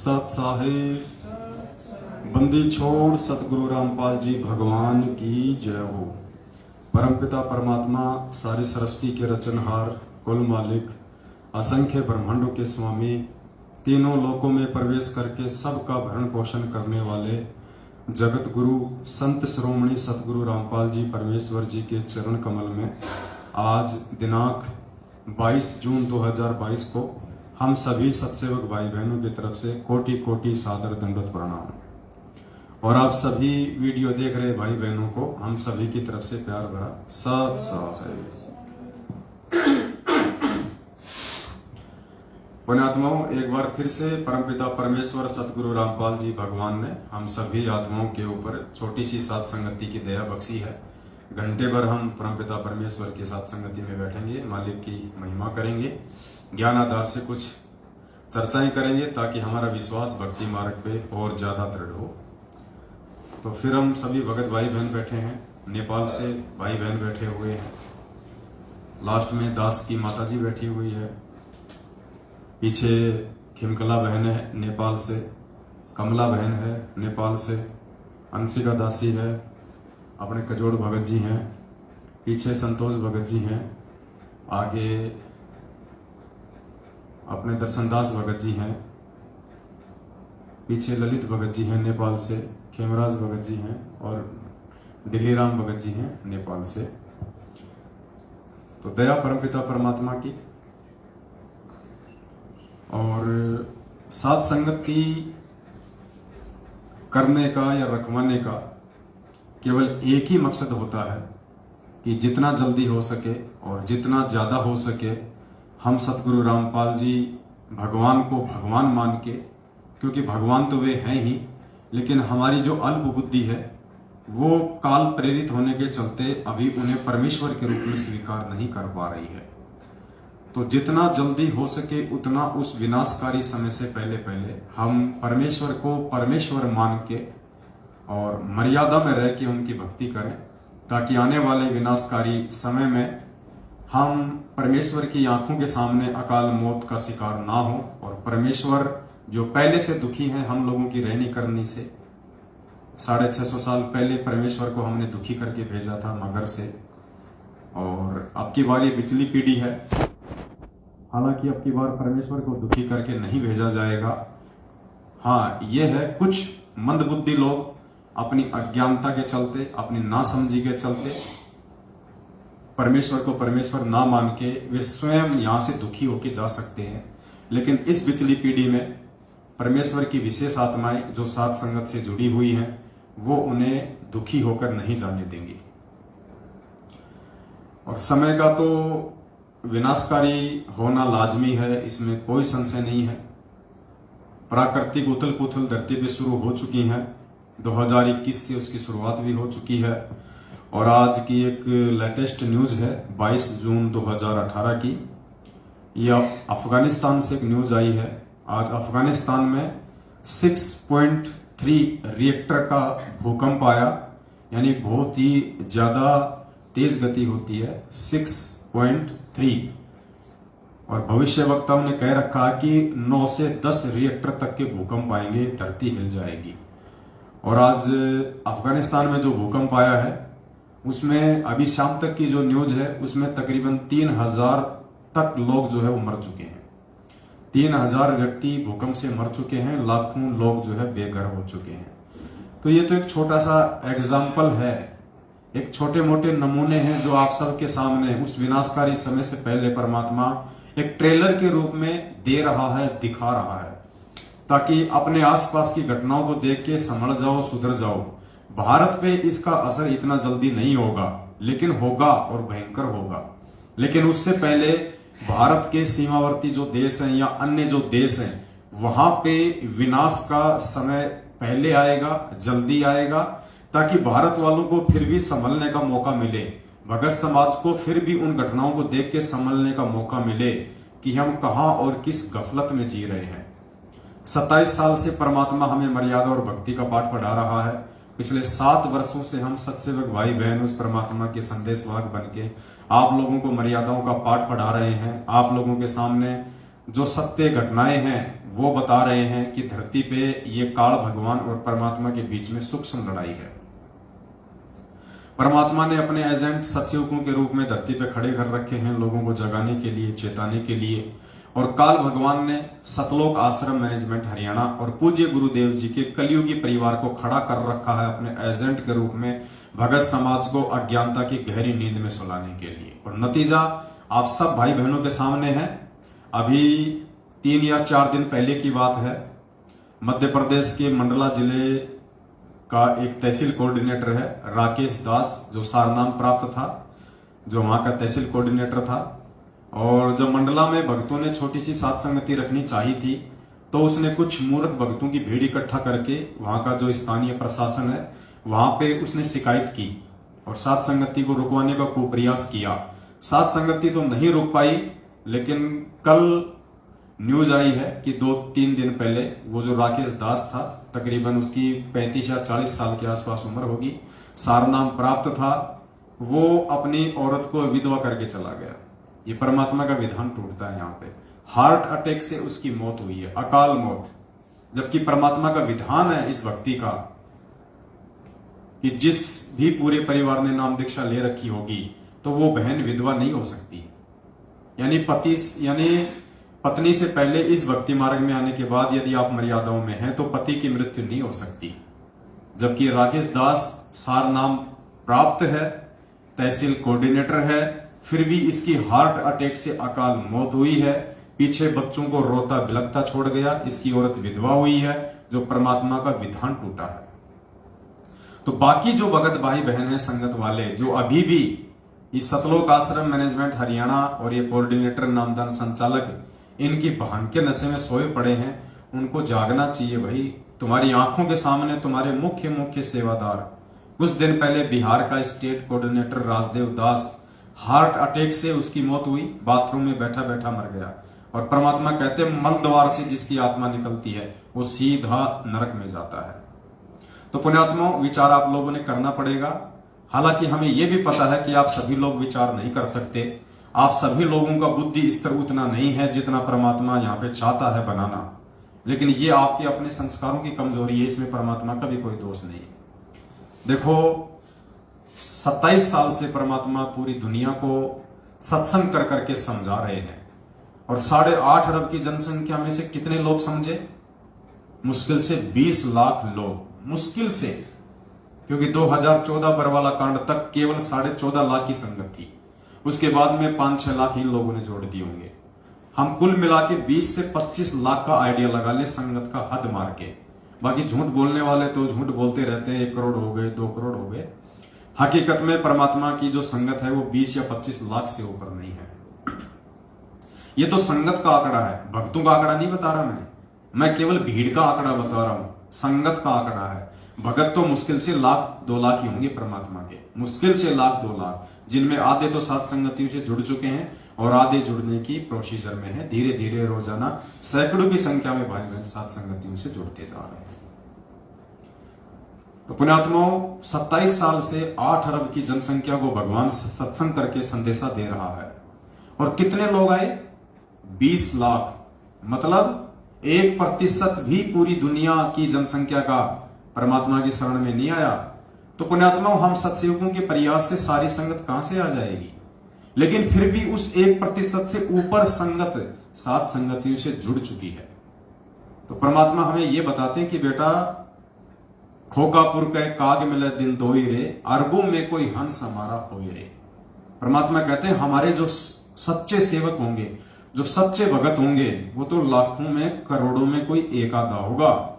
सत साहिब बंदी छोड़ सतगुरु रामपाल जी भगवान की जय हो। परमपिता परमात्मा सारी सृष्टि के रचनहार, कुल मालिक, असंख्य ब्रह्मांडों के स्वामी, तीनों लोकों में प्रवेश करके सबका भरण पोषण करने वाले जगत गुरु संत श्रोमणी सतगुरु रामपाल जी परमेश्वर जी के चरण कमल में आज दिनांक 22 जून 2022 को हम सभी सत्सेवक भाई बहनों की तरफ से कोटि कोटि सादर दंडवत प्रणाम। और आप सभी वीडियो देख रहे भाई बहनों को हम सभी की तरफ से प्यार भरा सत साहिब। पुण्यात्माओं, एक बार फिर से परमपिता परमेश्वर सतगुरु रामपाल जी भगवान ने हम सभी आत्माओं के ऊपर छोटी सी साथ संगति की दया बख्शी है। घंटे भर हम परमपिता परमेश्वर की साथ संगति में बैठेंगे, मालिक की महिमा करेंगे, ज्ञान आधार से कुछ चर्चाएं करेंगे ताकि हमारा विश्वास भक्ति मार्ग पे और ज्यादा दृढ़ हो। तो फिर हम सभी भगत भाई बहन बैठे हैं, नेपाल से भाई बहन बैठे हुए हैं, लास्ट में दास की माता जी बैठी हुई है, पीछे खिमकला बहन है नेपाल से, कमला बहन है नेपाल से, अंशिका दासी है, अपने कजोड़ भगत जी हैं, पीछे संतोष भगत जी हैं, आगे अपने दर्शनदास भगत जी हैं, पीछे ललित भगत जी हैं नेपाल से, खेमराज भगत जी हैं और दिल्लीराम भगत जी हैं नेपाल से। तो दया परमपिता परमात्मा की और साथ संगत की करने का या रखवाने का केवल एक ही मकसद होता है कि जितना जल्दी हो सके और जितना ज्यादा हो सके हम सतगुरु रामपाल जी भगवान को भगवान मान के, क्योंकि भगवान तो वे हैं ही, लेकिन हमारी जो अल्प बुद्धि है वो काल प्रेरित होने के चलते अभी उन्हें परमेश्वर के रूप में स्वीकार नहीं कर पा रही है। तो जितना जल्दी हो सके उतना उस विनाशकारी समय से पहले पहले हम परमेश्वर को परमेश्वर मान के और मर्यादा में रह के उनकी भक्ति करें, ताकि आने वाले विनाशकारी समय में हम परमेश्वर की आंखों के सामने अकाल मौत का शिकार ना हो। और परमेश्वर जो पहले से दुखी है हम लोगों की रहनी करनी से, 650 साल पहले परमेश्वर को हमने दुखी करके भेजा था मगर से, और अब की बार ये पिछली पीढ़ी है, हालांकि अब की बार परमेश्वर को दुखी करके नहीं भेजा जाएगा। हाँ, ये है कुछ मंदबुद्धि लोग अपनी अज्ञानता के चलते, अपनी नासमझी के चलते परमेश्वर को परमेश्वर ना मान के वे स्वयं यहां से दुखी होके जा सकते हैं, लेकिन इस पिछली पीढ़ी में परमेश्वर की विशेष आत्माएं जो साथ संगत से जुड़ी हुई हैं वो उन्हें दुखी होकर नहीं जाने देंगी। और समय का तो विनाशकारी होना लाजमी है, इसमें कोई संशय नहीं है। प्राकृतिक उथल पुथल धरती पे शुरू हो चुकी है, 2021 से उसकी शुरुआत भी हो चुकी है। और आज की एक लेटेस्ट न्यूज है 22 जून 2018 की, यह अफगानिस्तान से एक न्यूज आई है। आज अफगानिस्तान में 6.3 रिएक्टर का भूकंप आया, यानी बहुत ही ज्यादा तेज गति होती है, 6.3। और भविष्य वक्ताओं ने कह रखा कि 9 से 10 रिएक्टर तक के भूकंप आएंगे, धरती हिल जाएगी। और आज अफगानिस्तान में जो भूकंप आया है उसमें अभी शाम तक की जो न्यूज है उसमें तकरीबन 3000 तक लोग जो है वो मर चुके हैं। 3000 व्यक्ति भूकंप से मर चुके हैं, लाखों लोग जो है बेघर हो चुके हैं। तो ये तो एक छोटा सा एग्जाम्पल है, एक छोटे मोटे नमूने हैं जो आप सबके सामने उस विनाशकारी समय से पहले परमात्मा एक ट्रेलर के रूप में दे रहा है, दिखा रहा है, ताकि अपने आसपास की घटनाओं को देख के संभल जाओ, सुधर जाओ। भारत पे इसका असर इतना जल्दी नहीं होगा, लेकिन होगा और भयंकर होगा। लेकिन उससे पहले भारत के सीमावर्ती जो देश हैं या अन्य जो देश हैं वहां पे विनाश का समय पहले आएगा, जल्दी आएगा, ताकि भारत वालों को फिर भी संभलने का मौका मिले, भगत समाज को फिर भी उन घटनाओं को देख के संभलने का मौका मिले कि हम कहां और किस गफलत में जी रहे हैं। 27 साल से परमात्मा हमें मर्यादा और भक्ति का पाठ पढ़ा रहा है। पिछले 7 वर्षों से हम सत्सेवक भाई बहन उस परमात्मा के संदेशवाहक बन के आप लोगों को मर्यादाओं का पाठ पढ़ा रहे हैं, आप लोगों के सामने जो सत्य घटनाएं हैं वो बता रहे हैं कि धरती पे ये काल भगवान और परमात्मा के बीच में सूक्ष्म लड़ाई है। परमात्मा ने अपने एजेंट सतयुगों के रूप में धरती पे खड़े कर रखे हैं, लोगों को जगाने के लिए, चेताने के लिए। और काल भगवान ने सतलोक आश्रम मैनेजमेंट हरियाणा और पूज्य गुरुदेव जी के कलयुगी परिवार को खड़ा कर रखा है अपने एजेंट के रूप में, भगत समाज को अज्ञानता की गहरी नींद में सुलाने के लिए। और नतीजा आप सब भाई बहनों के सामने है। अभी 3 या 4 दिन पहले की बात है, मध्य प्रदेश के मंडला जिले का एक तहसील कोऑर्डिनेटर है राकेश दास, जो सारनाम प्राप्त था, जो वहां का तहसील कोऑर्डिनेटर था। और जब मंडला में भक्तों ने छोटी सी सात संगति रखनी चाहिए थी, तो उसने कुछ मूर्ख भक्तों की भीड़ इकट्ठा करके वहां का जो स्थानीय प्रशासन है वहां पे उसने शिकायत की और सात संगति को रुकवाने का कुप्रयास किया। सात संगति तो नहीं रुक पाई, लेकिन कल न्यूज आई है कि 2-3 दिन पहले वो जो राकेश दास था, तकरीबन उसकी 35 या 40 साल के आसपास उम्र होगी, सारनाम प्राप्त था, वो अपनी औरत को विधवा करके चला गया। ये परमात्मा का विधान टूटता है। यहाँ पे हार्ट अटैक से उसकी मौत हुई है, अकाल मौत। जबकि परमात्मा का विधान है इस व्यक्ति का कि जिस भी पूरे परिवार ने नाम दीक्षा ले रखी होगी तो वो बहन विधवा नहीं हो सकती। यानी पत्नी से पहले इस भक्ति मार्ग में आने के बाद यदि आप मर्यादाओं में हैं तो पति की मृत्यु नहीं हो सकती। जबकि राकेश दास सार नाम प्राप्त है, तहसील कोऑर्डिनेटर है, फिर भी इसकी हार्ट अटैक से अकाल मौत हुई है। पीछे बच्चों को रोता बिलखता छोड़ गया, इसकी औरत विधवा हुई है, जो परमात्मा का विधान टूटा है। तो बाकी जो भगत भाई बहन है, संगत वाले, जो अभी भी इस सतलोक आश्रम मैनेजमेंट हरियाणा और ये कोऑर्डिनेटर नामदान संचालक इनकी भांग के नशे में सोए पड़े हैं, उनको जागना चाहिए भाई। तुम्हारी आंखों के सामने तुम्हारे मुख्य सेवादार, कुछ दिन पहले बिहार का स्टेट कोऑर्डिनेटर राजदेव दास, हार्ट अटैक से उसकी मौत हुई, बाथरूम में बैठा बैठा मर गया। और परमात्मा कहते हैं मल द्वार से जिसकी आत्मा निकलती है वो सीधा नरक में जाता है। तो पुण्यात्मा, विचार आप लोगों ने करना पड़ेगा। हालांकि हमें यह भी पता है कि आप सभी लोग विचार नहीं कर सकते, आप सभी लोगों का बुद्धि स्तर उतना नहीं है जितना परमात्मा यहाँ पे चाहता है बनाना। लेकिन ये आपके अपने संस्कारों की कमजोरी है, इसमें परमात्मा का भी कोई दोष नहीं है। देखो, 27 साल से परमात्मा पूरी दुनिया को सत्संग कर करके समझा रहे हैं, और 8.5 अरब की जनसंख्या में से कितने लोग समझे? मुश्किल से 20 लाख लोग, मुश्किल से। क्योंकि 2014 बरवाला कांड तक केवल 14.5 लाख की संगत थी, उसके बाद में 5-6 लाख इन लोगों ने जोड़ दिए होंगे। हम कुल मिला के 20 से 25 लाख का आइडिया लगा ले संगत का, हद मार के। बाकी झूठ बोलने वाले तो झूठ बोलते रहते हैं, 1 करोड़ हो गए, 2 करोड़ हो गए। हकीकत में परमात्मा की जो संगत है वो 20 या 25 लाख से ऊपर नहीं है। ये तो संगत का आंकड़ा है, भक्तों का आंकड़ा नहीं बता रहा मैं केवल भीड़ का आंकड़ा बता रहा हूं, संगत का आंकड़ा है। भगत तो मुश्किल से 1-2 लाख ही होंगे परमात्मा के, मुश्किल से 1-2 लाख, जिनमें आधे तो सात संगतियों से जुड़ चुके हैं और आधे जुड़ने की प्रोसीजर में है। धीरे धीरे रोजाना सैकड़ों की संख्या में भाई बहन सात संगतियों से जुड़ते जा रहे हैं। तो पुण्यात्माओं, 27 साल से 8 अरब की जनसंख्या को भगवान सत्संग करके संदेशा दे रहा है। और कितने लोग आए? 20 लाख। मतलब 1% भी पूरी दुनिया की जनसंख्या का परमात्मा की शरण में नहीं आया। तो पुण्यात्माओं, हम सत्सयुगों के प्रयास से सारी संगत कहां से आ जाएगी? लेकिन फिर भी उस 1% से ऊपर संगत सात संगतियों से जुड़ चुकी है। तो परमात्मा हमें यह बताते हैं कि बेटा, खोकापुर के काग मिले दिन दोई रे, अरबों में कोई हंस हमारा होई रे। परमात्मा कहते हैं हमारे जो सच्चे सेवक होंगे, जो सच्चे भगत होंगे, वो तो लाखों में करोड़ों में कोई एक आधा होगा।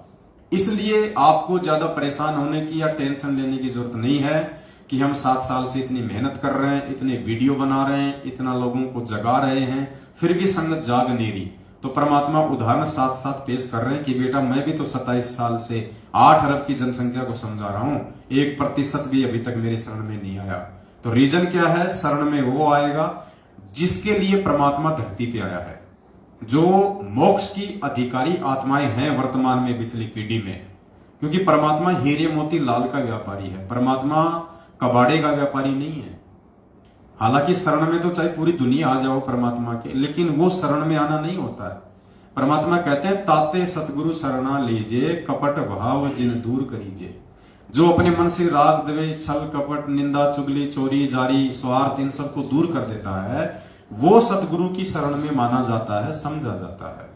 इसलिए आपको ज्यादा परेशान होने की या टेंशन लेने की जरूरत नहीं है कि हम 7 साल से इतनी मेहनत कर रहे हैं, इतने वीडियो बना रहे हैं, इतना लोगों को जगा रहे हैं, फिर भी संगत जाग नहीं रही। तो परमात्मा उदाहरण साथ साथ पेश कर रहे हैं कि बेटा, मैं भी तो 27 साल से 8 अरब की जनसंख्या को समझा रहा हूं, 1% भी अभी तक मेरे शरण में नहीं आया। तो रीजन क्या है? शरण में वो आएगा जिसके लिए परमात्मा धरती पे आया है, जो मोक्ष की अधिकारी आत्माएं हैं वर्तमान में पिछली पीढ़ी में। क्योंकि परमात्मा हीरे मोती लाल का व्यापारी है, परमात्मा कबाड़े का व्यापारी नहीं है। हालांकि शरण में तो चाहे पूरी दुनिया आ जाओ परमात्मा के, लेकिन वो शरण में आना नहीं होता है। परमात्मा कहते हैं ताते सतगुरु शरणा लीजिए, कपट भाव जिन दूर करीजिए। जो अपने मन से राग द्वेष छल कपट निंदा चुगली चोरी जारी स्वार्थ इन सबको दूर कर देता है, वो सतगुरु की शरण में माना जाता है, समझा जाता है।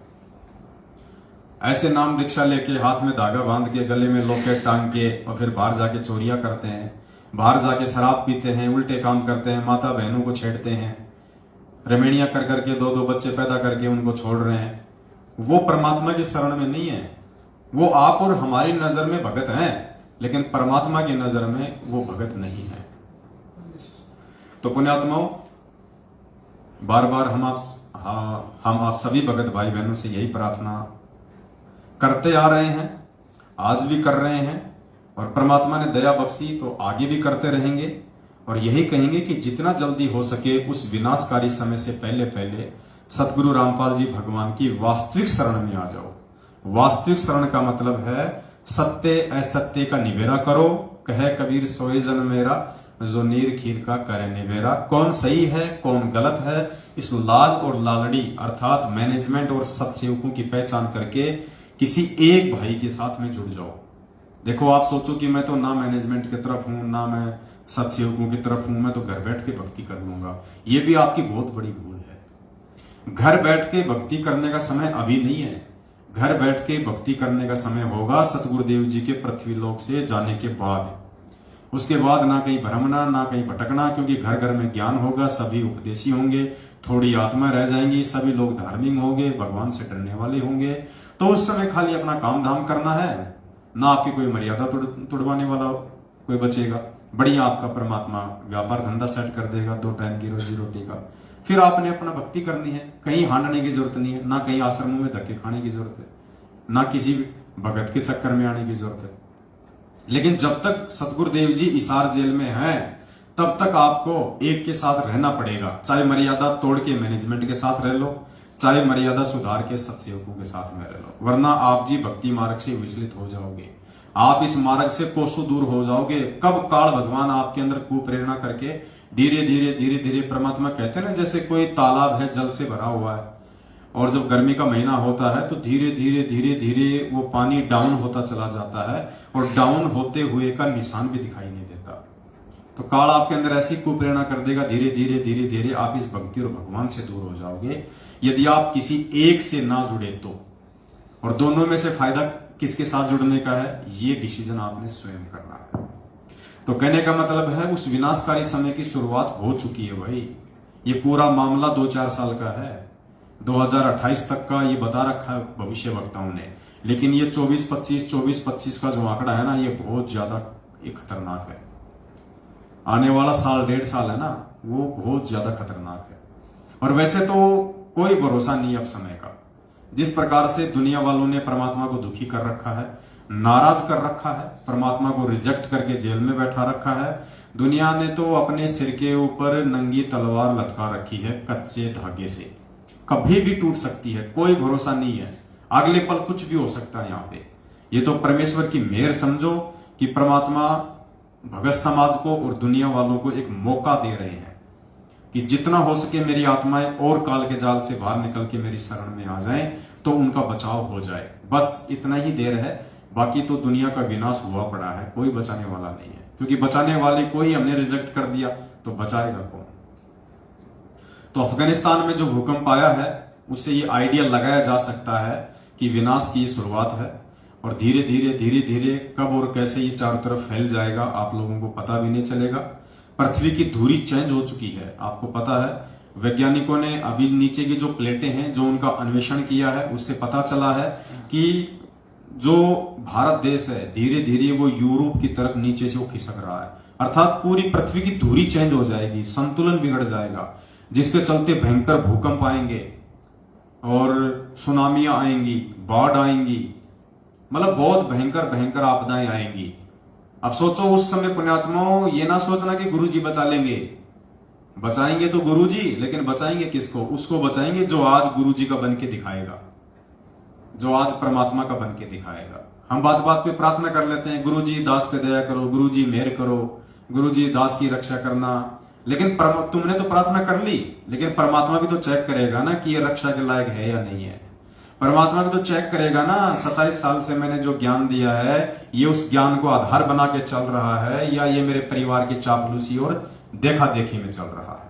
ऐसे नाम दीक्षा लेके हाथ में धागा बांध के गले में लॉकेट टांग के और फिर बाहर जाके चोरियां करते हैं, बाहर जाके शराब पीते हैं, उल्टे काम करते हैं, माता बहनों को छेड़ते हैं, रमेणियां कर करके 2-2 बच्चे पैदा करके उनको छोड़ रहे हैं, वो परमात्मा की शरण में नहीं है। वो आप और हमारी नजर में भगत हैं, लेकिन परमात्मा की नजर में वो भगत नहीं है। तो पुण्यात्माओं, बार बार हम आप सभी भगत भाई बहनों से यही प्रार्थना करते आ रहे हैं, आज भी कर रहे हैं, और परमात्मा ने दया बख्शी तो आगे भी करते रहेंगे। और यही कहेंगे कि जितना जल्दी हो सके उस विनाशकारी समय से पहले पहले सतगुरु रामपाल जी भगवान की वास्तविक शरण में आ जाओ। वास्तविक शरण का मतलब है सत्य असत्य का निबेरा करो। कहे कबीर सोए जन मेरा, जो नीर खीर का करे निबेरा। कौन सही है कौन गलत है, इस लाल और लालड़ी अर्थात मैनेजमेंट और सत्सेवकों की पहचान करके किसी एक भाई के साथ में जुड़ जाओ। देखो, आप सोचो कि मैं तो ना मैनेजमेंट की तरफ हूं ना मैं सत्सेवकों की तरफ हूं, मैं तो घर बैठ के भक्ति कर लूंगा। ये भी आपकी बहुत बड़ी भूल है। घर बैठ के भक्ति करने का समय अभी नहीं है। घर बैठ के भक्ति करने का समय होगा सतगुरुदेव जी के पृथ्वी लोक से जाने के बाद। उसके बाद ना कहीं भ्रमना ना कहीं भटकना, क्योंकि घर घर में ज्ञान होगा, सभी उपदेशी होंगे, थोड़ी आत्मा रह जाएंगी, सभी लोग धार्मिक होंगे, भगवान से डरने वाले होंगे। तो उस समय खाली अपना काम धाम करना है, ना आपकी कोई मर्यादा तोड़वाने वाला कोई बचेगा। बढ़िया आपका परमात्मा व्यापार धंधा सेट कर देगा, 2 टाइम की रोजी रोटी का। फिर आपने अपना भक्ति करनी है, कहीं हांडने की जरूरत नहीं है, ना कहीं आश्रमों में धक्के खाने की जरूरत है, ना किसी भगत के चक्कर में आने की जरूरत है। लेकिन जब तक सतगुरुदेव जी इसार जेल में हैं, तब तक आपको एक के साथ रहना पड़ेगा। चाहे मर्यादा तोड़ के मैनेजमेंट के साथ रह लो, चाहे मर्यादा सुधार के सत्सेवकों के साथ में रह लो, वरना आप जी भक्ति मार्ग से विचलित हो जाओगे। आप इस मार्ग से कोसों दूर हो जाओगे। कब काल भगवान आपके अंदर कुप्रेरणा करके धीरे धीरे धीरे धीरे, परमात्मा कहते हैं ना, जैसे कोई तालाब है जल से भरा हुआ है, और जब गर्मी का महीना होता है तो धीरे धीरे धीरे धीरे वो पानी डाउन होता चला जाता है, और डाउन होते हुए का निशान भी दिखाई नहीं देता। तो काल आपके अंदर ऐसी कुप्रेरणा कर देगा, धीरे धीरे धीरे धीरे आप इस भक्ति और भगवान से दूर हो जाओगे, यदि आप किसी एक से ना जुड़े तो। और दोनों में से फायदा किसके साथ जुड़ने का है, ये डिसीजन आपने स्वयं करना है। तो कहने का मतलब है उस विनाशकारी समय की शुरुआत हो चुकी है भाई। ये पूरा मामला 2-4 साल का है, 2028 तक का ये बता रखा है भविष्य वक्ताओं ने। लेकिन ये 24-25 का जो आंकड़ा है ना, ये बहुत ज्यादा खतरनाक है। आने वाला साल 1.5 साल है ना, वो बहुत ज्यादा खतरनाक है। और वैसे तो कोई भरोसा नहीं अब समय का। जिस प्रकार से दुनिया वालों ने परमात्मा को दुखी कर रखा है, नाराज कर रखा है, परमात्मा को रिजेक्ट करके जेल में बैठा रखा है, दुनिया ने तो अपने सिर के ऊपर नंगी तलवार लटका रखी है कच्चे धागे से। कभी भी टूट सकती है, कोई भरोसा नहीं है, अगले पल कुछ भी हो सकता है यहाँ पे। ये तो परमेश्वर की मेहर समझो कि परमात्मा भगत समाज को और दुनिया वालों को एक मौका दे रहे हैं कि जितना हो सके मेरी आत्माएं और काल के जाल से बाहर निकल के मेरी शरण में आ जाएं, तो उनका बचाव हो जाए। बस इतना ही देर है, बाकी तो दुनिया का विनाश हुआ पड़ा है, कोई बचाने वाला नहीं है। क्योंकि बचाने वाले को ही हमने रिजेक्ट कर दिया, तो बचाएगा कौन। तो अफगानिस्तान में जो भूकंप आया है, उससे ये आइडिया लगाया जा सकता है कि विनाश की शुरुआत है, और धीरे धीरे धीरे धीरे कब और कैसे ये चारों तरफ फैल जाएगा आप लोगों को पता भी नहीं चलेगा। पृथ्वी की धुरी चेंज हो चुकी है, आपको पता है। वैज्ञानिकों ने अभी नीचे की जो प्लेटें हैं, जो उनका अन्वेषण किया है, उससे पता चला है कि जो भारत देश है, धीरे धीरे वो यूरोप की तरफ नीचे से वो खिसक रहा है। अर्थात पूरी पृथ्वी की धुरी चेंज हो जाएगी, संतुलन बिगड़ जाएगा, जिसके चलते भयंकर भूकंप आएंगे और सुनामियां आएंगी, बाढ़ आएंगी, मतलब बहुत भयंकर भयंकर आपदाएं आएंगी। अब सोचो उस समय पुण्यात्माओं, ये ना सोचना कि गुरुजी बचा लेंगे। बचाएंगे तो गुरुजी, लेकिन बचाएंगे किसको? उसको बचाएंगे जो आज गुरुजी का बन के दिखाएगा, जो आज परमात्मा का बन के दिखाएगा। हम बात बात पे प्रार्थना कर लेते हैं, गुरुजी दास पे दया करो, गुरुजी मेहर करो, गुरुजी दास की रक्षा करना, लेकिन तुमने तो प्रार्थना कर ली, लेकिन परमात्मा भी तो चेक करेगा ना कि ये रक्षा के लायक है या नहीं है। परमात्मा भी तो चेक करेगा ना, 27 साल से मैंने जो ज्ञान दिया है ये उस ज्ञान को आधार बना के चल रहा है या ये मेरे परिवार की चापलूसी और देखा देखी में चल रहा है।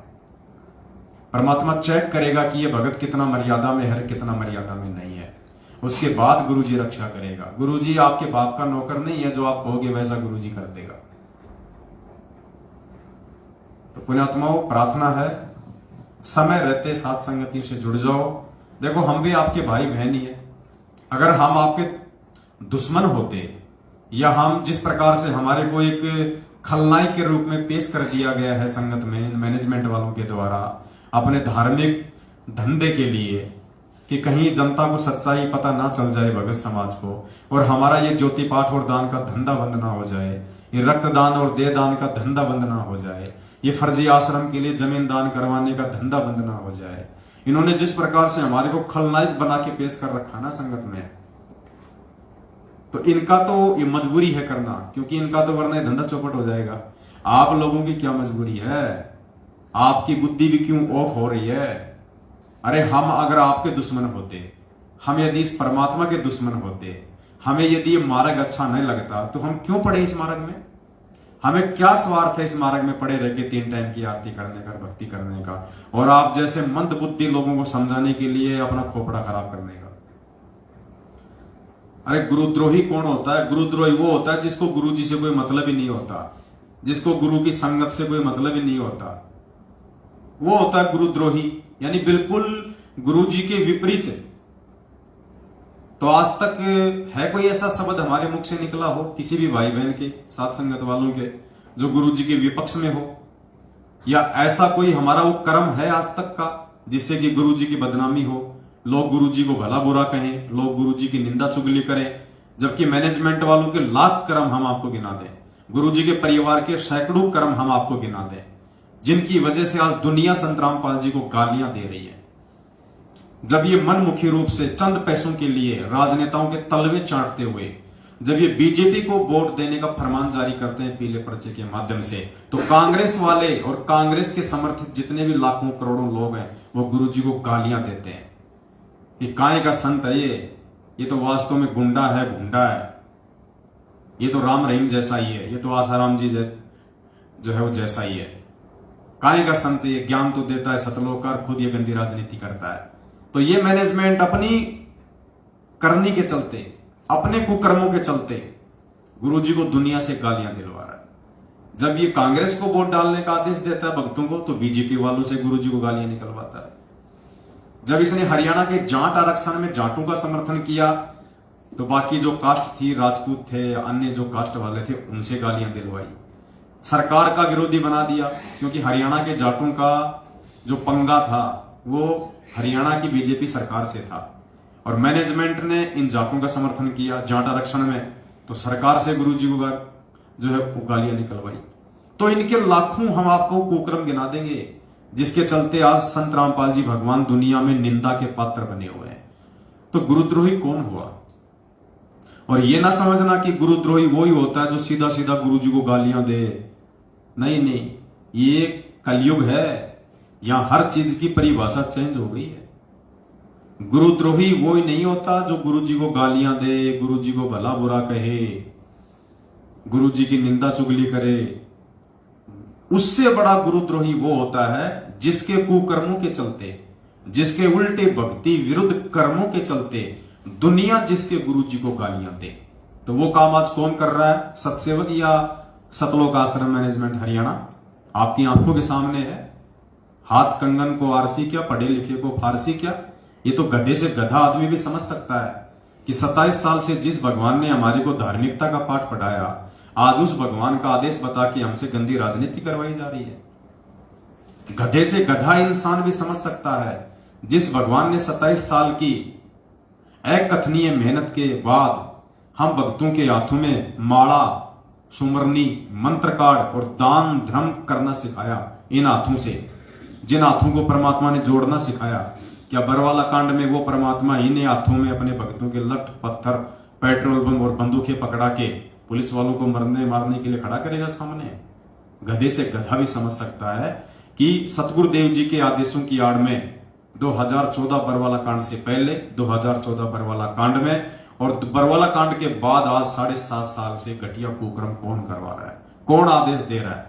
परमात्मा चेक करेगा कि ये भगत कितना मर्यादा में है, कितना मर्यादा में नहीं है। उसके बाद गुरुजी रक्षा करेगा। गुरुजी आपके बाप का नौकर नहीं है, जो आप कहोगे वैसा गुरुजी कर देगा। तो पुण्यात्माओं, प्रार्थना है समय रहते साथ संगति से जुड़ जाओ। देखो, हम भी आपके भाई बहन ही है। अगर हम आपके दुश्मन होते या हम जिस प्रकार से हमारे को एक खलनायक के रूप में पेश कर दिया गया है संगत में मैनेजमेंट वालों के द्वारा अपने धार्मिक धंधे के लिए, कि कहीं जनता को सच्चाई पता ना चल जाए भगत समाज को, और हमारा ये ज्योति पाठ और दान का धंधा बंद ना हो जाए, ये रक्तदान और देह दान का धंधा बंद ना हो जाए, ये फर्जी आश्रम के लिए जमीन दान करवाने का धंधा बंद ना हो जाए। इन्होंने जिस प्रकार से हमारे को खलनायक बना के पेश कर रखा ना संगत में, तो इनका तो ये मजबूरी है करना, क्योंकि इनका तो वरना धंधा चौपट हो जाएगा। आप लोगों की क्या मजबूरी है? आपकी बुद्धि भी क्यों ऑफ हो रही है? अरे हम अगर आपके दुश्मन होते, हम यदि इस परमात्मा के दुश्मन होते, हमें यदि ये मार्ग अच्छा नहीं लगता, तो हम क्यों पड़े इस मार्ग में? हमें क्या स्वार्थ है इस मार्ग में पड़े रह के 3 टाइम की आरती करने का, भक्ति करने का, और आप जैसे मंद बुद्धि लोगों को समझाने के लिए अपना खोपड़ा खराब करने का? अरे गुरुद्रोही कौन होता है? गुरुद्रोही वो होता है जिसको गुरु जी से कोई मतलब ही नहीं होता, जिसको गुरु की संगत से कोई मतलब ही नहीं होता, वो होता है गुरुद्रोही। यानी बिल्कुल गुरु जी के विपरीत। तो आज तक है कोई ऐसा शब्द हमारे मुख से निकला हो किसी भी भाई बहन के, साथ संगत वालों के, जो गुरु जी के विपक्ष में हो? या ऐसा कोई हमारा वो कर्म है आज तक का जिससे कि गुरु जी की बदनामी हो, लोग गुरु जी को भला बुरा कहें, लोग गुरु जी की निंदा चुगली करें? जबकि मैनेजमेंट वालों के लाख कर्म हम आपको गिना दें, गुरु जी के परिवार के सैकड़ों कर्म हम आपको गिना दें, जिनकी वजह से आज दुनिया संत रामपाल जी को गालियां दे रही है। जब ये मनमुखी रूप से चंद पैसों के लिए राजनेताओं के तलवे चाटते हुए जब ये बीजेपी को वोट देने का फरमान जारी करते हैं पीले पर्चे के माध्यम से, तो कांग्रेस वाले और कांग्रेस के समर्थित जितने भी लाखों करोड़ों लोग हैं वो गुरुजी को गालियां देते हैं कि काय का संत है ये तो वास्तव में गुंडा है, भुंडा है, ये तो राम रहीम जैसा ही है, ये तो आसाराम जी जो है वो जैसा ही है, काय का संत, ये ज्ञान तो देता है सतलोकार, खुद ये गंदी राजनीति करता है। तो ये मैनेजमेंट अपनी करनी के चलते, अपने कुकर्मों के चलते गुरुजी को दुनिया से गालियां दिलवा रहा है। जब ये कांग्रेस को वोट डालने का आदेश देता है भक्तों को, तो बीजेपी वालों से गुरुजी को गालियां निकलवाता है। जब इसने हरियाणा के जाट आरक्षण में जाटों का समर्थन किया, तो बाकी जो कास्ट थी, राजपूत थे, अन्य जो कास्ट वाले थे, उनसे गालियां दिलवाई। सरकार का विरोधी बना दिया, क्योंकि हरियाणा के जाटों का जो पंगा था वो हरियाणा की बीजेपी सरकार से था, और मैनेजमेंट ने इन जाटों का समर्थन किया जाट आरक्षण में, तो सरकार से गुरुजी को जो है वो गालियां निकलवाई। तो इनके लाखों हम आपको कुकर्म गिना देंगे, जिसके चलते आज संत रामपाल जी भगवान दुनिया में निंदा के पात्र बने हुए हैं। तो गुरुद्रोही कौन हुआ? और ये ना समझना कि गुरुद्रोही वो ही होता है जो सीधा सीधा गुरुजी को गालियां दे। नहीं नहीं, ये कलयुग है, यहां हर चीज की परिभाषा चेंज हो गई है। गुरुद्रोही वो ही नहीं होता जो गुरुजी को गालियां दे, गुरुजी को भला बुरा कहे, गुरुजी की निंदा चुगली करे। उससे बड़ा गुरुद्रोही वो होता है जिसके कुकर्मों के चलते, जिसके उल्टे भक्ति विरुद्ध कर्मों के चलते दुनिया जिसके गुरुजी को गालियां दे। तो वो काम आज कौन कर रहा है? सतसेवक या सतलोक आश्रम मैनेजमेंट हरियाणा आपकी आंखों के सामने है। हाथ कंगन को आरसी क्या, पढ़े लिखे को फारसी क्या? ये तो गधे से गधा आदमी भी समझ सकता है कि 27 साल से जिस भगवान ने हमारे को धार्मिकता का पाठ पढ़ाया, आज उस भगवान का आदेश बता के हमसे गंदी राजनीति करवाई जा रही है। गधे से गधा इंसान भी समझ सकता है, जिस भगवान ने 27 साल की अकथनीय मेहनत के बाद हम भक्तों के हाथों में माला, सुमरनी, मंत्र कार्ड और दान धर्म करना सिखाया। इन हाथों से, जिन हाथों को परमात्मा ने जोड़ना सिखाया, क्या बरवाला कांड में वो परमात्मा इन्हीं हाथों में अपने भक्तों के लठ पत्थर, पेट्रोल बम और बंदूकें पकड़ा के पुलिस वालों को मारने के लिए खड़ा करेगा सामने? गधे से गधा भी समझ सकता है कि सतगुरुदेव जी के आदेशों की आड़ में 2014 बरवाला कांड से पहले, 2014 बरवाला कांड में और बरवाला कांड के बाद आज 7.5 साल से घटिया कुकर्म कौन करवा रहा है, कौन आदेश दे रहा है?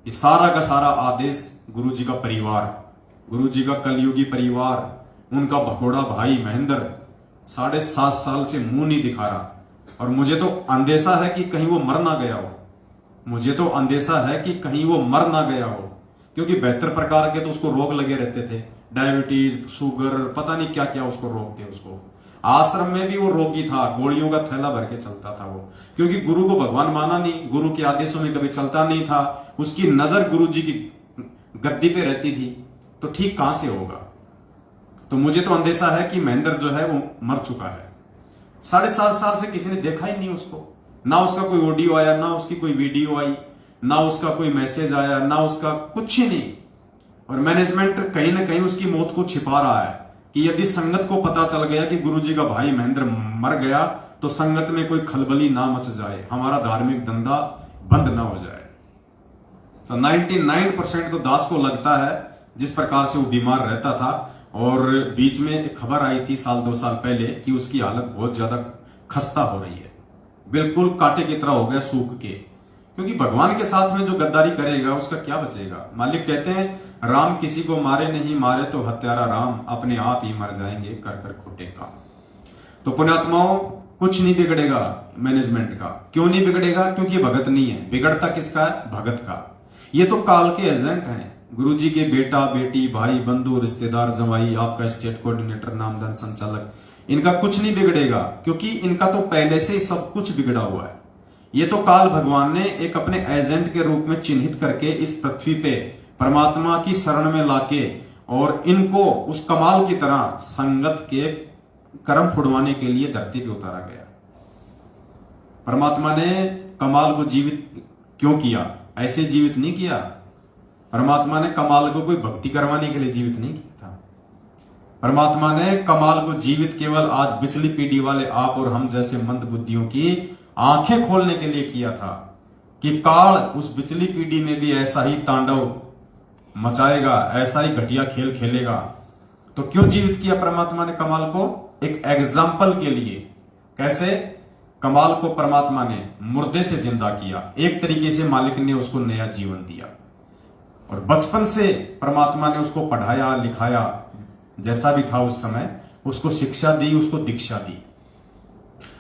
ये सारा का सारा आदेश गुरु जी का परिवार, गुरु जी का कलयुगी परिवार, उनका भगोड़ा भाई महेंद्र 7.5 साल से मुंह नहीं दिखा रहा। और मुझे तो अंदेशा है कि कहीं वो मर ना गया हो, मुझे तो अंदेशा है कि कहीं वो मर ना गया हो, क्योंकि बेहतर प्रकार के तो उसको रोग लगे रहते थे, डायबिटीज, शुगर, पता नहीं क्या क्या उसको रोग थे। उसको आश्रम में भी वो रोगी था, गोलियों का थैला भर के चलता था वो, क्योंकि गुरु को भगवान माना नहीं, गुरु के आदेशों में कभी चलता नहीं था, उसकी नजर गुरु जी की गद्दी पे रहती थी, तो ठीक कहां से होगा? तो मुझे तो अंदेशा है कि महेंद्र जो है वो मर चुका है। 7.5 साल से किसी ने देखा ही नहीं उसको, ना उसका कोई ऑडियो आया, ना उसकी कोई वीडियो आई, ना उसका कोई मैसेज आया, ना उसका कुछ ही नहीं। और मैनेजमेंट कहीं ना कहीं उसकी मौत को छिपा रहा है कि यदि संगत को पता चल गया कि गुरुजी का भाई महेंद्र मर गया तो संगत में कोई खलबली ना मच जाए, हमारा धार्मिक धंधा बंद ना हो जाए। तो 99% तो दास को लगता है जिस प्रकार से वो बीमार रहता था। और बीच में एक खबर आई थी 1-2 साल पहले कि उसकी हालत बहुत ज्यादा खस्ता हो रही है, बिल्कुल कांटे की तरह हो गया सूख के, क्योंकि भगवान के साथ में जो गद्दारी करेगा उसका क्या बचेगा। मालिक कहते हैं राम किसी को मारे नहीं, मारे तो हत्यारा राम, अपने आप ही मर जाएंगे कर कर खोटे काम। तो पुण्यात्माओं, कुछ नहीं बिगड़ेगा मैनेजमेंट का। क्यों नहीं बिगड़ेगा? क्योंकि भगत नहीं है। बिगड़ता किसका है? भगत का। ये तो काल के एजेंट हैं, गुरुजी के बेटा बेटी, भाई बंधु, रिश्तेदार, जमाई, आपका स्टेट कोऑर्डिनेटर, नामदान संचालक, इनका कुछ नहीं बिगड़ेगा, क्योंकि इनका तो पहले से ही सब कुछ बिगड़ा हुआ है। ये तो काल भगवान ने एक अपने एजेंट के रूप में चिन्हित करके इस पृथ्वी पे परमात्मा की शरण में लाके और इनको उस कमाल की तरह संगत के कर्म फुड़वाने के लिए धरती पे उतारा गया। परमात्मा ने कमाल को जीवित क्यों किया? ऐसे जीवित नहीं किया। परमात्मा ने कमाल को कोई भक्ति करवाने के लिए जीवित नहीं किया था। परमात्मा ने कमाल को जीवित केवल आज पिछली पीढ़ी वाले आप और हम जैसे मंद बुद्धियों की आंखें खोलने के लिए किया था कि काल उस पिछली पीढ़ी में भी ऐसा ही तांडव मचाएगा, ऐसा ही घटिया खेल खेलेगा। तो क्यों जीवित किया परमात्मा ने कमाल को? एक एग्जाम्पल के लिए। कैसे? कमाल को परमात्मा ने मुर्दे से जिंदा किया, एक तरीके से मालिक ने उसको नया जीवन दिया। और बचपन से परमात्मा ने उसको पढ़ाया लिखाया, जैसा भी था उस समय, उसको शिक्षा दी, उसको दीक्षा दी,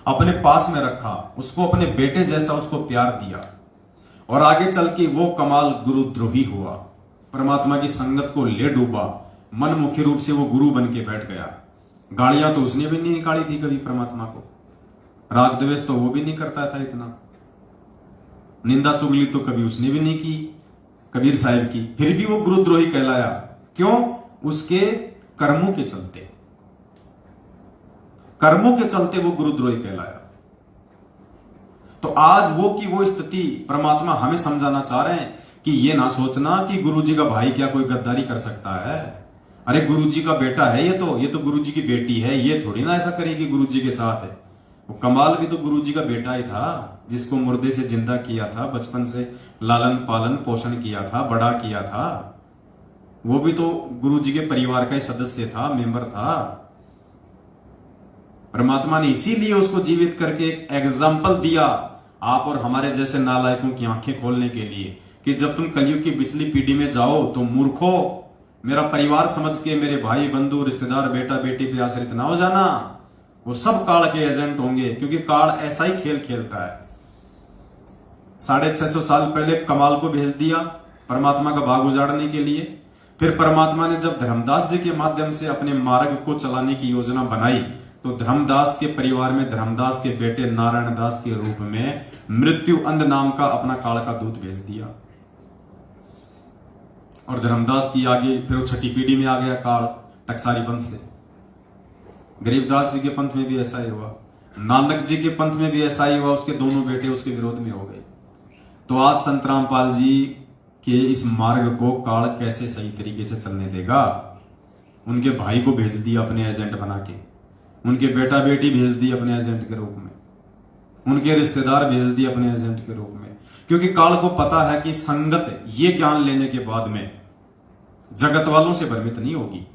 अपने पास में रखा, उसको अपने बेटे जैसा उसको प्यार दिया। और आगे चल के वो कमाल गुरुद्रोही हुआ, परमात्मा की संगत को ले डूबा, मनमुखी रूप से वो गुरु बन के बैठ गया। गालियां तो उसने भी नहीं निकाली थी कभी परमात्मा को, राग द्वेष तो वो भी नहीं करता था इतना, निंदा चुगली तो कभी उसने भी नहीं की कबीर साहिब की, फिर भी वो गुरुद्रोही कहलाया। क्यों? उसके कर्मों के चलते, कर्मों के चलते वो गुरुद्रोही कहलाया। तो आज वो की वो स्थिति परमात्मा हमें समझाना चाह रहे हैं कि ये ना सोचना कि गुरुजी का भाई क्या कोई गद्दारी कर सकता है। अरे गुरुजी का बेटा है ये तो गुरुजी की बेटी है, ये थोड़ी ना ऐसा करेगी गुरुजी के साथ है। वो कमाल भी तो गुरुजी का बेटा ही था, जिसको मुर्दे से जिंदा किया था, बचपन से लालन पालन पोषण किया था, बड़ा किया था। वो भी तो गुरुजी के परिवार का ही सदस्य था, मेंबर था। परमात्मा ने इसीलिए उसको जीवित करके एक एग्जाम्पल दिया आप और हमारे जैसे नालायकों की आंखें खोलने के लिए कि जब तुम कलयुग की पिछली पीढ़ी में जाओ तो मूर्खो, मेरा परिवार समझ के मेरे भाई बंधु रिश्तेदार बेटा बेटी पे आश्रित ना हो जाना। वो सब काल के एजेंट होंगे, क्योंकि काल ऐसा ही खेल खेलता है। 650 साल पहले कमाल को भेज दिया परमात्मा का भाग उजाड़ने के लिए। फिर परमात्मा ने जब धर्मदास जी के माध्यम से अपने मार्ग को चलाने की योजना बनाई तो धर्मदास के परिवार में धर्मदास के बेटे नारायण दास के रूप में मृत्यु अंध नाम का अपना काल का दूत भेज दिया। और धर्मदास की आगे फिर वो छठी पीढ़ी में आ गया काल टकसारी पंथ से। गरीबदास जी के पंथ में भी ऐसा ही हुआ, नानक जी के पंथ में भी ऐसा ही हुआ, उसके दोनों बेटे उसके विरोध में हो गए। तो आज संत रामपाल जी के इस मार्ग को काल कैसे सही तरीके से चलने देगा? उनके भाई को भेज दिया अपने एजेंट बना के, उनके बेटा बेटी भेज दिए अपने एजेंट के रूप में, उनके रिश्तेदार भेज दिए अपने एजेंट के रूप में। क्योंकि काल को पता है कि संगत ये ज्ञान लेने के बाद में जगत वालों से भ्रमित नहीं होगी।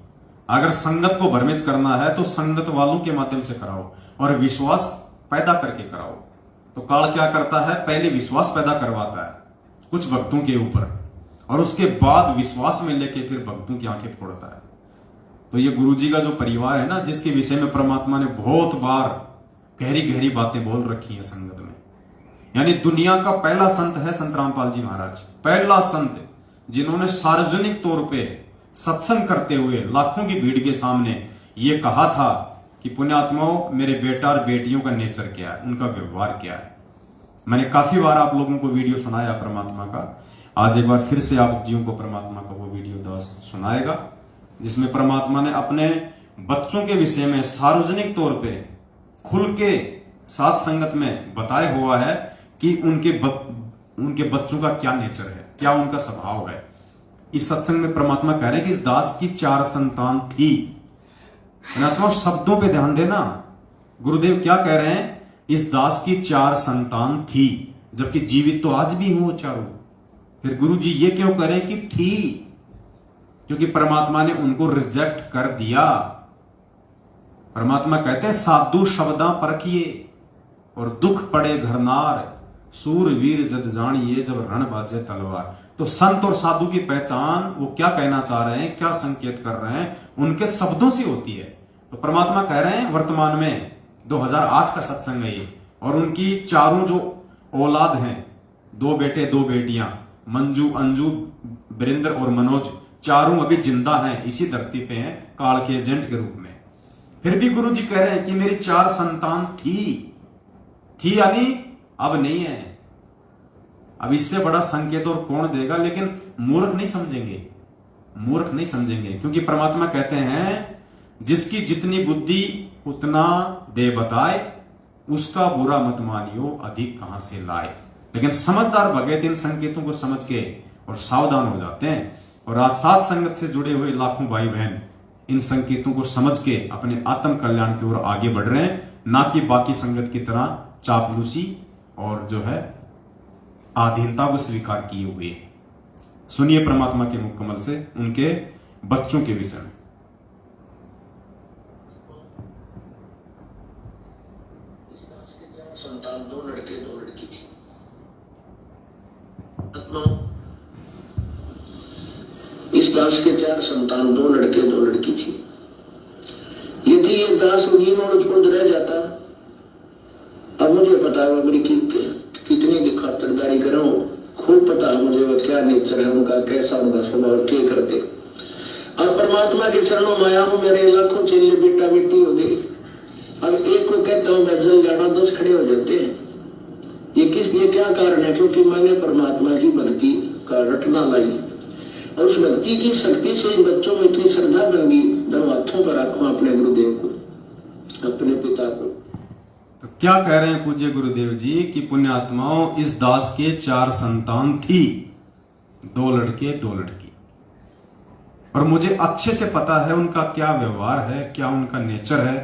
अगर संगत को भ्रमित करना है तो संगत वालों के माध्यम से कराओ और विश्वास पैदा करके कराओ। तो काल क्या करता है, पहले विश्वास पैदा करवाता है कुछ भक्तों के ऊपर और उसके बाद विश्वास में लेके फिर भक्तों की आंखें फोड़ता है। तो ये गुरुजी का जो परिवार है ना, जिसके विषय में परमात्मा ने बहुत बार गहरी गहरी बातें बोल रखी है संगत में, यानी दुनिया का पहला संत है संत रामपाल जी महाराज, पहला संत जिन्होंने सार्वजनिक तौर पे सत्संग करते हुए लाखों की भीड़ के सामने ये कहा था कि पुण्यात्माओं, मेरे बेटा और बेटियों का नेचर क्या है, उनका व्यवहार क्या है। मैंने काफी बार आप लोगों को वीडियो सुनाया परमात्मा का, आज एक बार फिर से आप जीवों को परमात्मा का वो वीडियो दास सुनाएगा, जिसमें परमात्मा ने अपने बच्चों के विषय में सार्वजनिक तौर पे खुल के साथ संगत में बताया हुआ है कि उनके बच्चों का क्या नेचर है, क्या उनका स्वभाव है। इस सत्संग में परमात्मा कह रहे हैं कि इस दास की 4 संतान थी। परमात्मा शब्दों पे ध्यान देना, गुरुदेव क्या कह रहे हैं, इस दास की 4 संतान थी, जबकि जीवित तो आज भी हो चारों। फिर गुरु जी ये क्यों कह रहे हैं कि थी, क्योंकि परमात्मा ने उनको रिजेक्ट कर दिया। परमात्मा कहते हैं साधु शब्दा परखिए और दुख पड़े घरनार, सूरवीर जद जानिए जब रण बाजे तलवार। तो संत और साधु की पहचान वो क्या कहना चाह रहे हैं, क्या संकेत कर रहे हैं, उनके शब्दों से होती है। तो परमात्मा कह रहे हैं वर्तमान में 2008 का सत्संग है ये, और उनकी चारों जो औलाद हैं, 2 बेटे 2 बेटियां, मंजू, अंजू, वीरेंद्र और मनोज, चारों अभी जिंदा हैं, इसी धरती पे हैं काल के एजेंट के रूप में। फिर भी गुरु जी कह रहे हैं कि मेरी 4 संतान थी यानी अब नहीं है। अब इससे बड़ा संकेत और कौन देगा, लेकिन मूर्ख नहीं समझेंगे, मूर्ख नहीं समझेंगे, क्योंकि परमात्मा कहते हैं जिसकी जितनी बुद्धि उतना दे बताए, उसका बुरा मत मानियो अधिक कहां से लाए। लेकिन समझदार भगत इन संकेतों को समझ के और सावधान हो जाते हैं, और आज साथ संगत से जुड़े हुए लाखों भाई बहन इन संकेतों को समझ के अपने आत्म कल्याण की ओर आगे बढ़ रहे हैं, ना कि बाकी संगत की तरह चापलूसी और जो है आधीनता को स्वीकार किए हुए। सुनिए परमात्मा के मुकम्मल से उनके बच्चों के विषय में। संतान 2 लड़के 2 लड़की थी। इस दास के 4 संतान, 2 लड़के 2 लड़की थी। यदि ये दास उन्हीं में उलझ रह जाता, अब मुझे पता है मेरी कितनी की खातिरदारी करूं, खूब पता है मुझे वो क्या नेचर है उनका, कैसा उनका स्वभाव, क्या करते। अब परमात्मा के चरणों में आया हूं, मेरे लाखों चेले बेटा बेटी हो गई। अब एक को कहता हूं मैं जल जाना, 10 खड़े हो जाते हैं। ये क्या कारण है? क्योंकि मैंने परमात्मा की भक्ति का रटना लाई, और उस भक्ति की शक्ति से इन बच्चों में इतनी श्रद्धा बन गई, दोनों हाथों पर रखो अपने गुरुदेव को, अपने पिता को। तो क्या कह रहे हैं पूज्य गुरुदेव जी कि पुण्यात्माओं, इस दास के 4 संतान थी, 2 लड़के 2 लड़की, और मुझे अच्छे से पता है उनका क्या व्यवहार है, क्या उनका नेचर है,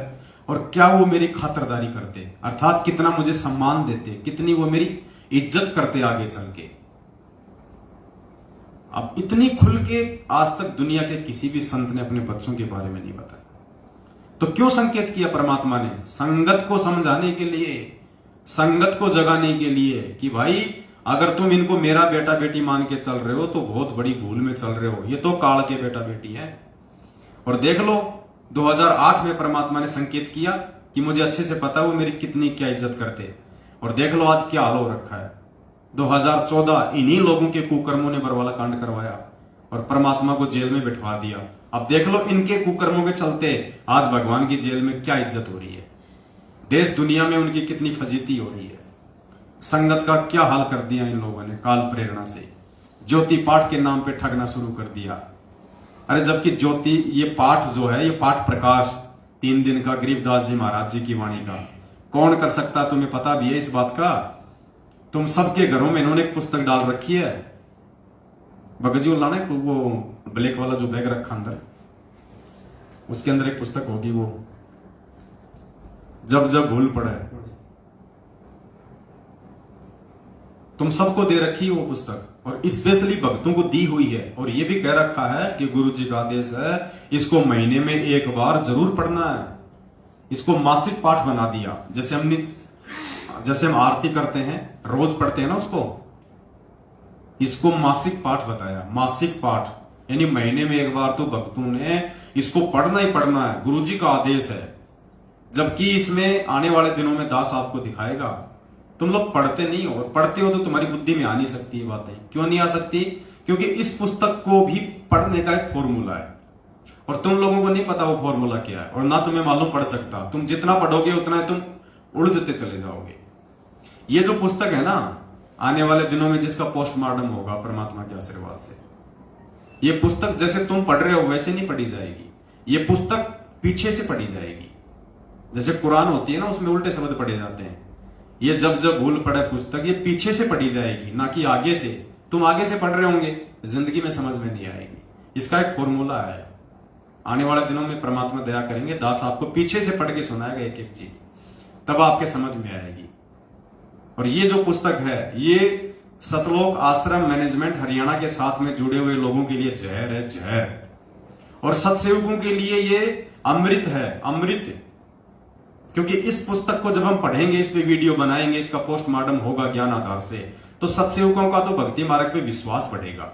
और क्या वो मेरी खातिरदारी करते, अर्थात कितना मुझे सम्मान देते, कितनी वो मेरी इज्जत करते आगे चल के। अब इतनी खुल के आज तक दुनिया के किसी भी संत ने अपने बच्चों के बारे में नहीं बताया। तो क्यों संकेत किया परमात्मा ने? संगत को समझाने के लिए, संगत को जगाने के लिए कि भाई अगर तुम इनको मेरा बेटा बेटी मान के चल रहे हो तो बहुत बड़ी भूल में चल रहे हो, ये तो काल के बेटा बेटी है। और देख लो 2008 में परमात्मा ने संकेत किया कि मुझे अच्छे से पता है वो मेरी कितनी क्या इज्जत करते, और देख लो आज क्या हाल हो रखा है। 2014 इन्हीं लोगों के कुकर्मों ने बरवाला कांड करवाया और परमात्मा को जेल में बिठवा दिया। अब देख लो इनके कुकर्मों के चलते आज भगवान की जेल में क्या इज्जत हो रही है, देश दुनिया में उनकी कितनी फजीती हो रही है। संगत का क्या हाल कर दिया इन लोगों ने काल प्रेरणा से, ज्योति पाठ के नाम पे ठगना शुरू कर दिया। अरे जबकि ज्योति ये पाठ जो है, ये पाठ प्रकाश 3 दिन का गरीबदास जी महाराज जी की वाणी का कौन कर सकता, तुम्हें पता भी है इस बात का? तुम सबके घरों में इन्होंने एक पुस्तक डाल रखी है, भगत जी लाना वो ब्लैक वाला जो बैग रखा अंदर, उसके अंदर एक पुस्तक होगी, वो जब जब भूल पड़े। तुम सबको दे रखी है वो पुस्तक और स्पेशली भक्तों को दी हुई है। और ये भी कह रखा है कि गुरु जी का आदेश है इसको महीने में एक बार जरूर पढ़ना है। इसको मासिक पाठ बना दिया। जैसे हम आरती करते हैं, रोज पढ़ते हैं ना उसको, इसको मासिक पाठ बताया। मासिक पाठ यानी महीने में एक बार तो भक्तों ने इसको पढ़ना ही पढ़ना है, गुरु जी का आदेश है। जबकि इसमें आने वाले दिनों में दास आपको दिखाएगा तुम लोग पढ़ते नहीं हो, और पढ़ते हो तो तुम्हारी बुद्धि में आ नहीं सकती ये बातें। क्यों नहीं आ सकती? क्योंकि इस पुस्तक को भी पढ़ने का एक फॉर्मूला है और तुम लोगों को नहीं पता वो फॉर्मूला क्या है, और ना तुम्हें मालूम पड़ सकता। तुम जितना पढ़ोगे उतना तुम उलझते चले जाओगे। ये जो पुस्तक है ना, आने वाले दिनों में जिसका पोस्टमार्टम होगा परमात्मा के आशीर्वाद से, ये पुस्तक जैसे तुम पढ़ रहे हो वैसे नहीं पढ़ी जाएगी। ये पुस्तक पीछे से पढ़ी जाएगी। जैसे कुरान होती है ना, उसमें उल्टे शब्द पढ़े जाते हैं। ये जब भूल पड़े पुस्तक, ये पीछे से पढ़ी जाएगी, ना कि आगे से। तुम आगे से पढ़ रहे होंगे, जिंदगी में समझ में नहीं आएगी। इसका एक फॉर्मूला है। आने वाले दिनों में परमात्मा दया करेंगे, दास आपको पीछे से पढ़ के सुनाएगा एक एक चीज, तब आपके समझ में आएगी। और ये जो पुस्तक है, ये सतलोक आश्रम मैनेजमेंट हरियाणा के साथ में जुड़े हुए लोगों के लिए जहर है, जहर। और सत्सेवकों के लिए ये अमृत है, अमृत। क्योंकि इस पुस्तक को जब हम पढ़ेंगे, इस पे वीडियो बनाएंगे, इसका पोस्टमार्टम होगा ज्ञान आधार से, तो सत्सेवकों का तो भक्ति मार्ग पे विश्वास बढ़ेगा।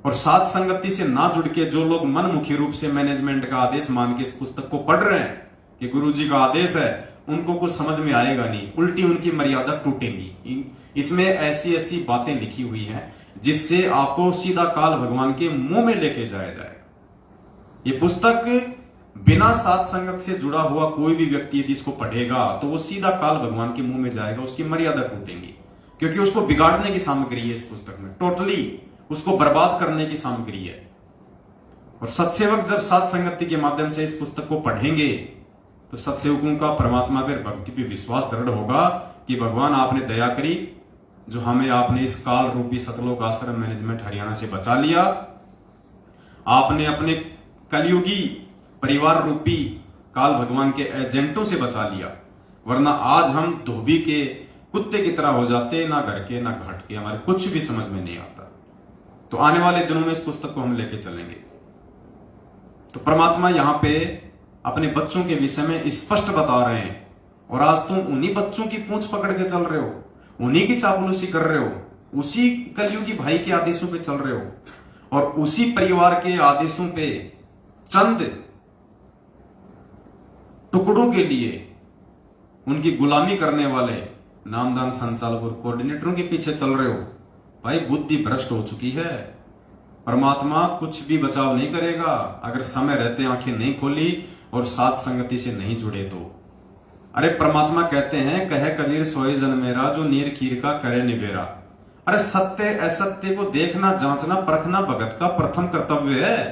और साथ संगति से ना जुड़ के जो लोग मनमुखी रूप से मैनेजमेंट का आदेश मान के इस पुस्तक को पढ़ रहे हैं कि गुरुजी का आदेश है, उनको कुछ समझ में आएगा नहीं, उल्टी उनकी मर्यादा टूटेंगी। इसमें ऐसी ऐसी बातें लिखी हुई हैं जिससे आपको सीधा काल भगवान के मुंह में लेके जाया जाएगा। ये पुस्तक बिना साथ संगत से जुड़ा हुआ कोई भी व्यक्ति यदि इसको पढ़ेगा तो वो सीधा काल भगवान के मुंह में जाएगा, उसकी मर्यादा टूटेंगी। क्योंकि उसको बिगाड़ने की सामग्री है इस पुस्तक में, टोटली उसको बर्बाद करने की सामग्री है। और सत्सेवक जब साथ संगति के माध्यम से इस पुस्तक को पढ़ेंगे तो सत्सेवकों का परमात्मा पर भक्ति पे विश्वास दृढ़ होगा कि भगवान आपने दया करी, जो हमें आपने इस काल रूपी सतलोक आश्रम मैनेजमेंट हरियाणा से बचा लिया। आपने अपने कलयुगी परिवार रूपी काल भगवान के एजेंटों से बचा लिया, वरना आज हम धोबी के कुत्ते की तरह हो जाते, ना घर के ना घाट के, हमारे कुछ भी समझ में नहीं आता। तो आने वाले दिनों में इस पुस्तक को हम लेके चलेंगे। तो परमात्मा यहां पे अपने बच्चों के विषय में स्पष्ट बता रहे हैं, और आज तुम उन्हीं बच्चों की पूंछ पकड़ के चल रहे हो, उन्हीं की चापलूसी कर रहे हो, उसी कलयुगी भाई के आदेशों पे चल रहे हो, और उसी परिवार के आदेशों पे चंद टुकड़ों के लिए उनकी गुलामी करने वाले नामदान संचालक और कोऑर्डिनेटरों के पीछे चल रहे हो। भाई बुद्धि भ्रष्ट हो चुकी है। परमात्मा कुछ भी बचाव नहीं करेगा अगर समय रहते आंखें नहीं खोली और साथ संगति से नहीं जुड़े तो। अरे परमात्मा कहते हैं, कहे कबीर सोए जन मेरा, जो नीर खीर का करे निबेरा। अरे सत्य असत्य को देखना, जांचना, परखना भगत का प्रथम कर्तव्य है।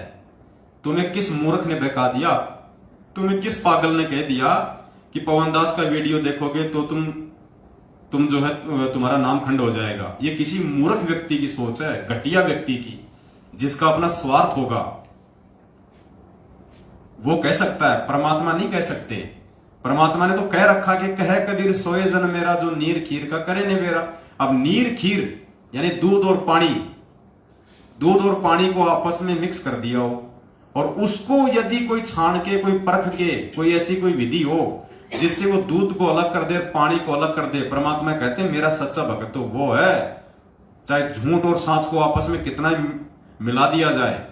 तुम्हें किस मूर्ख ने बहका दिया? तुम्हें किस पागल ने कह दिया कि पवनदास का वीडियो देखोगे तो तुम जो है तुम्हारा नाम खंड हो जाएगा? ये किसी मूर्ख व्यक्ति की सोच है, घटिया व्यक्ति की, जिसका अपना स्वार्थ होगा। वो कह सकता है, परमात्मा नहीं कह सकते। परमात्मा ने तो कह रखा कि कहे कबीर सोए जन मेरा, जो नीर खीर का करे निबेरा। अब नीर खीर यानी दूध और पानी, दूध और पानी को आपस में मिक्स कर दिया हो, और उसको यदि कोई छान के, कोई परख के, कोई ऐसी कोई विधि हो जिससे वो दूध को अलग कर दे, पानी को अलग कर दे। परमात्मा कहते हैं मेरा सच्चा भक्त तो वो है, चाहे झूठ और सांच को आपस में कितना ही मिला दिया जाए,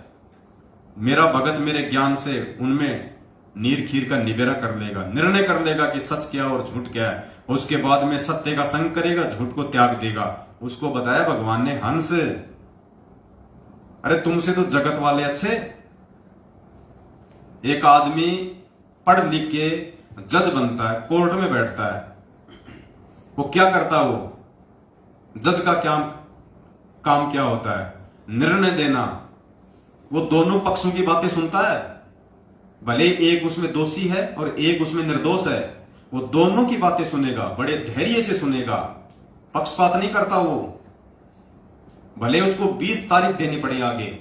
मेरा भगत मेरे ज्ञान से उनमें नीर खीर का निबेरा कर लेगा, निर्णय कर लेगा कि सच क्या और झूठ क्या है। उसके बाद में सत्य का संग करेगा, झूठ को त्याग देगा। उसको बताया भगवान ने हंस। अरे तुमसे तो जगत वाले अच्छे। एक आदमी पढ़ लिख के जज बनता है, कोर्ट में बैठता है, वो क्या करता? वो जज का क्या काम क्या होता है? निर्णय देना। वो दोनों पक्षों की बातें सुनता है, भले एक उसमें दोषी है और एक उसमें निर्दोष है, वो दोनों की बातें सुनेगा, बड़े धैर्य से सुनेगा, पक्षपात नहीं करता वो। भले उसको 20 तारीख देनी पड़े आगे,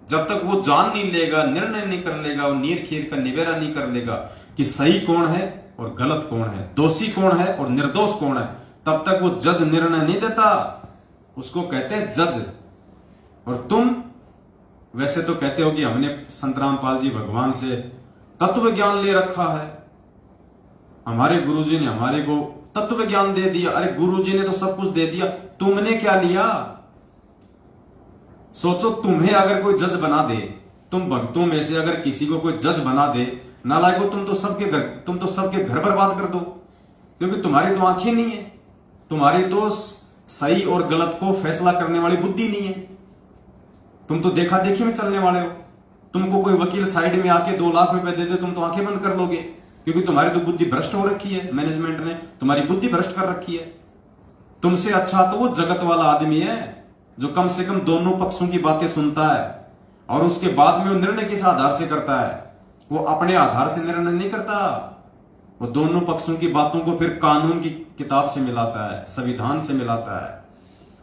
जब तक वो जान नहीं लेगा, निर्णय नहीं कर लेगा, वो नीर खीर का निबेरा नहीं कर लेगा कि सही कौन है और गलत कौन है, दोषी कौन है और निर्दोष कौन है, तब तक वो जज निर्णय नहीं देता, उसको कहते हैं जज। और तुम वैसे तो कहते हो कि हमने संत रामपाल जी भगवान से तत्व ज्ञान ले रखा है, हमारे गुरुजी ने हमारे को तत्व ज्ञान दे दिया। अरे गुरुजी ने तो सब कुछ दे दिया, तुमने क्या लिया? सोचो, तुम्हें अगर कोई जज बना दे, तुम भक्तों में से अगर किसी को कोई जज बना दे, नालायको तुम तो सबके घर बर्बाद कर दो, क्योंकि तुम्हारी तो आंखें नहीं है, तुम्हारी तो सही और गलत को फैसला करने वाली बुद्धि नहीं है, तुम तो देखा देखी में चलने वाले हो। तुमको कोई वकील साइड में आके 2 लाख रुपए दे दे, तुम तो आंखें बंद कर लोगे, क्योंकि तुम्हारी तो बुद्धि भ्रष्ट हो रखी है, मैनेजमेंट ने तुम्हारी बुद्धि भ्रष्ट कर रखी है। तुमसे अच्छा तो वो जगत वाला आदमी है जो कम से कम दोनों पक्षों की बातें सुनता है और उसके बाद में वो निर्णय किस आधार से करता है। वो अपने आधार से निर्णय नहीं करता, वो दोनों पक्षों की बातों को फिर कानून की किताब से मिलाता है, संविधान से मिलाता है,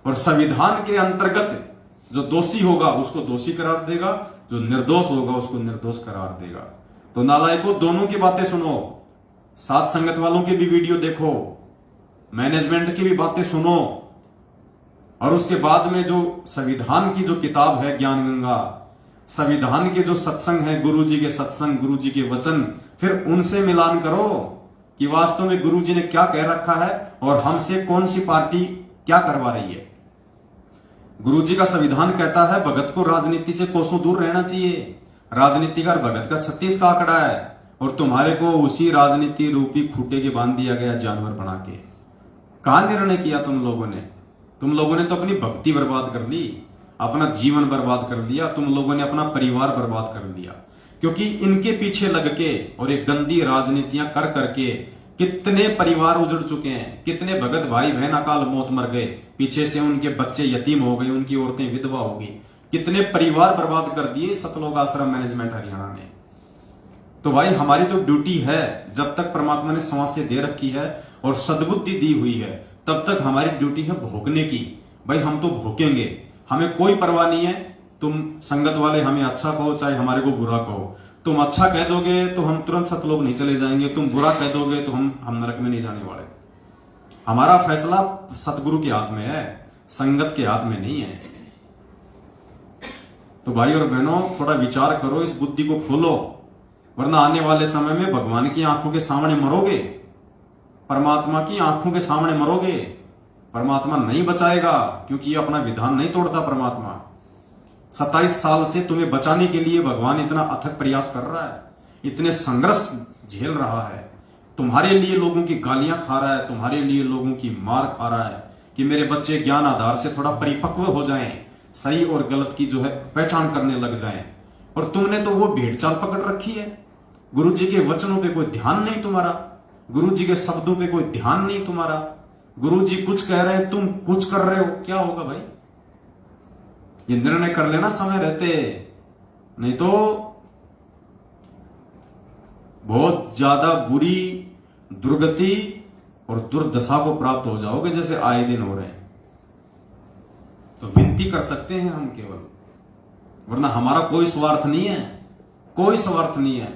और संविधान के अंतर्गत जो दोषी होगा उसको दोषी करार देगा, जो निर्दोष होगा उसको निर्दोष करार देगा। तो नालायकों, दोनों की बातें सुनो, साथ संगत वालों की भी वीडियो देखो, मैनेजमेंट की भी बातें सुनो, और उसके बाद में जो संविधान की जो किताब है ज्ञान गंगा, संविधान के जो सत्संग है, गुरुजी के सत्संग, गुरुजी के वचन, फिर उनसे मिलान करो कि वास्तव में गुरुजी ने क्या कह रखा है और हमसे कौन सी पार्टी क्या करवा रही है। गुरुजी का संविधान कहता है भगत को राजनीति से कोसों दूर रहना चाहिए, राजनीति का भगत का 36 का आंकड़ा है, और तुम्हारे को उसी राजनीति रूपी खूटे के बांध दिया गया जानवर बना के। कहां निर्णय किया तुम लोगों ने? तुम लोगों ने तो अपनी भक्ति बर्बाद कर दी, अपना जीवन बर्बाद कर दिया, तुम लोगों ने अपना परिवार बर्बाद कर दिया, क्योंकि इनके पीछे लग के और एक गंदी राजनीतियां कर करके कितने परिवार उजड़ चुके हैं, कितने भगत भाई बहन अकाल मौत मर गए, पीछे से उनके बच्चे यतीम हो गए, उनकी औरतें विधवा हो गई, कितने परिवार बर्बाद कर दिए सतलोक आश्रम मैनेजमेंट हरियाणा ने। तो भाई हमारी तो ड्यूटी है, जब तक परमात्मा ने सांस से दे रखी है और सद्बुद्धि दी हुई है, तब तक हमारी ड्यूटी है भोगने की। भाई हम तो भोगेंगे, हमें कोई परवाह नहीं है। तुम संगत वाले हमें अच्छा कहो चाहे हमारे को बुरा कहो, तुम अच्छा कह दोगे तो हम तुरंत सतलोक नहीं चले जाएंगे, तुम बुरा कह दोगे तो हम नरक में नहीं जाने वाले। हमारा फैसला सतगुरु के हाथ में है, संगत के हाथ में नहीं है। तो भाई और बहनों, थोड़ा विचार करो, इस बुद्धि को खोलो, वरना आने वाले समय में भगवान की आंखों के सामने मरोगे, परमात्मा की आंखों के सामने मरोगे। परमात्मा नहीं बचाएगा, क्योंकि ये अपना विधान नहीं तोड़ता। परमात्मा 27 साल से तुम्हें बचाने के लिए भगवान इतना अथक प्रयास कर रहा है, इतने संघर्ष झेल रहा है, तुम्हारे लिए लोगों की गालियां खा रहा है, तुम्हारे लिए लोगों की मार खा रहा है कि मेरे बच्चे ज्ञान आधार से थोड़ा परिपक्व हो जाएं, सही और गलत की जो है पहचान करने लग जाएं। और तुमने तो वो भेड़ चाल पकड़ रखी है, गुरु जी के वचनों पे कोई ध्यान नहीं तुम्हारा, गुरु जी के शब्दों पे कोई ध्यान नहीं तुम्हारा। गुरु जी कुछ कह रहे हैं, तुम कुछ कर रहे हो, क्या होगा भाई? ये निर्णय कर लेना समय रहते, नहीं तो बहुत ज्यादा बुरी दुर्गति और दुर्दशा को प्राप्त हो जाओगे, जैसे आए दिन हो रहे हैं। तो विनती कर सकते हैं हम केवल, वरना हमारा कोई स्वार्थ नहीं है, कोई स्वार्थ नहीं है।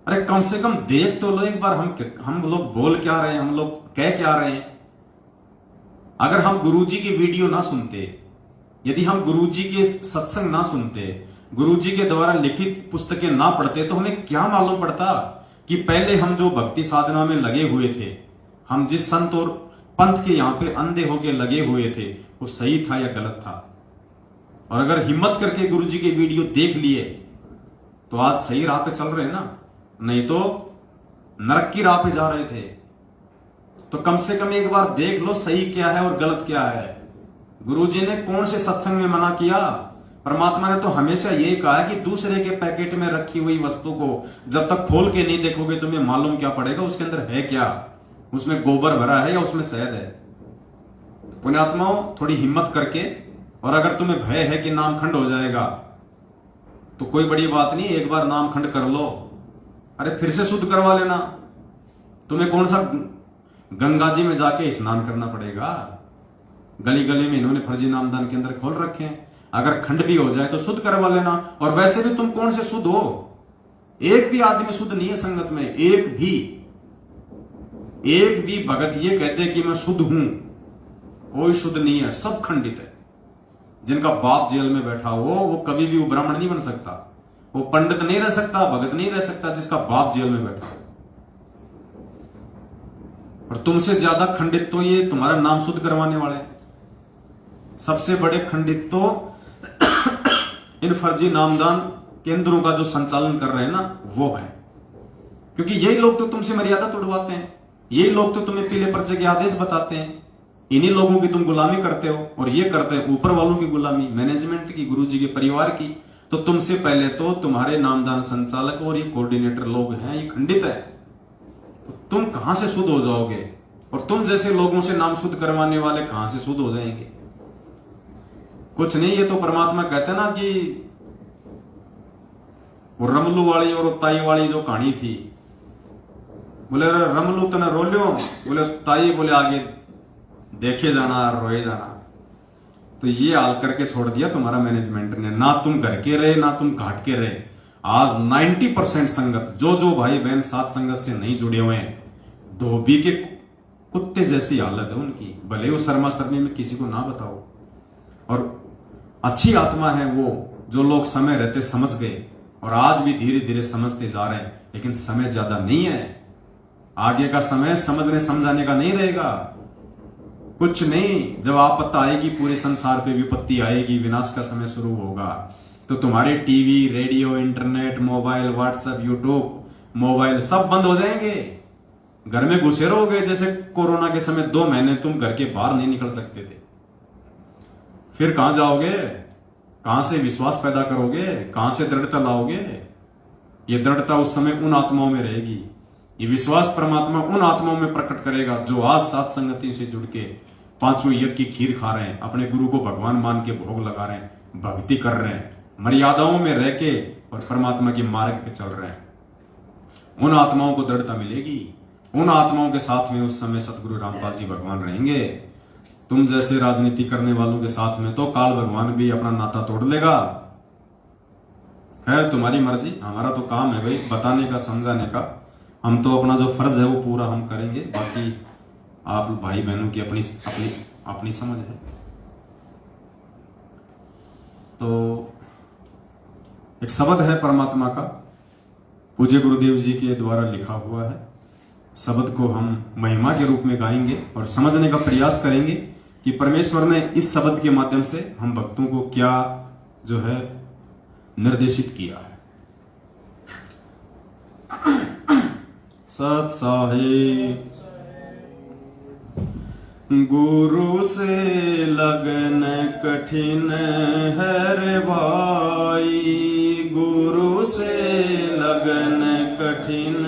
अरे कम से कम देख तो लो एक बार, हम लोग बोल क्या रहे हैं, हम लोग कह क्या रहे हैं। अगर हम गुरुजी की वीडियो ना सुनते, यदि हम गुरुजी के सत्संग ना सुनते, गुरुजी के द्वारा लिखित पुस्तकें ना पढ़ते, तो हमें क्या मालूम पड़ता कि पहले हम जो भक्ति साधना में लगे हुए थे, हम जिस संत और पंथ के यहां पे अंधे होके लगे हुए थे, वो सही था या गलत था। और अगर हिम्मत करके गुरुजी के वीडियो देख लिए तो आज सही राह पे चल रहे हैं ना, नहीं तो नरक की राह पे जा रहे थे। तो कम से कम एक बार देख लो सही क्या है और गलत क्या है। गुरुजी ने कौन से सत्संग में मना किया? परमात्मा ने तो हमेशा यही कहा है कि दूसरे के पैकेट में रखी हुई वस्तु को जब तक खोल के नहीं देखोगे तुम्हें मालूम क्या पड़ेगा उसके अंदर है क्या, उसमें गोबर भरा है या उसमें शहद है। तो पुण्यात्माओं, थोड़ी हिम्मत करके, और अगर तुम्हें भय है कि नामखंड हो जाएगा तो कोई बड़ी बात नहीं, एक बार नामखंड कर लो, अरे फिर से शुद्ध करवा लेना। तुम्हें कौन सा गंगा जी में जाके स्नान करना पड़ेगा? गली गली में इन्होंने फर्जी नामदान केंद्र खोल रखे हैं, अगर खंड भी हो जाए तो शुद्ध करवा लेना। और वैसे भी तुम कौन से शुद्ध हो? एक भी आदमी शुद्ध नहीं है संगत में, एक भी। एक भी भगत ये कहते कि मैं शुद्ध हूं, कोई शुद्ध नहीं है, सब खंडित है। जिनका बाप जेल में बैठा हो वो कभी भी वो ब्राह्मण नहीं बन सकता, वो पंडित नहीं रह सकता, भगत नहीं रह सकता जिसका बाप जेल में बैठा हो। और तुमसे ज्यादा खंडित तो ये तुम्हारा नाम शुद्ध करवाने वाले हैं। सबसे बड़े खंडित तो इन फर्जी नामदान केंद्रों का जो संचालन कर रहे हैं ना, वो है। क्योंकि यही लोग तो तुमसे मर्यादा तोड़वाते हैं, यही लोग तो तुम्हें पीले पर्चे के आदेश बताते हैं, इन्हीं लोगों की तुम गुलामी करते हो। और ये करते हैं ऊपर वालों की गुलामी, मैनेजमेंट की, गुरुजी के परिवार की। तो तुमसे पहले तो तुम्हारे नामदान संचालक और ये कोऑर्डिनेटर लोग हैं, ये खंडित है। तो तुम कहां से शुद्ध हो जाओगे? और तुम जैसे लोगों से नाम शुद्ध करवाने वाले कहां से शुद्ध हो जाएंगे? कुछ नहीं, ये तो परमात्मा कहते ना कि वो रमलू वाली और ताई वाली जो कहानी थी, बोले रमलू तने रो लियो, बोले ताई बोले आगे देखे जाना, रोए जाना। तो ये हाल करके छोड़ दिया तुम्हारा मैनेजमेंट ने, ना तुम घर के रहे ना तुम घाट के रहे। आज 90% संगत, जो भाई बहन साथ संगत से नहीं जुड़े हुए हैं, धोबी के कुत्ते जैसी हालत है उनकी, भले वो शर्मा शर्मी में किसी को ना बताओ। और अच्छी आत्मा है वो जो लोग समय रहते समझ गए, और आज भी धीरे धीरे समझते जा रहे हैं। लेकिन समय ज्यादा नहीं है, आगे का समय समझने समझाने का नहीं रहेगा। कुछ नहीं, जब आपत्ति आएगी, पूरे संसार पे विपत्ति आएगी, विनाश का समय शुरू होगा, तो तुम्हारे TV, radio, internet, mobile, WhatsApp, YouTube, mobile सब बंद हो जाएंगे। घर में घुसे रहोगे जैसे कोरोना के समय 2 महीने तुम घर के बाहर नहीं निकल सकते थे। फिर कहां जाओगे? कहां से विश्वास पैदा करोगे? कहां से दृढ़ता लाओगे? ये दृढ़ता उस समय उन आत्माओं में रहेगी। ये विश्वास परमात्मा उन आत्माओं में प्रकट करेगा जो आज सात संगति से जुड़ के 5 यज्ञ की खीर खा रहे हैं, अपने गुरु को भगवान मान के भोग लगा रहे हैं, भक्ति कर रहे हैं, मर्यादाओं में रह के और परमात्मा के मार्ग पे चल रहे हैं। उन आत्माओं को दृढ़ता मिलेगी। उन आत्माओं के साथ में उस समय सतगुरु रामपाल जी भगवान रहेंगे। तुम जैसे राजनीति करने वालों के साथ में तो काल भगवान भी अपना नाता तोड़ लेगा। खैर तुम्हारी मर्जी, हमारा तो काम है भाई बताने का, समझाने का। हम तो अपना जो फर्ज है वो पूरा हम करेंगे, बाकी आप भाई बहनों की अपनी अपनी अपनी समझ है। तो एक शब्द है परमात्मा का, पूज्य गुरुदेव जी के द्वारा लिखा हुआ है। शब्द को हम महिमा के रूप में गाएंगे और समझने का प्रयास करेंगे कि परमेश्वर ने इस शब्द के माध्यम से हम भक्तों को क्या जो है निर्देशित किया है। सत साहिब गुरु से लगन कठिन है रे भाई, गुरु से लगन कठिन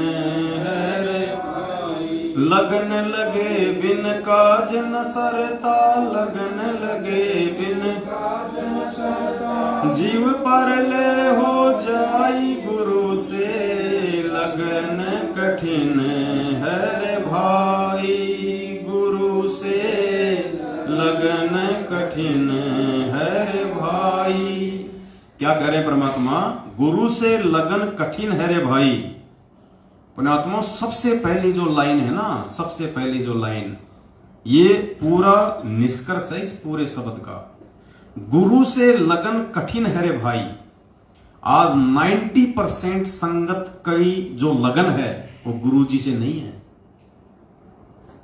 है रे भाई। लगन लगे बिन काज न सरता, लगन लगे बिन काज न सरता। जीव पर ले हो जाई, गुरु से लगन कठिन है रे भाई, गुरु से लगन कठिन है रे भाई। क्या कह रहे परमात्मा? गुरु से लगन कठिन है रे भाई। पुण्यात्मा सबसे पहली जो लाइन है ना, सबसे पहली जो लाइन, ये पूरा निष्कर्ष है इस पूरे शब्द का। गुरु से लगन कठिन है रे भाई। आज 90% संगत की जो लगन है वो गुरु जी से नहीं है।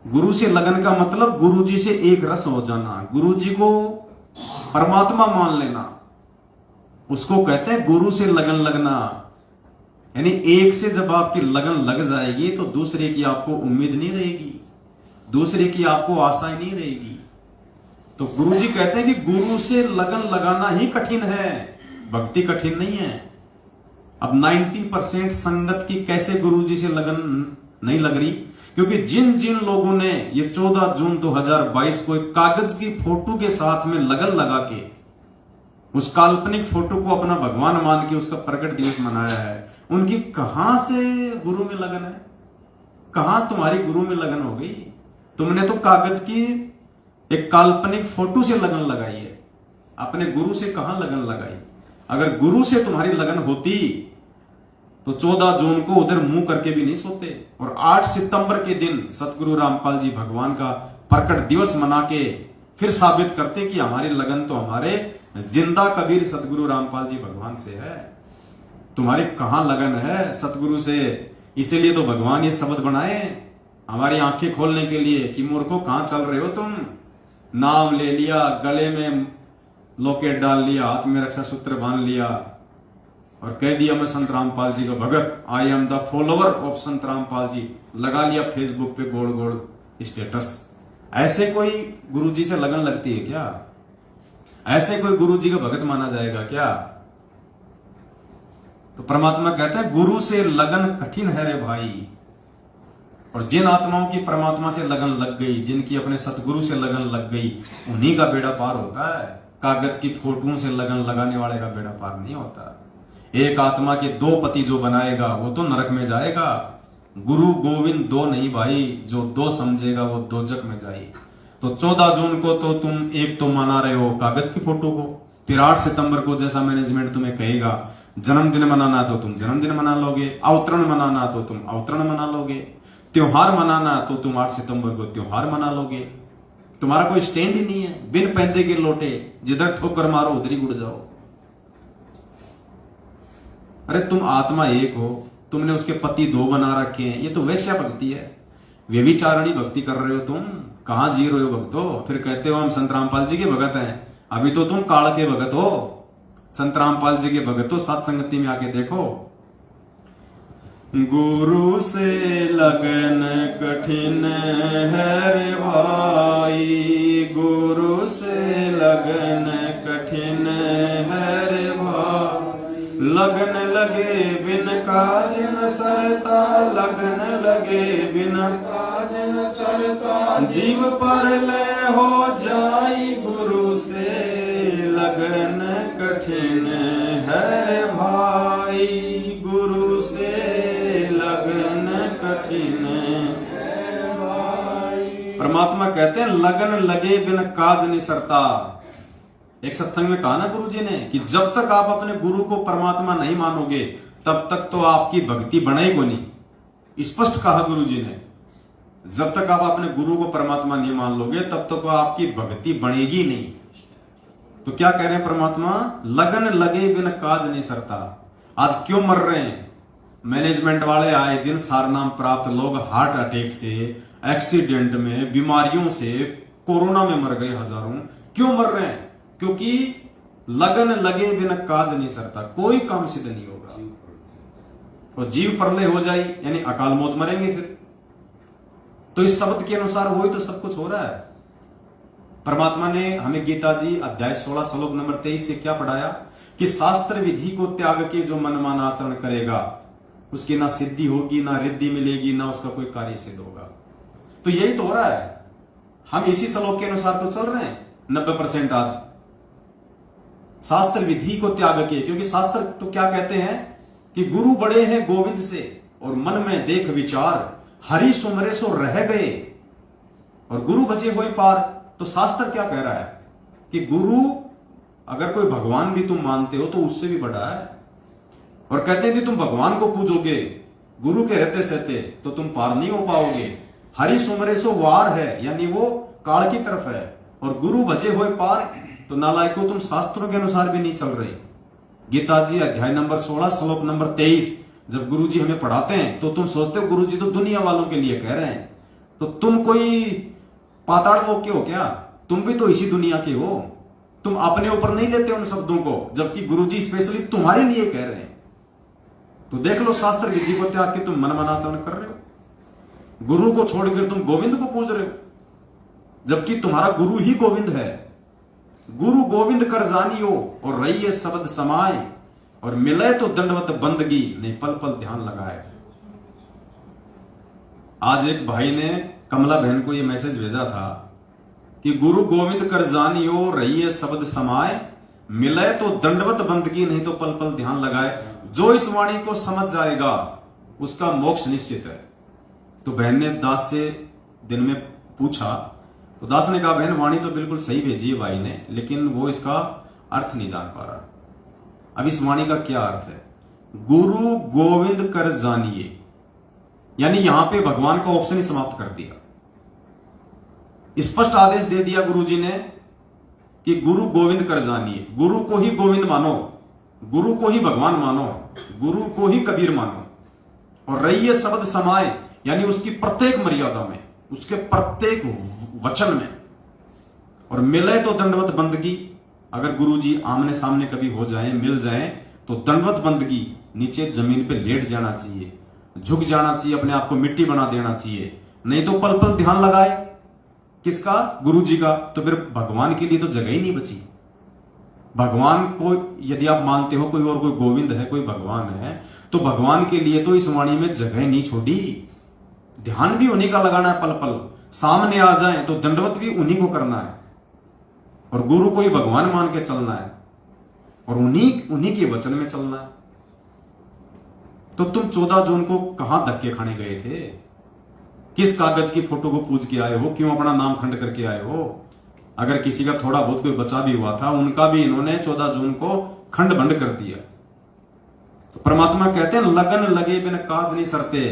गुरु से लगन का मतलब गुरु जी से एक रस हो जाना, गुरु जी को परमात्मा मान लेना, उसको कहते हैं गुरु से लगन लगना। यानी एक से जब आपकी लगन लग जाएगी तो दूसरे की आपको उम्मीद नहीं रहेगी, दूसरे की आपको आशा नहीं रहेगी। तो गुरु जी कहते हैं कि गुरु से लगन लगाना ही कठिन है, भक्ति कठिन नहीं है। अब 90% संगत की कैसे गुरु जी से लगन नहीं लग रही? क्योंकि जिन जिन लोगों ने ये 14 जून 2022 को एक कागज की फोटो के साथ में लगन लगा के उस काल्पनिक फोटो को अपना भगवान मान के उसका प्रकट दिवस मनाया है, उनकी कहां से गुरु में लगन है? कहां तुम्हारी गुरु में लगन हो गई? तुमने तो कागज की एक काल्पनिक फोटो से लगन लगाई है, अपने गुरु से कहां लगन लगाई? अगर गुरु से तुम्हारी लगन होती तो 14 जून को उधर मुंह करके भी नहीं सोते, और 8 सितंबर के दिन सतगुरु रामपाल जी भगवान का प्रकट दिवस मना के फिर साबित करते कि हमारी लगन तो हमारे जिंदा कबीर सतगुरु रामपाल जी भगवान से है। तुम्हारी कहां लगन है सतगुरु से? इसीलिए तो भगवान ये शब्द बनाए हमारी आंखें खोलने के लिए कि मूर्खों कहां चल रहे हो तुम। नाम ले लिया, गले में लॉकेट डाल लिया, हाथ में रक्षा सूत्र बांध लिया और कह दिया मैं संत रामपाल जी का भगत, I am the follower of Sant Rampal जी, लगा लिया फेसबुक पे गोल गोल स्टेटस। ऐसे कोई गुरु जी से लगन लगती है क्या? ऐसे कोई गुरु जी का भगत माना जाएगा क्या? तो परमात्मा कहते हैं गुरु से लगन कठिन है रे भाई। और जिन आत्माओं की परमात्मा से लगन लग गई, जिनकी अपने सतगुरु से लगन लग गई, उन्हीं का बेड़ा पार होता है। कागज की फोटों से लगन लगाने वाले का बेड़ा पार नहीं होता। एक आत्मा के 2 पति जो बनाएगा वो तो नरक में जाएगा। गुरु गोविंद 2 नहीं भाई, जो 2 समझेगा वो दोजक में जाए। तो 14 जून को तो तुम एक तो मना रहे हो कागज की फोटो को, फिर 8 सितंबर को जैसा मैनेजमेंट तुम्हें कहेगा जन्मदिन मनाना तो तुम जन्मदिन मना लोगे, अवतरण मनाना तो तुम अवतरण मना लोगे, त्योहार मनाना तो तुम 8 सितंबर को त्योहार मना लोगे। तुम्हारा कोई स्टैंड ही नहीं है। बिन पैंदे के लोटे, जिधर ठोकर मारो उधर ही उड़ जाओ। अरे तुम आत्मा एक हो, तुमने उसके पति 2 बना रखे हैं, ये तो वैश्या भक्ति है। व्यभिचारणी भक्ति कर रहे हो तुम। कहां जी रहे हो भक्तो? फिर कहते हो हम संत रामपाल जी के भगत हैं। अभी तो तुम काल के भगत हो। संत रामपाल जी के भगत हो, सात संगति में आके देखो। गुरु से लगन कठिन है रे भाई, गुरु से लगन कठिन है रे भाई। लगन लगे बिन काज न सरता, लगन लगे बिन काज न सरता। जीव पर ले हो जाई गुरु से, लगन कठिन है रे भाई, गुरु से लगन कठिन है भाई। परमात्मा कहते हैं लगन लगे बिन काज नहीं सरता। एक सत्संग में कहा ना गुरु जी ने कि जब तक आप अपने गुरु को परमात्मा नहीं मानोगे तब तक तो आपकी भक्ति बनेगी नहीं। स्पष्ट कहा गुरु जी ने, जब तक आप अपने गुरु को परमात्मा नहीं मान लोगे तब तक आपकी भक्ति बनेगी नहीं। तो क्या कह रहे हैं परमात्मा? लगन लगे बिन काज नहीं सरता। आज क्यों मर रहे हैं मैनेजमेंट वाले? आए दिन सारनाम प्राप्त लोग हार्ट अटैक से, एक्सीडेंट में, बीमारियों से, कोरोना में मर गए हजारों। क्यों मर रहे हैं? क्योंकि लगन लगे बिना काज नहीं सरता, कोई काम सिद्ध नहीं होगा। और जीव प्रलय हो जाए यानी अकाल मौत, मरेंगे फिर। तो इस शब्द के अनुसार वही तो सब कुछ हो रहा है। परमात्मा ने हमें गीता जी अध्याय 16 श्लोक नंबर 23 से क्या पढ़ाया कि शास्त्र विधि को त्याग के जो मनमाना आचरण करेगा उसकी ना सिद्धि होगी, ना रिद्धि मिलेगी, ना उसका कोई कार्य सिद्ध होगा। तो यही तो हो रहा है। हम इसी श्लोक के अनुसार तो चल रहे हैं 90% आज। शास्त्र विधि को त्याग के, क्योंकि शास्त्र तो क्या कहते हैं कि गुरु बड़े हैं गोविंद से और मन में देख विचार, हरि सुमरे सो रह गए और गुरु बचे हुए पार। तो शास्त्र क्या कह रहा है कि गुरु अगर कोई भगवान भी तुम मानते हो तो उससे भी बड़ा है। और कहते हैं कि तुम भगवान को पूजोगे गुरु के रहते सहते तो तुम पार नहीं हो पाओगे। हरि सुमरे सो वार है यानी वो काल की तरफ है, और गुरु बचे हुए पार। तो नालायको तुम शास्त्रों के अनुसार भी नहीं चल रहे। गीता जी अध्याय नंबर 16 श्लोक नंबर 23 जब गुरु जी हमें पढ़ाते हैं तो तुम सोचते हो गुरु जी तो दुनिया वालों के लिए कह रहे हैं। तो तुम कोई पाताल लोक के हो क्या? तुम भी तो इसी दुनिया के हो। तुम अपने ऊपर नहीं लेते उन शब्दों को, जबकि गुरु जी स्पेशली तुम्हारे लिए कह रहे हैं। तो देख लो, शास्त्र विधि को त्याग के तुम मनमानाचरण कर रहे हो। गुरु को छोड़कर तुम गोविंद को पूज रहे हो, जबकि तुम्हारा गुरु ही गोविंद है। गुरु गोविंद कर जानियो और रहिए शब्द समाए, और मिले तो दंडवत बंदगी नहीं पल पल ध्यान लगाए। आज एक भाई ने कमला बहन को यह मैसेज भेजा था कि गुरु गोविंद कर जानियो रहिए शब्द समाए, मिले तो दंडवत बंदगी नहीं तो पल पल ध्यान लगाए। जो इस वाणी को समझ जाएगा उसका मोक्ष निश्चित है। तो बहन ने दास से दिन में पूछा, तो दास ने कहा बहन वाणी तो बिल्कुल सही भेजी है भाई ने, लेकिन वो इसका अर्थ नहीं जान पा रहा। अब इस वाणी का क्या अर्थ है? गुरु गोविंद कर जानिए, यानी यहां पे भगवान का ऑप्शन ही समाप्त कर दिया। स्पष्ट आदेश दे दिया गुरु जी ने कि गुरु गोविंद कर जानिए, गुरु को ही गोविंद मानो, गुरु को ही भगवान मानो, गुरु को ही कबीर मानो, और रहिए शब्द समाए, यानी उसकी प्रत्येक मर्यादा में, उसके प्रत्येक वचन में, और मिले तो दंडवत बंदगी। अगर गुरु जी आमने सामने कभी हो जाए, मिल जाए, तो दंडवत बंदगी, नीचे जमीन पे लेट जाना चाहिए, झुक जाना चाहिए, अपने आप को मिट्टी बना देना चाहिए। नहीं तो पल पल ध्यान लगाए किसका? गुरु जी का। तो फिर भगवान के लिए तो जगह ही नहीं बची। भगवान को यदि आप मानते हो कोई और कोई गोविंद है, कोई भगवान है, तो भगवान के लिए तो इस वाणी में जगह नहीं छोड़ी। ध्यान भी उन्हीं का लगाना है, पल पल सामने आ जाए तो दंडवत भी उन्हीं को करना है, और गुरु को ही भगवान मान के चलना है, और उन्हीं के वचन में चलना है। तो तुम 14 जून को कहां धक्के खाने गए थे? किस कागज की फोटो को पूज के आए हो? क्यों अपना नाम खंड करके आए हो? अगर किसी का थोड़ा बहुत कोई बचा भी हुआ था, उनका भी इन्होंने 14 जून को खंड भंड कर दिया। तो परमात्मा कहते हैं लगन लगे बिन काज नहीं सरते।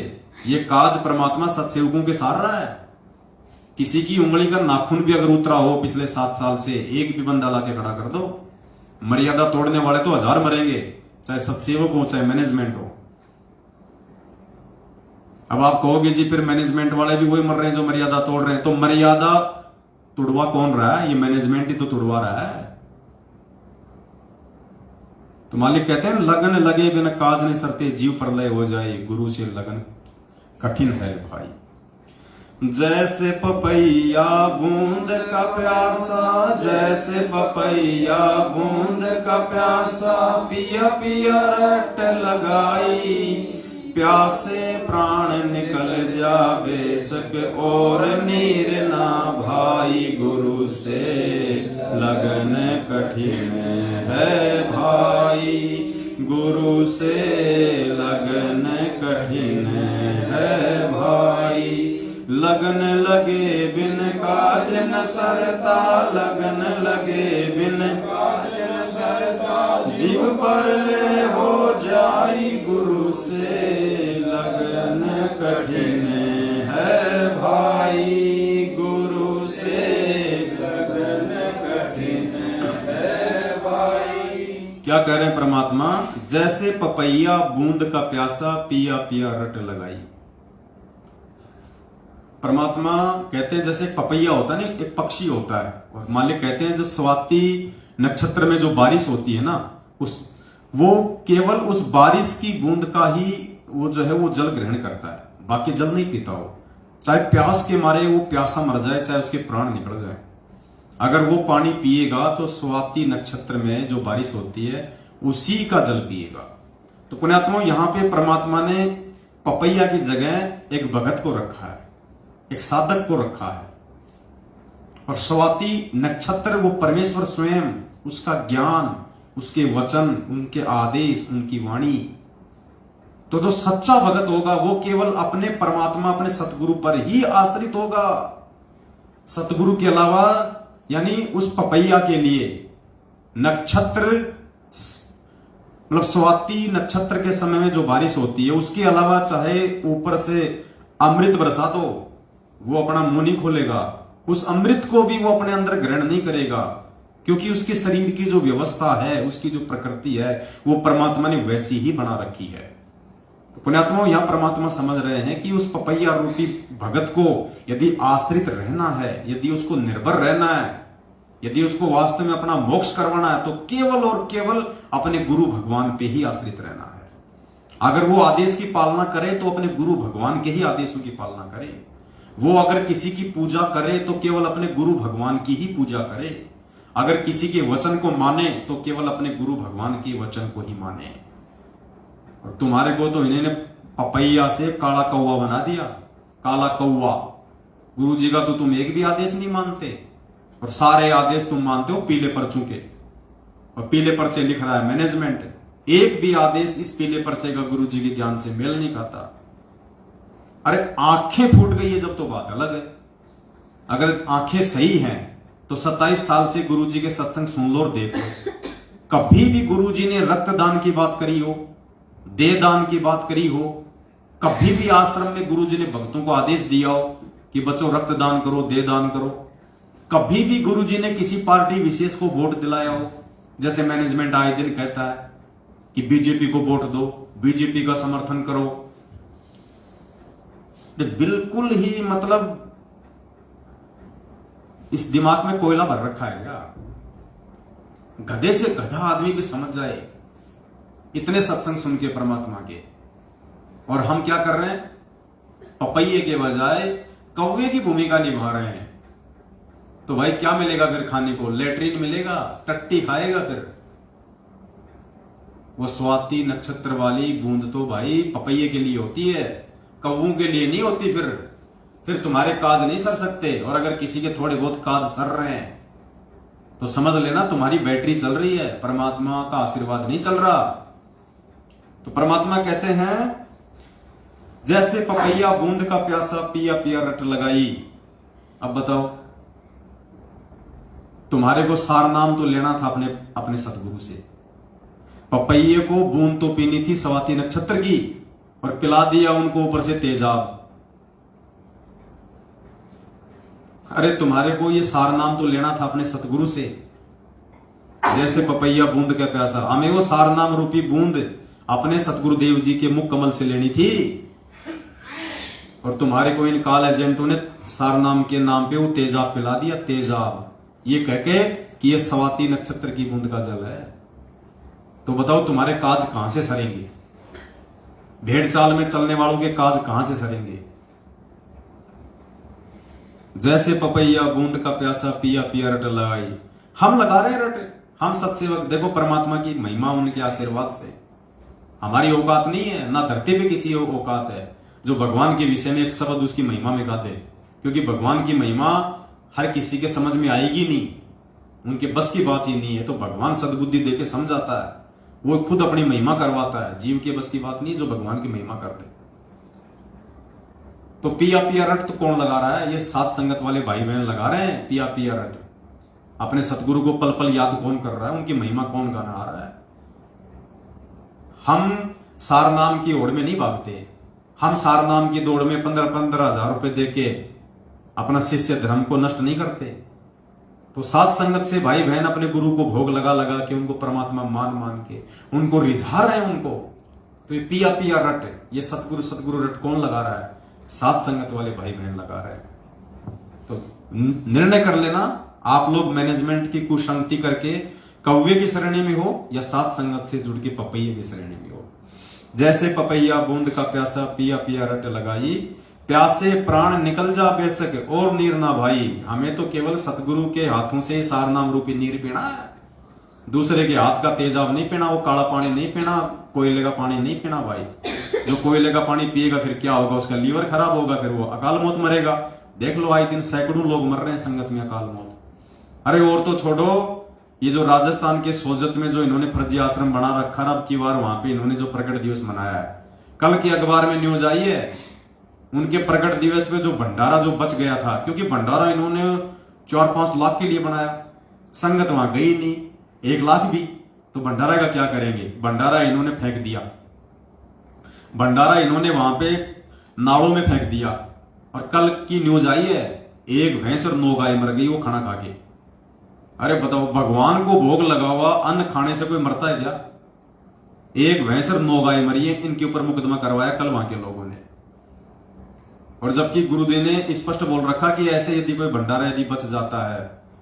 ये काज परमात्मा सत्सेवकों के सार रहा है। किसी की उंगली का नाखून भी अगर उतरा हो पिछले 7 साल से, एक भी बंदा लाके खड़ा कर दो। मर्यादा तोड़ने वाले तो 1000 मरेंगे, चाहे सत्सेवक हो चाहे मैनेजमेंट हो। अब आप कहोगे जी फिर मैनेजमेंट वाले भी वही मर रहे हैं जो मर्यादा तोड़ रहे हैं। तो मर्यादा तोड़वा कौन रहा है? ये मैनेजमेंट ही तो तोड़वा रहा है। तो मालिक कहते हैं लगन लगे बिना काज नहीं सरते, जीव प्रलय हो जाए, गुरु से लगन कठिन है भाई। जैसे पपैया बूंद का प्यासा, जैसे पपैया बूंद का प्यासा, पिया पिया रट लगाई, प्यासे प्राण निकल जावे सक और नीर ना भाई, गुरु से लगन कठिन है भाई, गुरु से लगन कठिन है भाई। लगन लगे बिन काज न सरता, लगन लगे बिन काज न सरता, जीव पर ले हो जाई, गुरु से लगन कठिन है भाई, गुरु से लगन कठिन है भाई। क्या कह रहे हैं परमात्मा? जैसे पपैया बूंद का प्यासा, पिया पिया रट लगाई। परमात्मा कहते हैं जैसे पपैया होता है ना, एक पक्षी होता है, और मालिक कहते हैं जो स्वाति नक्षत्र में जो बारिश होती है ना, वो केवल उस बारिश की बूंद का ही वो जो है वो जल ग्रहण करता है, बाकी जल नहीं पीता हो। चाहे प्यास के मारे वो प्यासा मर जाए, चाहे उसके प्राण निकल जाए, अगर वो पानी पिएगा तो स्वाति नक्षत्र में जो बारिश होती है उसी का जल पिएगा। तो पुण्यात्मा यहां पे परमात्मा ने पपैया की जगह एक भगत को रखा है, एक साधक को रखा है, और स्वाति नक्षत्र वो परमेश्वर स्वयं, उसका ज्ञान, उसके वचन, उनके आदेश, उनकी वाणी। तो जो सच्चा भगत होगा वो केवल अपने परमात्मा, अपने सतगुरु पर ही आश्रित होगा। सतगुरु के अलावा, यानी उस पपैया के लिए नक्षत्र, मतलब स्वाति नक्षत्र के समय में जो बारिश होती है उसके अलावा चाहे ऊपर से अमृत बरसा दो, वो अपना मुंह नहीं खोलेगा, उस अमृत को भी वो अपने अंदर ग्रहण नहीं करेगा, क्योंकि उसके शरीर की जो व्यवस्था है, उसकी जो प्रकृति है, वो परमात्मा ने वैसी ही बना रखी है। तो पुण्यात्मा यहां परमात्मा समझ रहे हैं कि उस पपैया रूपी भगत को यदि आश्रित रहना है, यदि उसको निर्भर रहना है, यदि उसको वास्तव में अपना मोक्ष करवाना है, तो केवल और केवल अपने गुरु भगवान पे ही आश्रित रहना है। अगर वो आदेश की पालना करे तो अपने गुरु भगवान के ही आदेशों की पालना करे। वो अगर किसी की पूजा करे तो केवल अपने गुरु भगवान की ही पूजा करे। अगर किसी के वचन को माने तो केवल अपने गुरु भगवान के वचन को ही माने। और तुम्हारे को तो इन्होंने पपैया से काला कौवा बना दिया, काला कौवा। गुरु जी का तो तुम एक भी आदेश नहीं मानते, और सारे आदेश तुम मानते हो पीले पर्चों के, और पीले पर्चे लिख रहा है मैनेजमेंट। एक भी आदेश इस पीले पर्चे का गुरु जी के ज्ञान से मेल नहीं खाता। अरे आंखें फूट गई है जब तो बात अलग है। अगर आंखें सही हैं तो 27 साल से गुरु जी के सत्संग सुन लो और देख लो, कभी भी गुरु जी ने रक्तदान की बात करी हो? दे दान की बात करी हो, कभी भी आश्रम में गुरुजी ने भक्तों को आदेश दिया हो कि बच्चों रक्तदान करो, दे दान करो, कभी भी गुरुजी ने किसी पार्टी विशेष को वोट दिलाया हो, जैसे मैनेजमेंट आए दिन कहता है कि बीजेपी को वोट दो, बीजेपी का समर्थन करो, बिल्कुल ही मतलब इस दिमाग में कोयला भर रखा है क्या? गधे से गधा आदमी भी समझ जाए इतने सत्संग सुन के परमात्मा के, और हम क्या कर रहे हैं? पपैये के बजाय कौवे की भूमिका निभा रहे हैं। तो भाई क्या मिलेगा फिर खाने को? लेटरिन मिलेगा, टट्टी खाएगा फिर। वो स्वाति नक्षत्र वाली बूंद तो भाई पपैये के लिए होती है, कौवों के लिए नहीं होती। फिर तुम्हारे काज नहीं सर सकते, और अगर किसी के थोड़े बहुत काज सर रहे हैं तो समझ लेना तुम्हारी बैटरी चल रही है, परमात्मा का आशीर्वाद नहीं चल रहा। तो परमात्मा कहते हैं जैसे पपैया बूंद का प्यासा पिया पिया रट लगाई। अब बताओ, तुम्हारे को सार नाम तो लेना था अपने सतगुरु से। पपैये को बूंद तो पीनी थी स्वाति नक्षत्र की, और पिला दिया उनको ऊपर से तेजाब। अरे तुम्हारे को ये सार नाम तो लेना था अपने सतगुरु से। जैसे पपैया बूंद का प्यासा, हमें वो सार नाम रूपी बूंद अपने सतगुरुदेव जी के मुख कमल से लेनी थी, और तुम्हारे को इन काल एजेंटों ने सार नाम के नाम पे वो तेजाब पिला दिया। तेजाब ये कहके कि ये स्वाति नक्षत्र की बूंद का जल है। तो बताओ तुम्हारे काज कहां से सरेंगे? भेड़ चाल में चलने वालों के काज कहां से सरेंगे? जैसे पपैया बूंद का प्यासा पिया पिया रट लगाई। हम लगा रहे हैं रट, हम सत्सेवक। देखो परमात्मा की महिमा उनके आशीर्वाद से। हमारी औकात नहीं है, ना धरती पे किसी औकात है जो भगवान के विषय में एक शब्द उसकी महिमा में गा दे, क्योंकि भगवान की महिमा हर किसी के समझ में आएगी नहीं, उनके बस की बात ही नहीं है। तो भगवान सद्बुद्धि देके समझाता है, वो खुद अपनी महिमा करवाता है। जीव के बस की बात नहीं है जो भगवान की महिमा करते। तो पिया पिया रट तो कौन लगा रहा है? ये सात संगत वाले भाई बहन लगा रहे हैं पिया पिया रट। अपने सतगुरु को पल पल याद कौन कर रहा है? उनकी महिमा कौन गाना आ रहा है? हम सार नाम की ओर में नहीं भागते। हम सार नाम की दौड़ में 15-15 हजार रुपए देके अपना शिष्य धर्म को नष्ट नहीं करते। तो सात संगत से भाई बहन अपने गुरु को भोग लगा लगा के, उनको परमात्मा मान मान के उनको रिझा रहे हैं उनको। तो ये पिया पिया रट, ये सतगुरु सतगुरु रट कौन लगा रहा है? सात संगत वाले भाई बहन लगा रहे हैं। तो निर्णय कर लेना, आप लोग मैनेजमेंट की कुशांति करके कौवे की श्रेणी में हो या सात संगत से जुड़ के पपैये की श्रेणी में हो। जैसे पपैया बूंद का प्यासा पिया पिया रट लगाई, प्यासे प्राण निकल जा बेशक और नीर ना भाई। हमें तो केवल सतगुरु के हाथों से ही सार नाम रूपी नीर पीना है, दूसरे के हाथ का तेजाब नहीं पीना, वो काला पानी नहीं पीना, कोयले का पानी नहीं पीना भाई। जो कोयले का पानी पिएगा फिर क्या होगा? उसका लीवर खराब होगा, फिर वो अकाल मौत मरेगा। देख लो आए दिन सैकड़ों लोग मर रहे हैं संगत में अकाल मौत। अरे और तो छोड़ो, ये जो राजस्थान के सोजत में जो इन्होंने फर्जी आश्रम बना रखा, अब की बार वहां पे इन्होंने जो प्रकट दिवस मनाया है, कल के अखबार में न्यूज आई है उनके प्रकट दिवस पे जो भंडारा जो बच गया था, क्योंकि भंडारा इन्होंने 4-5 लाख के लिए बनाया, संगत वहां गई नहीं 1 लाख भी, तो भंडारा का क्या करेंगे? भंडारा इन्होंने फेंक दिया, भंडारा इन्होंने वहां पे नालों में फेंक दिया। और कल की न्यूज आई है 1 भैंस और 9 गाय मर गई वो खाना खा के। अरे बताओ, भगवान को भोग लगा हुआ अन्न खाने से कोई मरता है क्या? 1 भैंस और 9 गाय मरी है, इनके ऊपर मुकदमा करवाया कल वहां के लोगों ने। और जबकि गुरुदेव ने स्पष्ट बोल रखा कि ऐसे यदि कोई भंडारा यदि बच जाता है,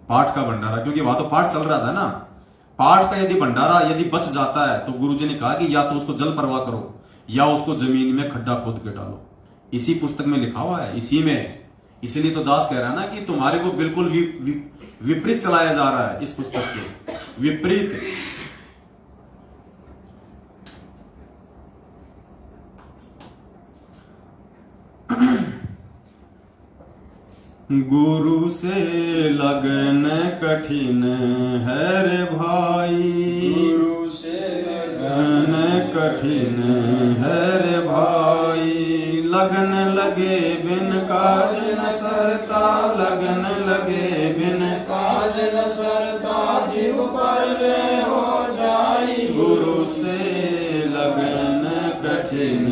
पाठ का भंडारा, क्योंकि वहां तो पाठ चल रहा था ना, पाठ का यदि भंडारा यदि बच जाता है तो गुरुजी ने कहा कि या तो उसको जल प्रवाह करो या उसको जमीन में खड्डा खोद के डालो। इसी पुस्तक में लिखा हुआ है, इसी में। इसीलिए तो दास कह रहा है ना कि तुम्हारे को बिल्कुल विपरीत चलाया जा रहा है, इस पुस्तक के विपरीत। गुरु से लगन कठिन है रे भाई, गुरु से लगन कठिन है रे भाई। लगन लगे बिन काज न सरता, लगन लगे बिन काज न सरता, जीव पर ले हो जाई, गुरु से लगन कठिन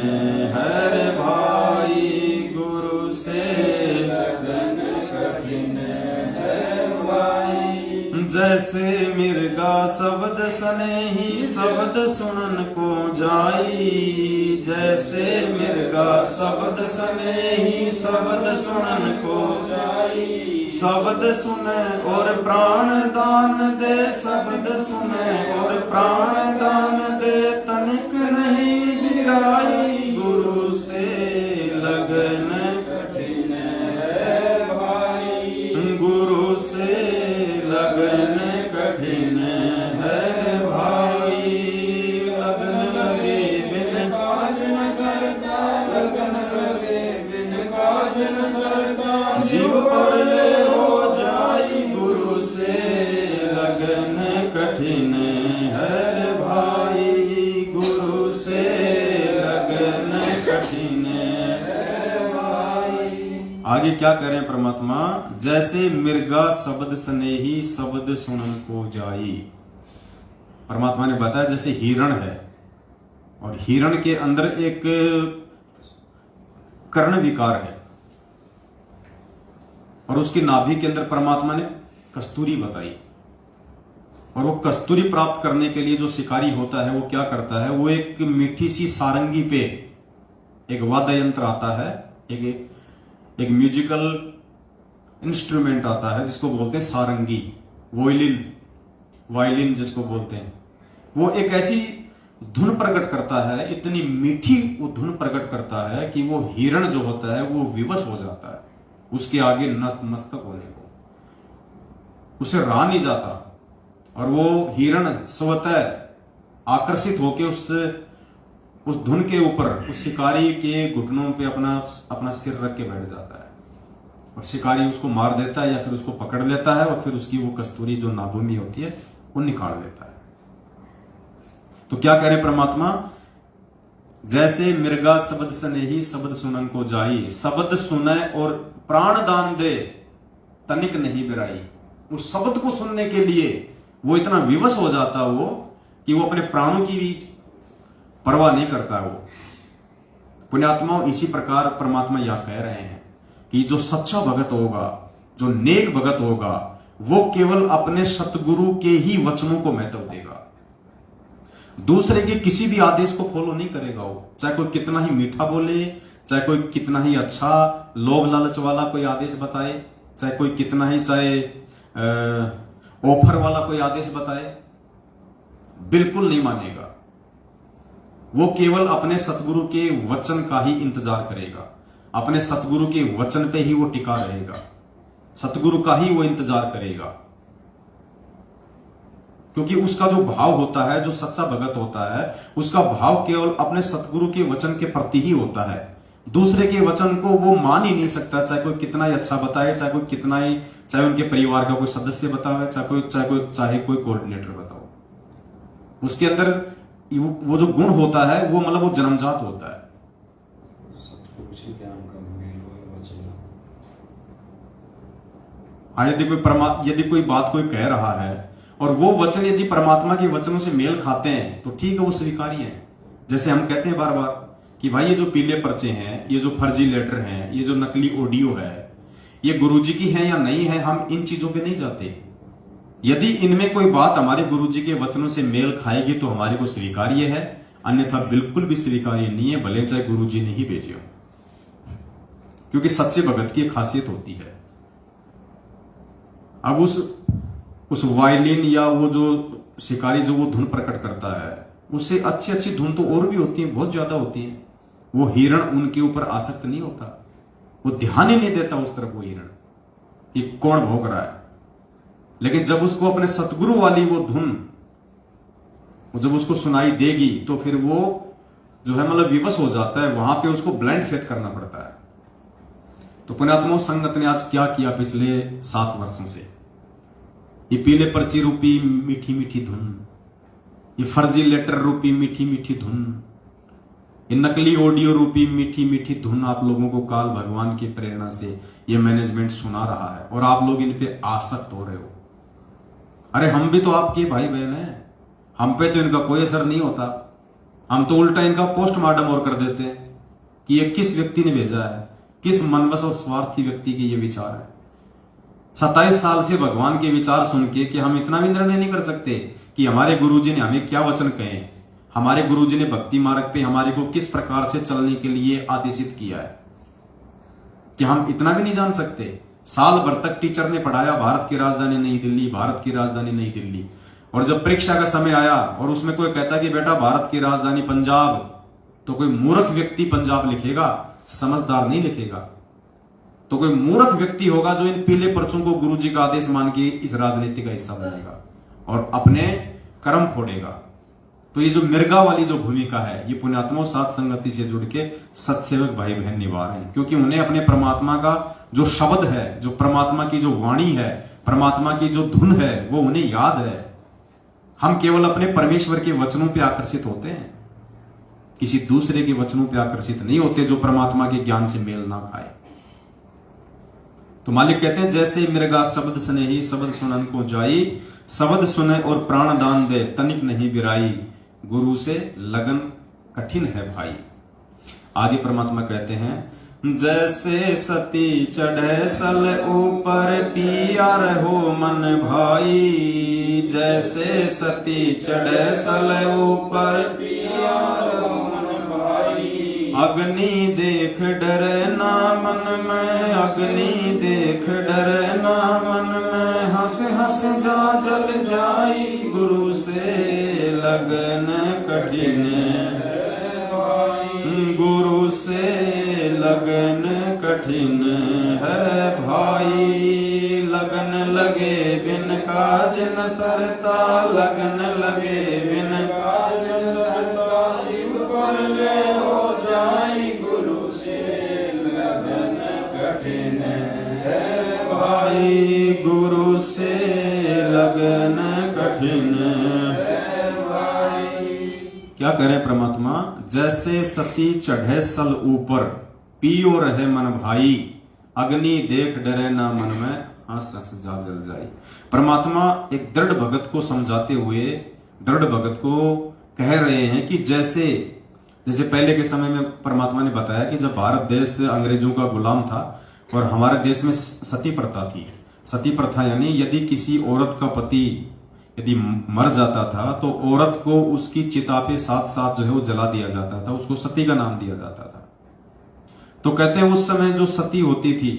है रे भाई, गुरु से लगन कठिन है भाई। जैसे मिर्गा शब्द स्नेही शब्द सुनन को जाई, जैसे मिर्गा शब्द स्नेही शब्द सुनन को जाई। शब्द सुने और प्राण दान दे, शब्द सुने और प्राण दान दे, तनिक नहीं बिराई, गुरु से लगन कठिन है भाई, गुरु से लगन कठिन है भाई। लगन लगे बिन काज न सरता, लगन लगे बिन काज न सरता, जीव पर ले हो जाई, गुरु से लगन कठिन है रे भाई, गुरु से लगन कठिन है भाई। आगे क्या करें परमात्मा, जैसे मिर्गा शब्द स्नेही शब्द सुनन को जाई। परमात्मा ने बताया जैसे हिरण है, और हिरण के अंदर एक कर्ण विकार है, और उसकी नाभि के अंदर परमात्मा ने कस्तूरी बताई। और वो कस्तूरी प्राप्त करने के लिए जो शिकारी होता है वो क्या करता है, वो एक मीठी सी सारंगी पे एक वाद्य यंत्र आता है, एक म्यूजिकल इंस्ट्रूमेंट आता है जिसको बोलते हैं सारंगी, वायलिन जिसको बोलते हैं। वो एक ऐसी धुन प्रकट करता है, इतनी मीठी वो धुन प्रकट करता है कि वो हिरण जो होता है वो विवश हो जाता है उसके आगे नतमस्तक होने को, उसे रहा नहीं जाता। और वो हिरण स्वतः आकर्षित होकर उस धुन के ऊपर उस शिकारी के घुटनों पे अपना सिर रख के बैठ जाता है, और शिकारी उसको मार देता है या फिर उसको पकड़ लेता है, और फिर उसकी वो कस्तूरी जो नाभि में होती है वो निकाल देता है। तो क्या कह रहे परमात्मा, जैसे मिर्गा शब्द स्नेही शब्द सुनन को जाई, शब्द सुने और प्राण दान दे, तनिक नहीं बिराई। उस शब्द को सुनने के लिए वो इतना विवश हो जाता वो कि वो अपने प्राणों की भी परवाह नहीं करता। वो पुण्यात्माओं, इसी प्रकार परमात्मा यह कह रहे हैं कि जो सच्चा भगत होगा, जो नेक भगत होगा, वो केवल अपने सतगुरु के ही वचनों को महत्व देगा, दूसरे के किसी भी आदेश को फॉलो नहीं करेगा। वो चाहे कोई कितना ही मीठा बोले, चाहे कोई कितना ही अच्छा लोभ लालच वाला कोई आदेश बताए, चाहे कोई कितना ही ऑफर वाला कोई आदेश बताए, बिल्कुल नहीं मानेगा। वो केवल अपने सतगुरु के वचन का ही इंतजार करेगा, अपने सतगुरु के वचन पे ही वो टिका रहेगा, सतगुरु का ही वो इंतजार करेगा। क्योंकि उसका जो भाव होता है, जो सच्चा भगत होता है, उसका भाव केवल अपने सतगुरु के वचन के प्रति ही होता है। दूसरे के वचन को वो मान ही नहीं सकता, चाहे कोई कितना ही अच्छा बताए, चाहे कोई कितना ही, चाहे उनके परिवार का कोई सदस्य बताओ, चाहे कोई कोऑर्डिनेटर बताओ, उसके अंदर वो जो गुण होता है वो मतलब वो जन्मजात होता है। यदि कोई बात कोई कह रहा है और वो वचन यदि परमात्मा के वचनों से मेल खाते हैं तो ठीक है, वो स्वीकार्य है। जैसे हम कहते हैं बार बार कि भाई ये जो पीले पर्चे हैं, ये जो फर्जी लेटर हैं, ये जो नकली ऑडियो है, ये गुरुजी की है या नहीं है, हम इन चीजों पे नहीं जाते। यदि इनमें कोई बात हमारे गुरुजी के वचनों से मेल खाएगी तो हमारे को स्वीकार्य है, अन्यथा बिल्कुल भी स्वीकार्य नहीं है, भले चाहे गुरुजी ने ही भेजे हो। क्योंकि सच्चे भगत की एक खासियत होती है, अब उस वायलिन या वो जो शिकारी जो वो धुन प्रकट करता है, उससे अच्छी अच्छी धुन तो और भी होती है, बहुत ज्यादा होती है। वो हिरण उनके ऊपर आसक्त नहीं होता, वो ध्यान ही नहीं देता उस तरफ वो हिरण कि कौन भोग रहा है। लेकिन जब उसको अपने सतगुरु वाली वो धुन जब उसको सुनाई देगी तो फिर वो जो है मतलब विवश हो जाता है, वहां पे उसको ब्लाइंड फेथ करना पड़ता है। तो पुण्यात्मा संगत ने आज क्या किया पिछले 7 वर्षों से, ये पीले पर्ची रूपी मीठी मीठी धुन, ये फर्जी लेटर रूपी मीठी मीठी धुन, ये नकली ऑडियो रूपी मीठी मीठी धुन आप लोगों को काल भगवान की प्रेरणा से ये मैनेजमेंट सुना रहा है और आप लोग इन पे आसक्त हो रहे हो। अरे हम भी तो आपके भाई बहन हैं, हम पे तो इनका कोई असर नहीं होता, हम तो उल्टा इनका पोस्टमार्टम और कर देते हैं कि ये किस व्यक्ति ने भेजा है, किस मनवश और स्वार्थी व्यक्ति के ये विचार है। 27 साल से भगवान के विचार सुन के कि हम इतना भी निर्णय नहीं कर सकते कि हमारे गुरुजी ने हमें क्या वचन कहे, हमारे गुरुजी ने भक्ति मार्ग पे हमारे को किस प्रकार से चलने के लिए आदेशित किया है, कि हम इतना भी नहीं जान सकते। साल भर तक टीचर ने पढ़ाया भारत की राजधानी नई दिल्ली, भारत की राजधानी नई दिल्ली, और जब परीक्षा का समय आया और उसमें कोई कहता कि बेटा भारत की राजधानी पंजाब, तो कोई मूर्ख व्यक्ति पंजाब लिखेगा, समझदार नहीं लिखेगा। तो कोई मूर्ख व्यक्ति होगा जो इन पीले पर्चों को गुरुजी का आदेश मान के इस राजनीति का हिस्सा बनेगा और अपने कर्म फोड़ेगा। तो ये जो मिर्गा वाली जो भूमिका है, ये पुण्यात्माओं साथ संगति से जुड़ के सत्सेवक भाई बहन निभा रहे हैं, क्योंकि उन्हें अपने परमात्मा का जो शब्द है, जो परमात्मा की जो वाणी है, परमात्मा की जो धुन है, वो उन्हें याद है। हम केवल अपने परमेश्वर के वचनों पे आकर्षित होते हैं, किसी दूसरे के वचनों पे आकर्षित नहीं होते जो परमात्मा के ज्ञान से मेल ना खाए। तो मालिक कहते हैं, जैसे मृगा शब्द स्नेही, शब्द सुनन को जाई, शब्द सुने और प्राण दान दे, तनिक नहीं बिराई, गुरु से लगन कठिन है भाई। आगे परमात्मा कहते हैं, जैसे सती चढ़े सल ऊपर, पिया रहो मन भाई, जैसे सती चढ़े सल ऊपर, पिया रहो मन भाई, अग्नि देख डरे ना मन में, अग्नि देख डरे ना मन में, हंस हंस जा जल जाई, गुरु से लगन कठिन है भाई, गुरु से लगन कठिन है भाई, लगन लगे बिन काज न सरता, लगन लगे बिन काज न सरता, जीव पर ले हो जाई, गुरु से लगन कठिन है भाई, गुरु से लगन कठिन है भाई। क्या करे परमात्मा, जैसे सती चढ़े सल ऊपर, पियो रहे मन भाई, अग्नि देख डरे ना मन में, हंस हंस जा जल जाई। परमात्मा एक दृढ़ भगत को समझाते हुए, दृढ़ भगत को कह रहे हैं कि जैसे पहले के समय में परमात्मा ने बताया कि जब भारत देश अंग्रेजों का गुलाम था और हमारे देश में सती प्रथा थी। सती प्रथा यानी यदि किसी औरत का पति यदि मर जाता था तो औरत को उसकी चिता पे साथ साथ जो है वो जला दिया जाता था, उसको सती का नाम दिया जाता था। तो कहते हैं उस समय जो सती होती थी,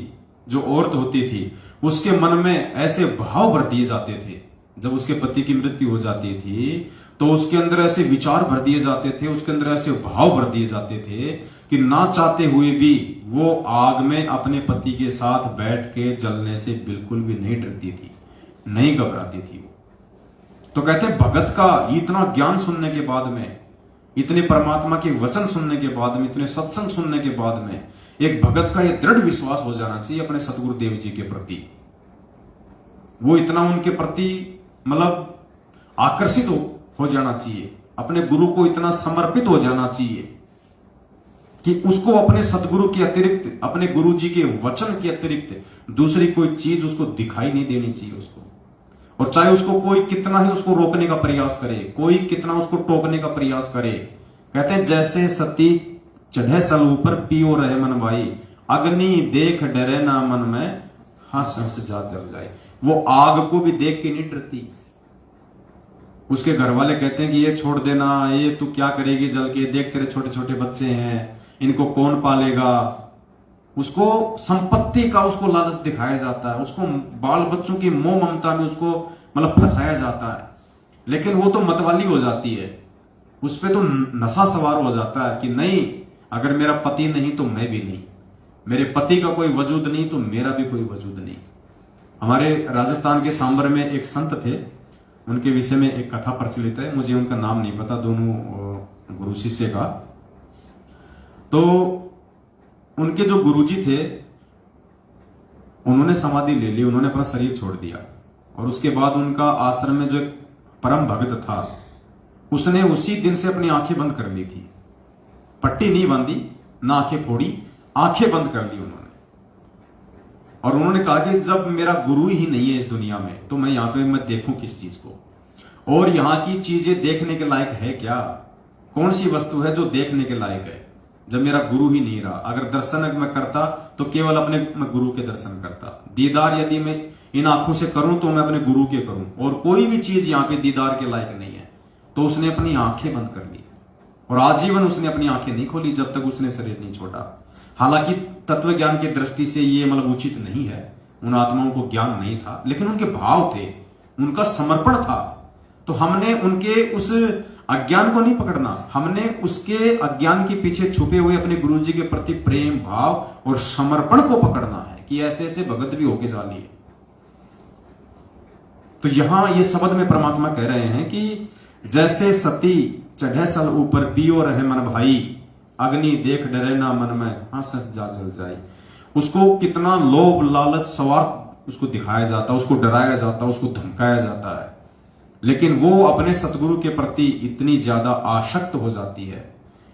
जो औरत होती थी, उसके मन में ऐसे भाव भर दिए जाते थे। जब उसके पति की मृत्यु हो जाती थी तो उसके अंदर ऐसे विचार भर दिए जाते थे, उसके अंदर ऐसे भाव भर दिए जाते थे कि ना चाहते हुए भी वो आग में अपने पति के साथ बैठ के जलने से बिल्कुल भी नहीं डरती थी, नहीं घबराती थी। तो कहते हैं भगत का इतना ज्ञान सुनने के बाद में, इतने परमात्मा के वचन सुनने के बाद में, इतने सत्संग सुनने के बाद में, एक भगत का यह दृढ़ विश्वास हो जाना चाहिए अपने सतगुरुदेव जी के प्रति। वो इतना उनके प्रति मतलब आकर्षित हो जाना चाहिए, अपने गुरु को इतना समर्पित हो जाना चाहिए कि उसको अपने सतगुरु के अतिरिक्त, अपने गुरु जी के वचन के अतिरिक्त दूसरी कोई चीज उसको दिखाई नहीं देनी चाहिए उसको। और चाहे उसको कोई कितना ही उसको रोकने का प्रयास करे, कोई कितना उसको टोकने का प्रयास करे। कहते हैं जैसे सती चढ़े सल ऊपर, पियो रहे मन भाई, अग्नि देख डरे ना मन में, हंस हंस जा जल जाए। वो आग को भी देख के नहीं डरती। उसके घर वाले कहते हैं कि ये छोड़ देना, ये तू क्या करेगी जल के, देख तेरे छोटे छोटे बच्चे हैं, इनको कौन पालेगा। उसको संपत्ति का उसको लालच दिखाया जाता है, उसको बाल बच्चों की मोह ममता में उसको मतलब फंसाया जाता है। लेकिन वो तो मतवाली हो जाती है, उस पर तो नशा सवार हो जाता है कि नहीं, अगर मेरा पति नहीं तो मैं भी नहीं, मेरे पति का कोई वजूद नहीं तो मेरा भी कोई वजूद नहीं। हमारे राजस्थान के सांबर में एक संत थे, उनके विषय में एक कथा प्रचलित है, मुझे उनका नाम नहीं पता, दोनों गुरु शिष्य का। तो उनके जो गुरुजी थे उन्होंने समाधि ले ली, उन्होंने अपना शरीर छोड़ दिया। और उसके बाद उनका आश्रम में जो एक परम भक्त था, उसने उसी दिन से अपनी आंखें बंद कर ली थी। पट्टी नहीं बांधी, ना आंखें फोड़ी, आंखें बंद कर ली उन्होंने। और उन्होंने कहा कि जब मेरा गुरु ही नहीं है इस दुनिया में तो मैं यहां पे मैं देखूं किस चीज को। और यहाँ की चीजें देखने के लायक है क्या? कौन सी वस्तु है जो देखने के लायक है? जब मेरा गुरु ही नहीं रहा, अगर दर्शन मैं करता तो केवल अपने मैं गुरु के दर्शन करता। दीदार यदि मैं इन आंखों से करूं तो मैं अपने गुरु के करूं, और कोई भी चीज यहाँ पे दीदार के लायक नहीं है। तो उसने अपनी आंखें बंद कर दी और आजीवन उसने अपनी आंखें नहीं खोली जब तक उसने शरीर नहीं छोड़ा। हालांकि तत्व ज्ञान की दृष्टि से ये मतलब उचित नहीं है, उन आत्माओं को ज्ञान नहीं था, लेकिन उनके भाव थे, उनका समर्पण था। तो हमने उनके उस अज्ञान को नहीं पकड़ना, हमने उसके अज्ञान के पीछे छुपे हुए अपने गुरुजी के प्रति प्रेम भाव और समर्पण को पकड़ना है कि ऐसे ऐसे भगत भी होके जा लिए। तो यहां ये शब्द में परमात्मा कह रहे हैं कि जैसे सती चढ़े सल ऊपर पियो रहे मन भाई, अग्नि देख डरे ना मन में हंस जा जल जाए। उसको कितना लोभ लालच स्वार्थ उसको दिखाया जाता, उसको डराया जाता, उसको धमकाया जाता है, लेकिन वो अपने सतगुरु के प्रति इतनी ज्यादा आसक्त हो जाती है,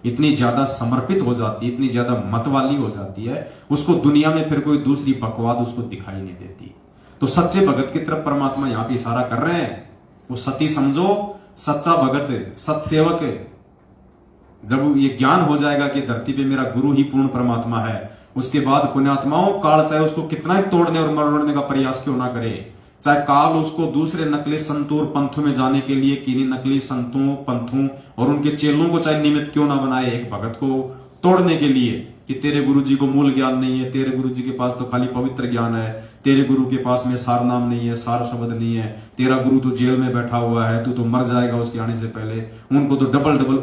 इतनी ज्यादा समर्पित हो जाती है, इतनी ज्यादा मतवाली हो जाती है, उसको दुनिया में फिर कोई दूसरी बकवाद उसको दिखाई नहीं देती। तो सच्चे भगत की तरफ परमात्मा यहां पे इशारा कर रहे हैं। वो सती समझो, सच्चा भगत सत्सेवक, जब ये ज्ञान हो जाएगा कि धरती पे मेरा गुरु ही पूर्ण परमात्मा है, उसके बाद पुण्यात्माओं काल चाहे उसको कितना ही तोड़ने और मरोड़ने का प्रयास क्यों ना करे, चाहे काल उसको दूसरे नकली संतों और पंथों में जाने के लिए किन्हीं नकली संतों पंथों और उनके चेलों को चाहे निमित्त क्यों ना बनाए एक भगत को तोड़ने के लिए कि तेरे गुरुजी को मूल ज्ञान नहीं है, तेरे गुरुजी के पास तो खाली पवित्र ज्ञान है, तेरे गुरु के पास में सार नाम नहीं है, सार शब्द नहीं है, तेरा गुरु तो जेल में बैठा हुआ है, तू तो मर जाएगा उसके आने से पहले, उनको तो डबल डबल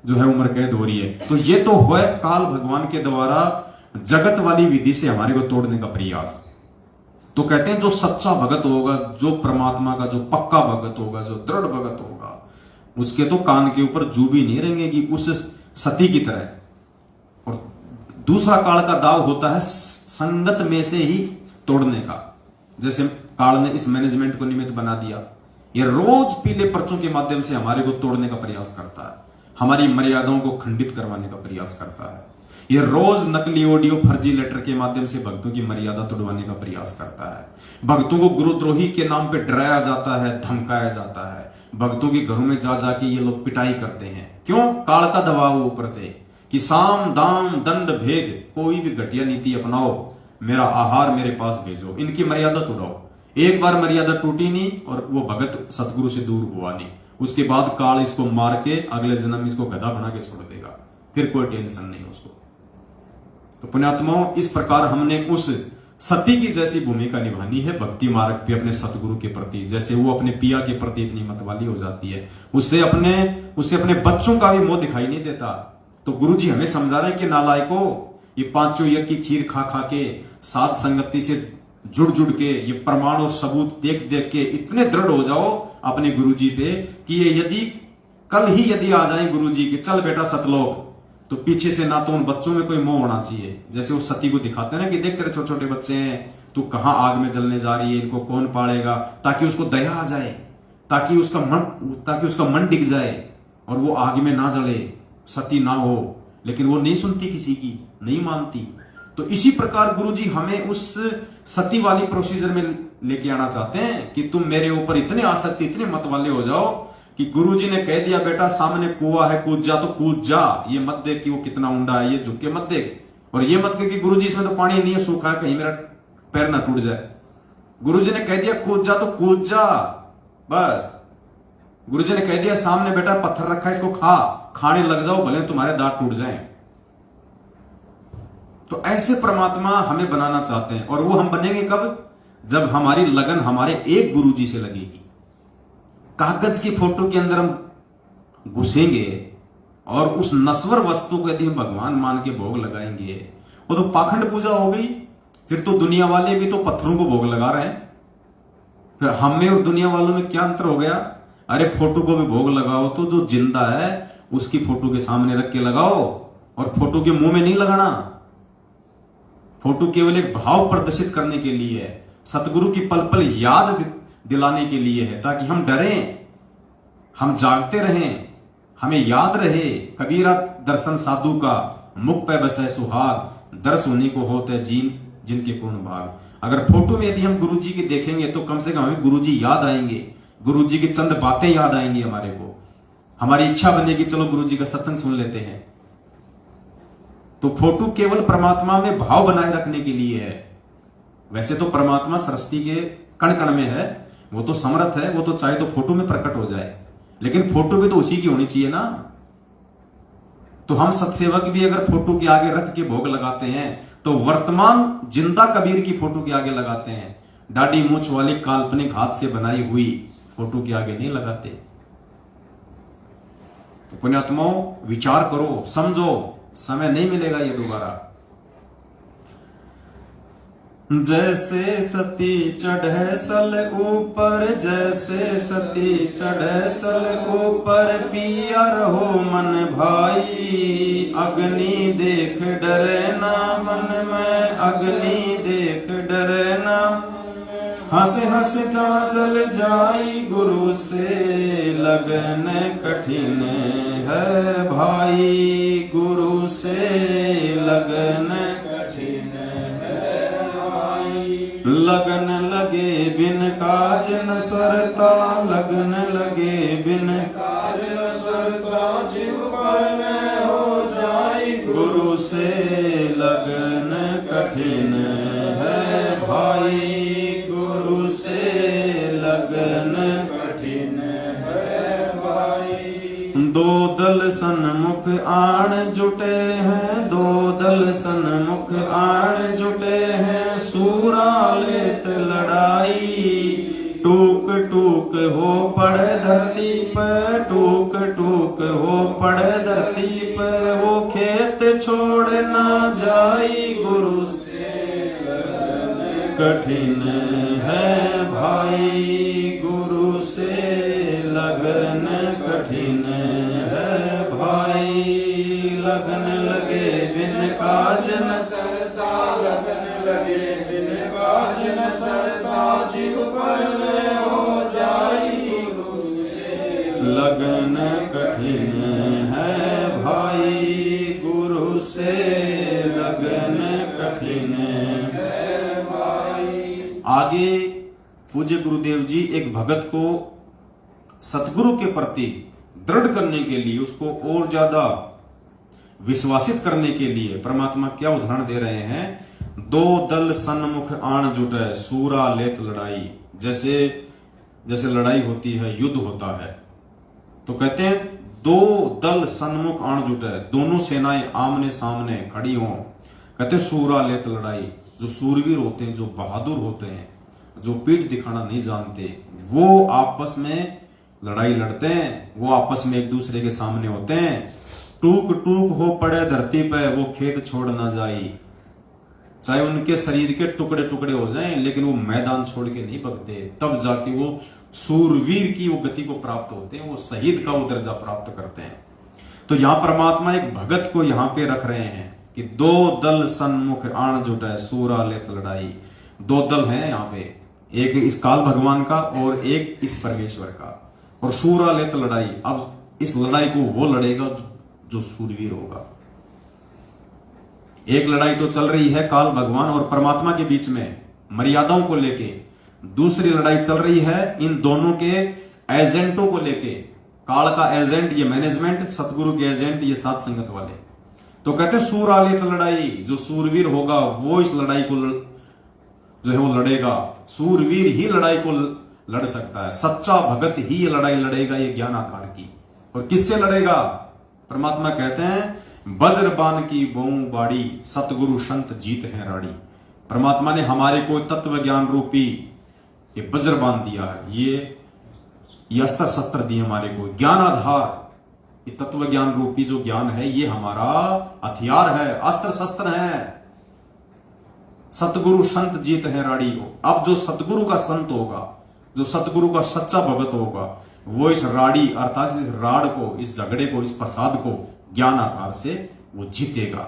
जो है उम्र कैद हो रही है। तो ये तो है काल भगवान के द्वारा जगत वाली विधि से हमारे को तोड़ने का प्रयास। तो कहते हैं जो सच्चा भगत होगा, जो परमात्मा का जो पक्का भगत होगा, जो दृढ़ भगत होगा, उसके तो कान के ऊपर जू भी नहीं रहेंगे उस सती की तरह। और दूसरा काल का दाव होता है संगत में से ही तोड़ने का। जैसे काल ने इस मैनेजमेंट को निमित्त बना दिया, ये रोज पीले पर्चों के माध्यम से हमारे को तोड़ने का प्रयास करता है, हमारी मर्यादाओं को खंडित करवाने का प्रयास करता है। ये रोज नकली ऑडियो फर्जी लेटर के माध्यम से भक्तों की मर्यादा तोड़वाने का प्रयास करता है। भक्तों को गुरुद्रोही के नाम पे डराया जाता है, धमकाया जाता है। भक्तों के घरों में जा जाके ये लोग पिटाई करते हैं। क्यों? काल का दबाव ऊपर से कि साम दाम दंड भेद, कोई भी घटिया नीति अपनाओ, मेरा आहार मेरे पास भेजो, इनकी मर्यादा तोड़ाओ। एक बार मर्यादा टूटी नहीं और वो भगत सतगुरु से दूर हुआ नहीं, उसके बाद काल इसको मार के अगले जन्म इसको गधा बना के छोड़ देगा, फिर कोई टेंशन नहीं उसको। तो पुण्यात्माओं, इस प्रकार हमने उस सती की जैसी भूमिका निभानी है भक्ति मार्ग पे अपने सतगुरु के प्रति। जैसे वो अपने पिया के प्रति इतनी मतवाली हो जाती है, उससे अपने बच्चों का भी मोह दिखाई नहीं देता। तो गुरुजी हमें समझा रहे हैं कि नालायको, ये पांचों यज्ञ की खीर खा खा के, साध संगति से जुड़ जुड़ के, ये प्रमाण और सबूत देख देख के इतने दृढ़ हो जाओ अपने गुरुजी पे कि ये यदि कल ही यदि आ जाए गुरुजी के चल बेटा सतलोक, तो पीछे से ना तो उन बच्चों में कोई मोह होना चाहिए। जैसे वो सती को दिखाते हैं ना कि देख तेरे छोटे छोटे बच्चे हैं, तू कहां आग में जलने जा रही है, इनको कौन पालेगा, ताकि उसको दया आ जाए, ताकि उसका मन डिग जाए और वो आग में ना जले, सती ना हो। लेकिन वो नहीं सुनती, किसी की नहीं मानती। तो इसी प्रकार गुरुजी हमें उस सती वाली प्रोसीजर में लेके आना चाहते हैं कि तुम मेरे ऊपर इतने आसक्ति, इतने मत वाले हो जाओ कि गुरुजी ने कह दिया बेटा सामने कुआं है, कूद जा, तो कूद जा। ये मत देख कि वो कितना ऊंडा है, ये झुक के मत देख, और ये मत कह कि गुरुजी इसमें तो पानी नहीं है, सूखा है, कहीं मेरा पैर ना टूट जाए। गुरुजी ने कह दिया कूद जा, तो कूद जा बस। गुरुजी ने कह दिया सामने बेटा पत्थर रखा है, इसको खाने लग जाओ, भले तुम्हारे दांत टूट जाएं। तो ऐसे परमात्मा हमें बनाना चाहते हैं। और वो हम बनेंगे कब? जब हमारी लगन हमारे एक गुरुजी से लगेगी। कागज की फोटो के अंदर हम घुसेंगे और उस नश्वर वस्तु को यदि हम भगवान मान के भोग लगाएंगे, वो तो पाखंड पूजा हो गई। फिर तो दुनिया वाले भी तो पत्थरों को भोग लगा रहे हैं। फिर हम में और दुनिया वालों में क्या अंतर हो गया? अरे फोटो को भी भोग लगाओ तो जो जिंदा है उसकी फोटो के सामने रख के लगाओ, और फोटो के मुंह में नहीं लगाना। फोटो केवल एक भाव प्रदर्शित करने के लिए है, सतगुरु की पल पल याद दिलाने के लिए है, ताकि हम डरें, हम जागते रहें, हमें याद रहे। कबीरा दर्शन साधु का, मुख पे बसे सुहाग, दर्श उन्हीं को होते जिनके पूर्ण भाग। अगर फोटो में यदि हम गुरुजी के देखेंगे तो कम से कम हमें गुरुजी याद आएंगे। गुरु जी की चंद बातें याद आएंगी हमारे को, हमारी इच्छा बनेगी चलो गुरु जी का सत्संग सुन लेते हैं। तो फोटो केवल परमात्मा में भाव बनाए रखने के लिए है। वैसे तो परमात्मा सृष्टि के कण कण में है, वो तो समर्थ है, वो तो चाहे तो फोटो में प्रकट हो जाए, लेकिन फोटो भी तो उसी की होनी चाहिए ना। तो हम सत्सेवक भी अगर फोटो के आगे रख के भोग लगाते हैं तो वर्तमान जिंदा कबीर की फोटो के आगे लगाते हैं, दाढ़ी मूछ वाली काल्पनिक हाथ से बनाई हुई फोटो के आगे नहीं लगाते। तो पुण्यात्माओं विचार करो, समझो, समय नहीं मिलेगा ये दोबारा। जैसे सती चढ़े सल ऊपर, जैसे सती चढ़े सल ऊपर, पिया रहो मन भाई, अग्नि देख डरे ना मन में, अग्नि देख डरे ना, हंस हंस चाचल जाई गुरु से लगन कठिन है भाई, गुरु से लगन कठिन है भाई। लगन लगे बिन काज न सरता, लगन लगे बिन काज न सरता, जीव पर में हो जाई गुरु से लगन कठिन है भाई, गुरु से लगन कठिन है भाई। दो दल सन्मुख आण जुटे हैं, दो दल सन्मुख आण जुटे हैं, सूरा लेत लड़ाई, टूक टूक हो पड़े धरती पे, टूक टूक हो पड़े धरती पे, वो खेत छोड़ ना जाई गुरु से कठिन है भाई, गुरु से लगन कठिन है भाई। लगन लगे बिन काज न सरता, लगन लगे बिन काज न सरता, जीव पर में हो जाई गुरु से लगन कठिन है भाई, गुरु से लगन कठिन है भाई। आगे पूज्य गुरुदेव जी एक भगत को सतगुरु के प्रति दृढ़ करने के लिए, उसको और ज्यादा विश्वासित करने के लिए परमात्मा क्या उदाहरण दे रहे हैं। दो दल सन्मुख आण जुटे, सूरा लेत लड़ाई। जैसे जैसे लड़ाई होती है, युद्ध होता है, तो कहते हैं दो दल सन्मुख आण जुटे, दोनों सेनाएं आमने सामने खड़ी हों। कहते सूरा लेत लड़ाई, जो सूरवीर होते हैं, जो बहादुर होते हैं, जो पीठ दिखाना नहीं जानते, वो आपस में लड़ाई लड़ते हैं, वो आपस में एक दूसरे के सामने होते हैं। टूक टूक हो पड़े धरती पे, वो खेत छोड़ ना जाई। चाहे उनके शरीर के टुकड़े टुकड़े हो जाएं, लेकिन वो मैदान छोड़ के नहीं भगते, तब जाके वो सूरवीर की वो गति को प्राप्त होते हैं, वो शहीद का वो दर्जा प्राप्त करते हैं। तो यहां परमात्मा एक भगत को यहां पे रख रहे हैं कि दो दल सन्मुख आण जुटे, सूरा लेत लड़ाई। दो दल हैं यहाँ पे, एक इस काल भगवान का और एक इस परमेश्वर का, और सूरा लेत लड़ाई। अब इस लड़ाई को वो लड़ेगा जो सूरवीर होगा। एक लड़ाई तो चल रही है काल भगवान और परमात्मा के बीच में मर्यादाओं को लेके, दूसरी लड़ाई चल रही है इन दोनों के एजेंटों को लेके। काल का एजेंट ये मैनेजमेंट, सतगुरु के एजेंट ये साथ संगत वाले। तो कहते सूरा लेत लड़ाई, जो सूरवीर होगा वो इस लड़ाई को जो है वो लड़ेगा। सूरवीर ही लड़ाई को लड़ सकता है, सच्चा भगत ही ये लड़ाई लड़ेगा, ये ज्ञान आधार की। और किससे लड़ेगा? परमात्मा कहते हैं वज्रबान की बोऊ बाड़ी, सतगुरु संत जीत है राड़ी। परमात्मा ने हमारे को तत्व ज्ञान रूपी ये वज्रबान दिया है, ये अस्त्र शस्त्र दिए हमारे को, ज्ञान आधार। ये तत्व ज्ञान रूपी जो ज्ञान है ये हमारा हथियार है, अस्त्र शस्त्र है। सतगुरु संत जीत है राड़ी को। अब जो सतगुरु का संत होगा, जो सतगुरु का सच्चा भगत होगा, वो इस राड़ी अर्थात इस राड़ को, इस झगड़े को, इस फसाद को ज्ञान आधार से वो जीतेगा।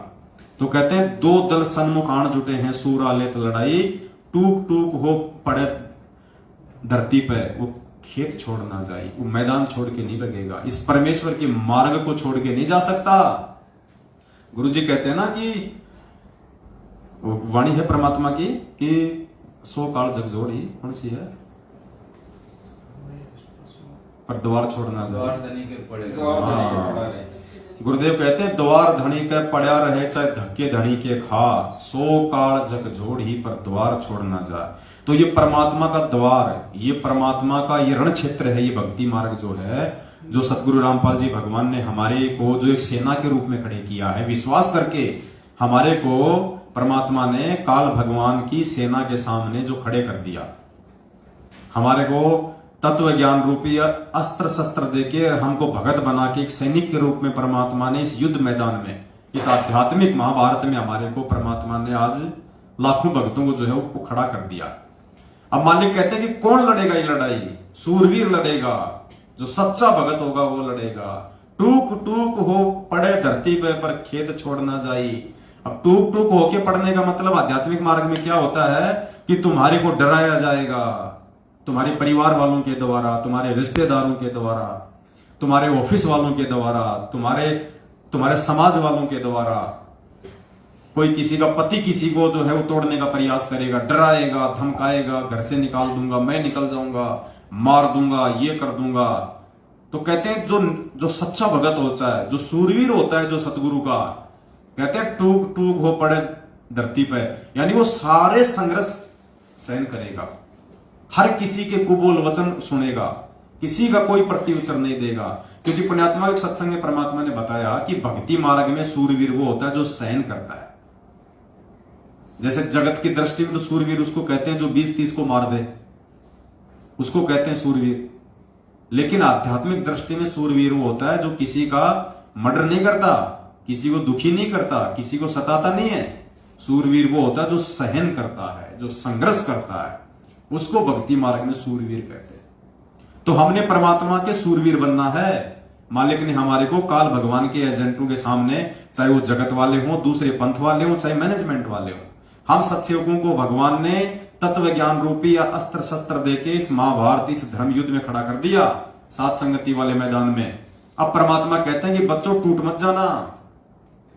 तो कहते हैं दो दल सन्मुख आण जुटे हैं, सूरा लेत लड़ाई, टूक टूक हो पड़े धरती पे, वो खेत छोड़ ना जाए, वो मैदान छोड़ के नहीं लगेगा, इस परमेश्वर के मार्ग को छोड़ के नहीं जा सकता। गुरु जी कहते हैं ना कि वो वाणी है परमात्मा की कि सो काल जग जोड़ी, कौन सी है? पर द्वार छोड़ना जाए। द्वार धनी के पड़ेगा। हाँ। गुरुदेव कहते हैं द्वार धनी के पड़ा रहे चाहे धक्के धनी के खा, सो काल जग जोड़ ही पर द्वार छोड़ ना जाए। तो ये परमात्मा का द्वार, ये परमात्मा का ये रण क्षेत्र है, ये भक्ति मार्ग जो है, जो सतगुरु रामपाल जी भगवान ने हमारे को जो एक सेना के रूप में खड़े किया है, विश्वास करके हमारे को परमात्मा ने काल भगवान की सेना के सामने जो खड़े कर दिया, हमारे को तत्व ज्ञान रूपी अस्त्र शस्त्र देके हमको भगत बना के एक सैनिक के रूप में परमात्मा ने इस युद्ध मैदान में, इस आध्यात्मिक महाभारत में हमारे को परमात्मा ने आज लाखों भक्तों को जो है वो खड़ा कर दिया। अब मालिक कहते हैं कि कौन लड़ेगा ये लड़ाई? सूरवीर लड़ेगा, जो सच्चा भगत होगा वो लड़ेगा। टूक टूक हो पड़े धरती पे पर खेत छोड़ ना जाई। अब टूक टूक होके पड़ने का मतलब आध्यात्मिक मार्ग में क्या होता है कि तुम्हारे को डराया जाएगा, तुम्हारे परिवार वालों के द्वारा, तुम्हारे रिश्तेदारों के द्वारा, तुम्हारे ऑफिस वालों के द्वारा, तुम्हारे समाज वालों के द्वारा। कोई किसी का पति किसी को जो है वो तोड़ने का प्रयास करेगा, डराएगा, धमकाएगा, घर से निकाल दूंगा, मैं निकल जाऊंगा, मार दूंगा, ये कर दूंगा। तो कहते हैं जो सच्चा भगत होता है, जो सूरवीर होता है, जो सतगुरु का, कहते हैं टूक टूक हो पड़े धरती पे, यानी वो सारे संघर्ष सहन करेगा, हर किसी के कुबोल वचन सुनेगा, किसी का कोई प्रत्युत्तर नहीं देगा। क्योंकि पुण्यात्मा एक सत्संग में परमात्मा ने बताया कि भक्ति मार्ग में सूरवीर वो होता है जो सहन करता है। जैसे जगत की दृष्टि में तो सूरवीर उसको कहते हैं जो 20-30 को मार दे, उसको कहते हैं सूरवीर। लेकिन आध्यात्मिक दृष्टि में सूरवीर वो होता है जो किसी का मर्डर नहीं करता, किसी को दुखी नहीं करता, किसी को सताता नहीं है। सूरवीर वो होता है जो सहन करता है, जो संघर्ष करता है, उसको भक्ति मार्ग में सूरवीर कहते हैं। तो हमने परमात्मा के सूरवीर बनना है। मालिक ने हमारे को काल भगवान के एजेंटों के सामने, चाहे वो जगत वाले हों, दूसरे पंथ वाले हों, चाहे मैनेजमेंट वाले हों, हम सत्सेवकों को भगवान ने तत्व ज्ञान रूपी या अस्त्र शस्त्र देके इस महाभारत, इस धर्म युद्ध में खड़ा कर दिया, सात संगति वाले मैदान में। अब परमात्मा कहते हैं कि बच्चों टूट मत जाना,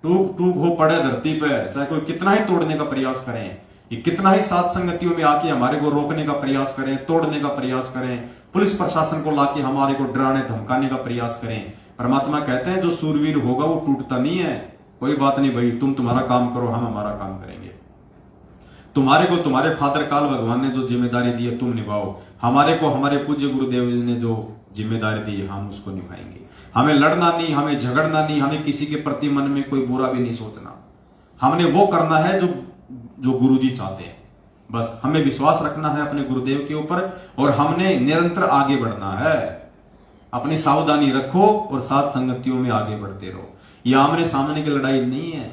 टूक टूक हो पड़े धरती पे, चाहे कोई कितना ही तोड़ने का प्रयास करें, ये कितना ही सात संगतियों में आके हमारे को रोकने का प्रयास करें, तोड़ने का प्रयास करें, पुलिस प्रशासन को लाके हमारे को डराने धमकाने का प्रयास करें, परमात्मा कहते हैं जो सूरवीर होगा वो टूटता नहीं है। कोई बात नहीं भाई, तुम तुम्हारा काम करो, हम हमारा काम करेंगे। तुम्हारे को तुम्हारे फादर काल भगवान ने जो जिम्मेदारी दी है तुम निभाओ, हमारे को हमारे पूज्य गुरुदेव जी ने जो जिम्मेदारी दी है हम उसको निभाएंगे। हमें लड़ना नहीं, हमें झगड़ना नहीं, हमें किसी के प्रति मन में कोई बुरा भी नहीं सोचना। हमने वो करना है जो गुरुजी चाहते हैं। बस हमें विश्वास रखना है अपने गुरुदेव के ऊपर और हमने निरंतर आगे बढ़ना है। अपनी सावधानी रखो और सात संगतियों में आगे बढ़ते रहो। ये आमने सामने की लड़ाई नहीं है,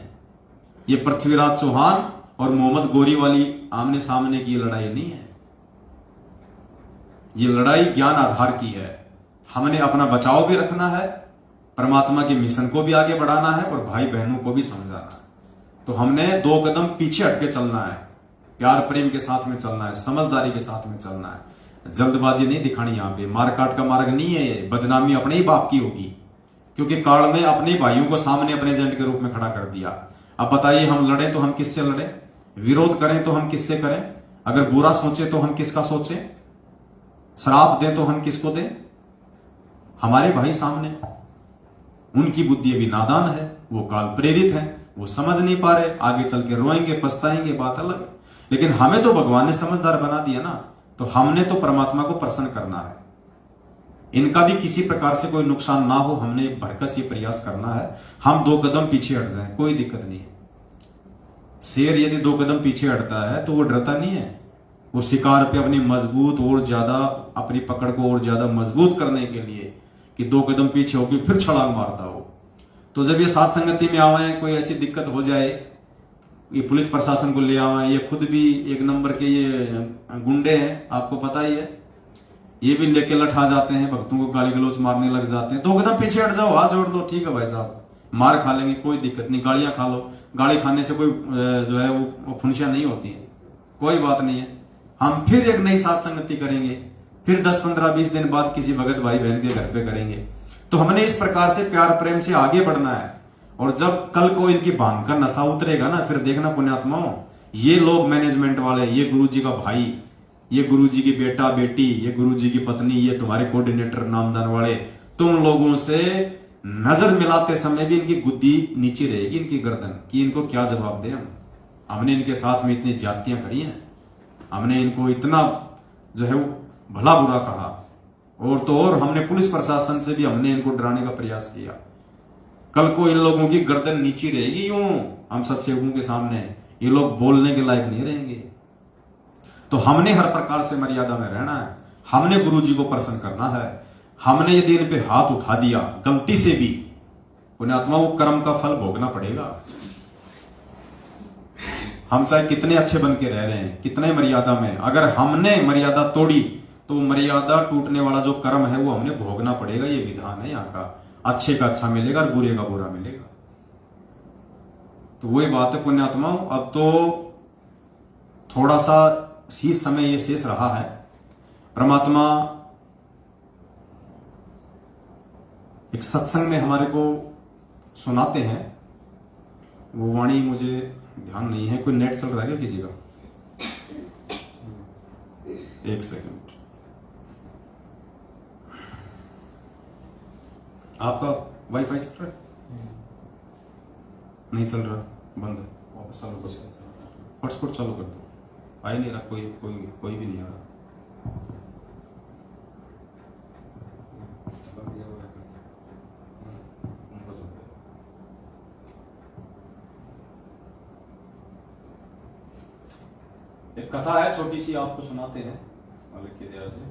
ये पृथ्वीराज चौहान और मोहम्मद गोरी वाली आमने सामने की लड़ाई नहीं है। ये लड़ाई ज्ञान आधार की है। हमने अपना बचाव भी रखना है, परमात्मा के मिशन को भी आगे बढ़ाना है और भाई बहनों को भी समझाना है। तो हमने 2 कदम पीछे हटके चलना है, प्यार प्रेम के साथ में चलना है, समझदारी के साथ में चलना है। जल्दबाजी नहीं दिखानी, यहां पे मारकाट का मार्ग नहीं है ये। बदनामी अपने ही बाप की होगी, क्योंकि काल ने अपने भाइयों को सामने अपने एजेंट के रूप में खड़ा कर दिया। अब बताइए, हम लड़े तो हम किससे लड़े, विरोध करें तो हम किससे करें, अगर बुरा सोचे तो हम किसका सोचे, श्राप दें तो हम किसको दें? हमारे भाई सामने, उनकी बुद्धि अभी नादान है, वो काल प्रेरित है, वो समझ नहीं पा रहे, आगे चल के रोएंगे पछताएंगे, बात अलग है। लेकिन हमें तो भगवान ने समझदार बना दिया ना, तो हमने तो परमात्मा को प्रसन्न करना है। इनका भी किसी प्रकार से कोई नुकसान ना हो, हमने भरकस ये प्रयास करना है। हम 2 कदम पीछे हट जाएं, कोई दिक्कत नहीं है। शेर यदि 2 कदम पीछे हटता है तो वो डरता नहीं है, वो शिकार पे अपनी मजबूत और ज्यादा अपनी पकड़ को और ज्यादा मजबूत करने के लिए कि 2 कदम पीछे होकर फिर छलांग मारता हो। तो जब ये सात संगति में आवे, कोई ऐसी दिक्कत हो जाए, ये पुलिस प्रशासन को ले आवे, ये खुद भी 1 नंबर के ये गुंडे हैं, आपको पता ही है, ये भी लेके लठा जाते हैं, भक्तों को गाली गलौज मारने लग जाते हैं। 2 कदम पीछे हट जाओ, हाथ जोड़ लो, ठीक है भाई साहब, मार खा लेंगे, कोई दिक्कत नहीं, गालियां खा लो, गाली खाने से कोई जो है वो फुंसियां नहीं होती है, कोई बात नहीं है। हम फिर एक नई सात संगति करेंगे, फिर 10, 15, 20 दिन बाद किसी भगत भाई बहन के घर पे करेंगे। तो हमने इस प्रकार से प्यार प्रेम से आगे बढ़ना है। और जब कल को इनकी भांग का नशा उतरेगा ना, फिर देखना पुण्यात्माओं, ये लोग मैनेजमेंट वाले, ये गुरु जी का भाई, ये गुरुजी की बेटा बेटी, ये गुरुजी की पत्नी, ये तुम्हारे कोऑर्डिनेटर नामदान वाले, तुम लोगों से नजर मिलाते समय भी इनकी गुद्दी नीचे रहेगी, इनकी गर्दन कि इनको क्या जवाब दें हम। हमने इनके साथ में इतनी ज्यादतियां करी हैं, हमने इनको इतना जो है वो भला बुरा कहा, और तो और हमने पुलिस प्रशासन से भी हमने इनको डराने का प्रयास किया। कल को इन लोगों की गर्दन नीचे रहेगी यूं हम सत्सेवकों के सामने, ये लोग बोलने के लायक नहीं रहेंगे। तो हमने हर प्रकार से मर्यादा में रहना है, हमने गुरुजी को प्रसन्न करना है। हमने यदि इन पे हाथ उठा दिया गलती से भी, पुण्यात्मा वो कर्म का फल भोगना पड़ेगा। हम चाहे कितने अच्छे बन के रह रहे हैं, कितने मर्यादा में, अगर हमने मर्यादा तोड़ी तो मर्यादा टूटने वाला जो कर्म है वो हमने भोगना पड़ेगा। ये विधान है यहाँ का, अच्छे का अच्छा मिलेगा और बुरे का बुरा मिलेगा। तो वही बात है पुण्यात्मा, अब तो थोड़ा सा ही समय ये शेष रहा है। परमात्मा एक सत्संग में हमारे को सुनाते हैं, वो वाणी मुझे ध्यान नहीं है। कोई नेट चल रहा है क्या किसी का? एक सेकंड, आपका वाईफाई चल रहा है? नहीं चल रहा, बंद है। वापस चालू कर, हॉटस्पॉट चालू कर दो। आ ही नहीं रहा, कोई भी नहीं आ रहा। एक कथा है छोटी सी, आपको सुनाते हैं मालिक की दया से।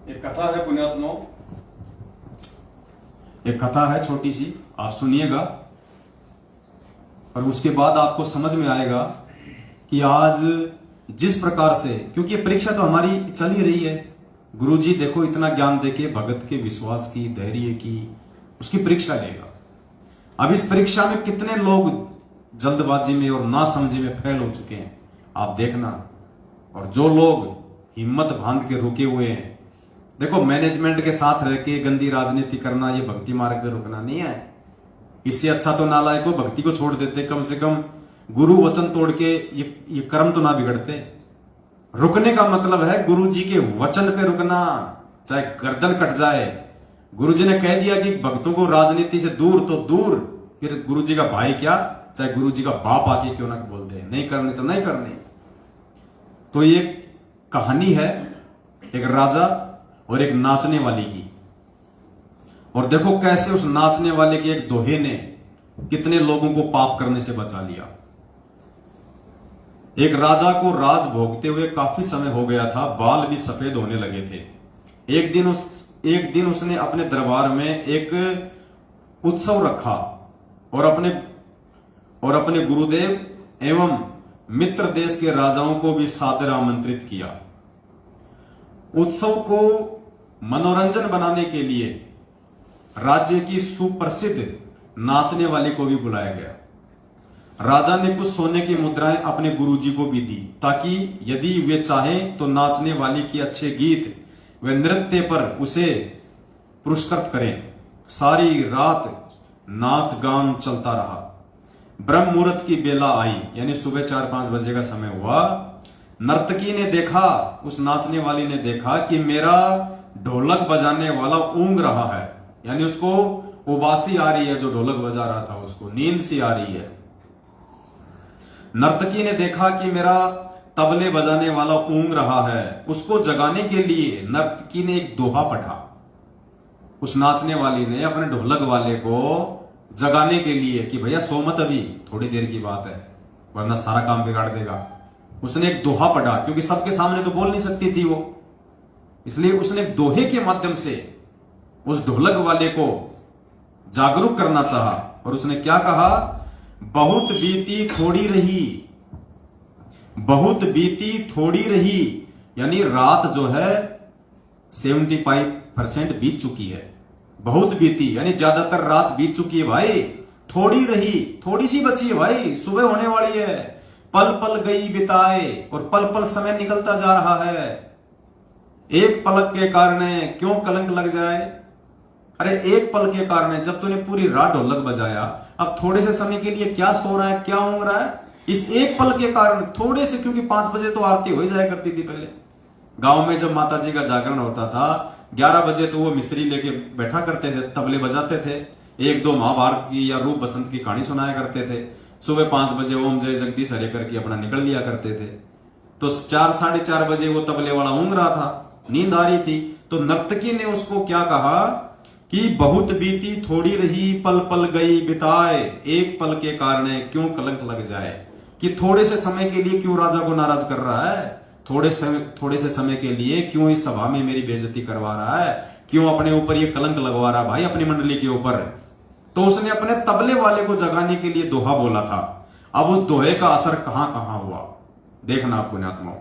एक कथा है पुण्यात्माओं, एक कथा है छोटी सी, आप सुनिएगा और उसके बाद आपको समझ में आएगा कि आज जिस प्रकार से, क्योंकि ये परीक्षा तो हमारी चल ही रही है। गुरुजी देखो इतना ज्ञान देके भगत के विश्वास की, धैर्य की, उसकी परीक्षा लेगा। अब इस परीक्षा में कितने लोग जल्दबाजी में और नासमझी में फेल हो चुके हैं आप देखना, और जो लोग हिम्मत बांध के रुके हुए हैं। देखो मैनेजमेंट के साथ रह के गंदी राजनीति करना ये भक्ति मार्ग पे रुकना नहीं है। इससे अच्छा तो नालायक को भक्ति को छोड़ देते, कम से कम गुरु वचन तोड़ के ये कर्म तो ना बिगड़ते। रुकने का मतलब है गुरु जी के वचन पे रुकना, चाहे गर्दन कट जाए। गुरु जी ने कह दिया कि भक्तों को राजनीति से दूर तो दूर, फिर गुरु जी का भाई क्या, चाहे गुरु जी का बाप आके क्यों ना बोल दे, नहीं करनी तो नहीं करनी। तो ये कहानी है एक राजा और एक नाचने वाली की, और देखो कैसे उस नाचने वाले के एक दोहे ने कितने लोगों को पाप करने से बचा लिया। एक राजा को राज भोगते हुए काफी समय हो गया था, बाल भी सफेद होने लगे थे। एक दिन उसने अपने दरबार में एक उत्सव रखा और अपने गुरुदेव एवं मित्र देश के राजाओं को भी सादर आमंत्रित किया। उत्सव को मनोरंजन बनाने के लिए राज्य की सुप्रसिद्ध नाचने वाली को भी बुलाया गया। राजा ने कुछ सोने की मुद्राएं अपने गुरुजी को भी दी, ताकि यदि वे चाहें तो नाचने वाली की अच्छे गीत व नृत्य पर उसे पुरस्कृत करें। सारी रात नाच गान चलता रहा। ब्रह्म मुहूर्त की बेला आई, यानी सुबह 4-5 बजे का समय हुआ। नर्तकी ने देखा, उस नाचने वाली ने देखा कि मेरा ढोलक बजाने वाला ऊंग रहा है, यानी उसको उबासी आ रही है, जो ढोलक बजा रहा था उसको नींद सी आ रही है। नर्तकी ने देखा कि मेरा तबले बजाने वाला ऊंग रहा है, उसको जगाने के लिए नर्तकी ने एक दोहा पढ़ा। उस नाचने वाली ने अपने ढोलक वाले को जगाने के लिए कि भैया सो मत, अभी थोड़ी देर की बात है वरना सारा काम बिगाड़ देगा। उसने एक दोहा पढ़ा, क्योंकि सबके सामने तो बोल नहीं सकती थी वो, इसलिए उसने दोहे के माध्यम से उस ढोलक वाले को जागरूक करना चाहा और उसने क्या कहा, बहुत बीती थोड़ी रही, बहुत बीती थोड़ी रही, यानी रात जो है 75% बीत चुकी है। बहुत बीती यानी ज्यादातर रात बीत चुकी है भाई, थोड़ी रही, थोड़ी सी बची है भाई, सुबह होने वाली है। पल पल गई बिताए, और पल पल समय निकलता जा रहा है। एक पलक के कारण क्यों कलंक लग जाए। अरे एक पल के कारण, जब तूने पूरी रात ढोलक बजाया, अब थोड़े से समय के लिए क्या सो रहा है, क्या ऊँग रहा है, इस एक पल के कारण थोड़े से, क्योंकि 5 बजे तो आरती हो ही जाया करती थी पहले गांव में। जब माता जी का जागरण होता था 11 बजे तो वो मिस्त्री लेके बैठा करते थे, तबले बजाते थे, 1-2 महाभारत की या रूप बसंत की कहानी सुनाया करते थे। सुबह 5 बजे ओम जय जगदीश हरे करके अपना निकल लिया करते थे। तो 4-4:30 बजे वो तबले वाला ऊँग रहा था, नींद आ रही थी, तो नर्तकी ने उसको क्या कहा कि बहुत बीती थोड़ी रही, पल पल गई बिताए, एक पल के कारण क्यों कलंक लग जाए। कि थोड़े से समय के लिए क्यों राजा को नाराज कर रहा है, थोड़े से समय के लिए क्यों इस सभा में मेरी बेइज्जती करवा रहा है, क्यों अपने ऊपर ये कलंक लगवा रहा है भाई, अपनी मंडली के ऊपर। तो उसने अपने तबले वाले को जगाने के लिए दोहा बोला था। अब उस दोहे का असर कहां कहां हुआ, देखना पुण्यात्माओं।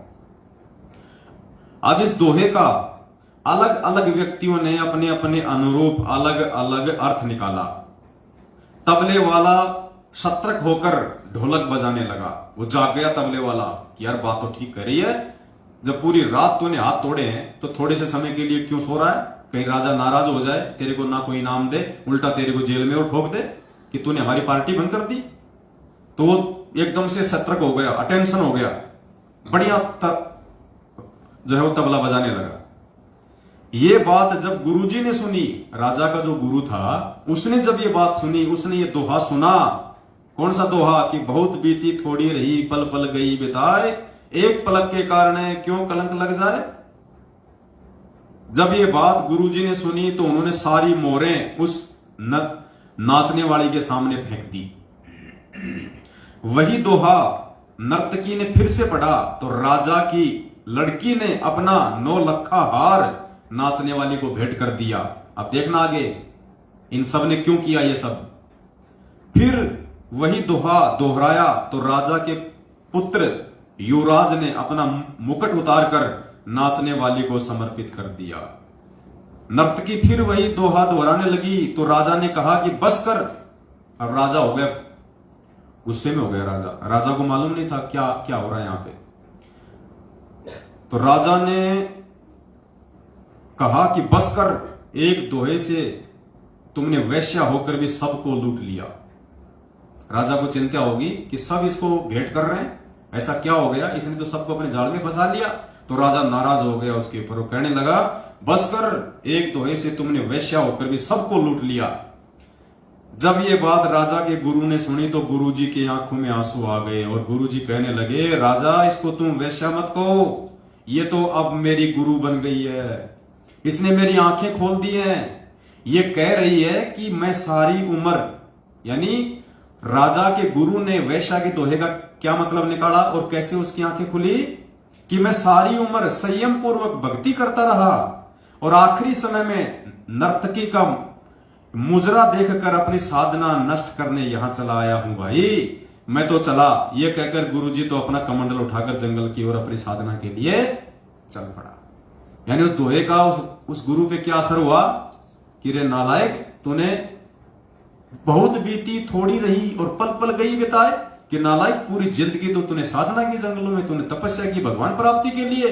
अब इस दोहे का अलग अलग व्यक्तियों ने अपने अपने अनुरूप अलग अलग अर्थ निकाला। तबले वाला सतर्क होकर ढोलक बजाने लगा, वो जाग गया तबले वाला कि यार बात तो ठीक कर रही है, जब पूरी रात तूने हाथ तोड़े हैं तो थोड़े से समय के लिए क्यों सो रहा है, कहीं राजा नाराज हो जाए, तेरे को ना कोई इनाम दे, उल्टा तेरे को जेल में और ठोक दे कि तूने हमारी पार्टी बंद कर दी। तो वो एकदम से सतर्क हो गया, अटेंशन हो गया, बढ़िया जो है वो तबला बजाने लगा। ये बात जब गुरुजी ने सुनी, राजा का जो गुरु था उसने जब ये बात सुनी, उसने ये दोहा सुना। कौन सा दोहा कि बहुत बीती थोड़ी रही, पल पल गई बिताए, एक पलक के कारण क्यों कलंक लग जाए। जब ये बात गुरुजी ने सुनी तो उन्होंने सारी मोहरें उस नाचने वाली के सामने फेंक दी। वही दोहा नर्तकी ने फिर से पढ़ा तो राजा की लड़की ने अपना 9 लखा हार नाचने वाली को भेंट कर दिया। अब देखना आगे इन सब ने क्यों किया ये सब। फिर वही दोहा दोहराया तो राजा के पुत्र युवराज ने अपना मुकुट उतारकर नाचने वाली को समर्पित कर दिया। नर्तकी फिर वही दोहा दोहराने लगी तो राजा ने कहा कि बस कर। अब राजा हो गया, गुस्से में हो गया राजा को मालूम नहीं था क्या क्या हो रहा है यहां पे। तो राजा ने कहा कि बस कर, एक दोहे से तुमने वैश्या होकर भी सबको लूट लिया। राजा को चिंता होगी कि सब इसको भेंट कर रहे हैं, ऐसा क्या हो गया, इसने तो सबको अपने जाल में फंसा लिया। तो राजा नाराज हो गया उसके ऊपर, वो कहने लगा बस कर, एक दोहे से तुमने वैश्या होकर भी सबको लूट लिया। जब ये बात राजा के गुरु ने सुनी तो गुरुजी की आंखों में आंसू आ गए और गुरुजी कहने लगे राजा इसको तुम वैश्या मत कहो, ये तो अब मेरी गुरु बन गई है, इसने मेरी आंखें खोल दी हैं। ये कह रही है कि मैं सारी उम्र, यानी राजा के गुरु ने वैश्या के दोहे का क्या मतलब निकाला और कैसे उसकी आंखें खुली कि मैं सारी उम्र संयम पूर्वक भक्ति करता रहा और आखिरी समय में नर्तकी का मुजरा देखकर अपनी साधना नष्ट करने यहां चला आया हूं भाई, मैं तो चला। ये कहकर गुरुजी तो अपना कमंडल उठाकर जंगल की ओर अपनी साधना के लिए चल पड़ा। यानी उस दोहे का उस गुरु पे क्या असर हुआ कि रे नालायक, तूने बहुत बीती थोड़ी रही और पल पल गई बिताए, कि नालायक पूरी जिंदगी तो तूने साधना की, जंगलों में तूने तपस्या की भगवान प्राप्ति के लिए,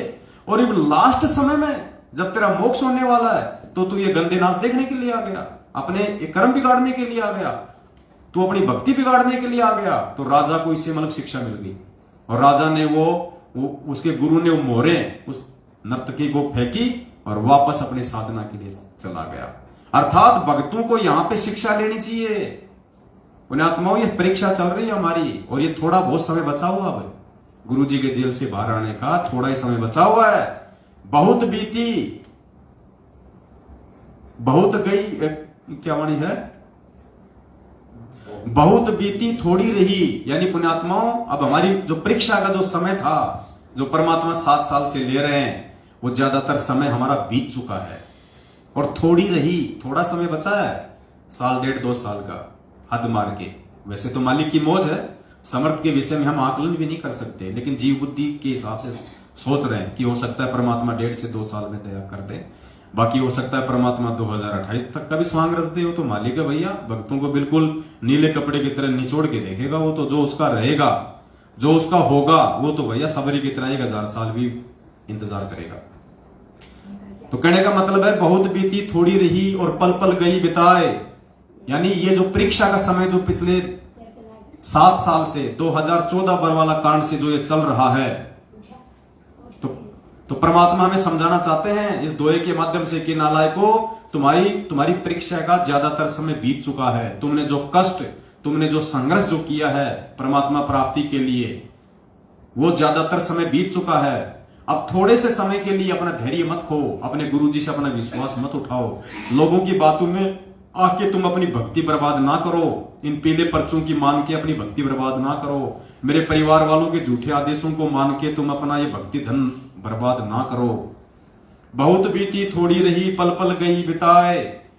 और अब लास्ट समय में जब तेरा मोक्ष होने वाला है तो तू ये गंदे नाच देखने के लिए आ गया, अपने कर्म बिगाड़ने के लिए आ गया, तू अपनी भक्ति बिगाड़ने के लिए आ गया। तो राजा को इससे मतलब शिक्षा मिल गई और राजा ने वो उसके गुरु ने वो मोहरें उस नर्तकी को फेंकी और वापस अपनी साधना के लिए चला गया। अर्थात भक्तों को यहां पे शिक्षा लेनी चाहिए। पुण्यात्माओं, ये परीक्षा चल रही है हमारी और ये थोड़ा बहुत समय बचा हुआ है, गुरुजी के जेल से बाहर आने का थोड़ा ही समय बचा हुआ है। बहुत बीती बहुत गई, क्या वाणी है, बहुत बीती थोड़ी रही। यानी पुण्यात्माओं, अब हमारी जो परीक्षा का जो समय था, जो परमात्मा 7 साल से ले रहे हैं, वो ज्यादातर समय हमारा बीत चुका है। और थोड़ी रही, थोड़ा समय बचा है, साल डेढ़ 2 साल का, हद मार के। वैसे तो मालिक की मौज है, समर्थ के विषय में हम आकलन भी नहीं कर सकते, लेकिन जीव बुद्धि के हिसाब से सोच रहे हैं कि हो सकता है परमात्मा 1.5 से 2 साल में दया कर दे, बाकी हो सकता है परमात्मा 2028 तक का भी स्वांग रच दे। वो तो मालिक है भैया, भक्तों को बिल्कुल नीले कपड़े की तरह निचोड़ के देखेगा। वो तो जो उसका रहेगा, जो उसका होगा, वो तो भैया सबरी की तरह 1000 साल भी इंतजार करेगा। तो कहने का मतलब है बहुत बीती थोड़ी रही और पल पल गई बिताए, यानी ये जो परीक्षा का समय जो पिछले 7 साल से 2014 बरवाला कांड से जो ये चल रहा है, तो परमात्मा हमें समझाना चाहते हैं इस दोहे के माध्यम से कि नालायको, तुम्हारी परीक्षा का ज्यादातर समय बीत चुका है। तुमने जो कष्ट, तुमने जो संघर्ष जो किया है परमात्मा प्राप्ति के लिए, वो ज्यादातर समय बीत चुका है। अब थोड़े से समय के लिए अपना धैर्य मत खो, अपने गुरुजी से अपना विश्वास मत उठाओ, लोगों की बातों में आके तुम अपनी भक्ति बर्बाद ना करो, इन पीले पर्चों की मान के अपनी भक्ति बर्बाद ना करो, मेरे परिवार वालों के झूठे आदेशों को मान के तुम अपना ये भक्ति धन बर्बाद ना करो। बहुत बीती थोड़ी रही, पल पल गई बिताए,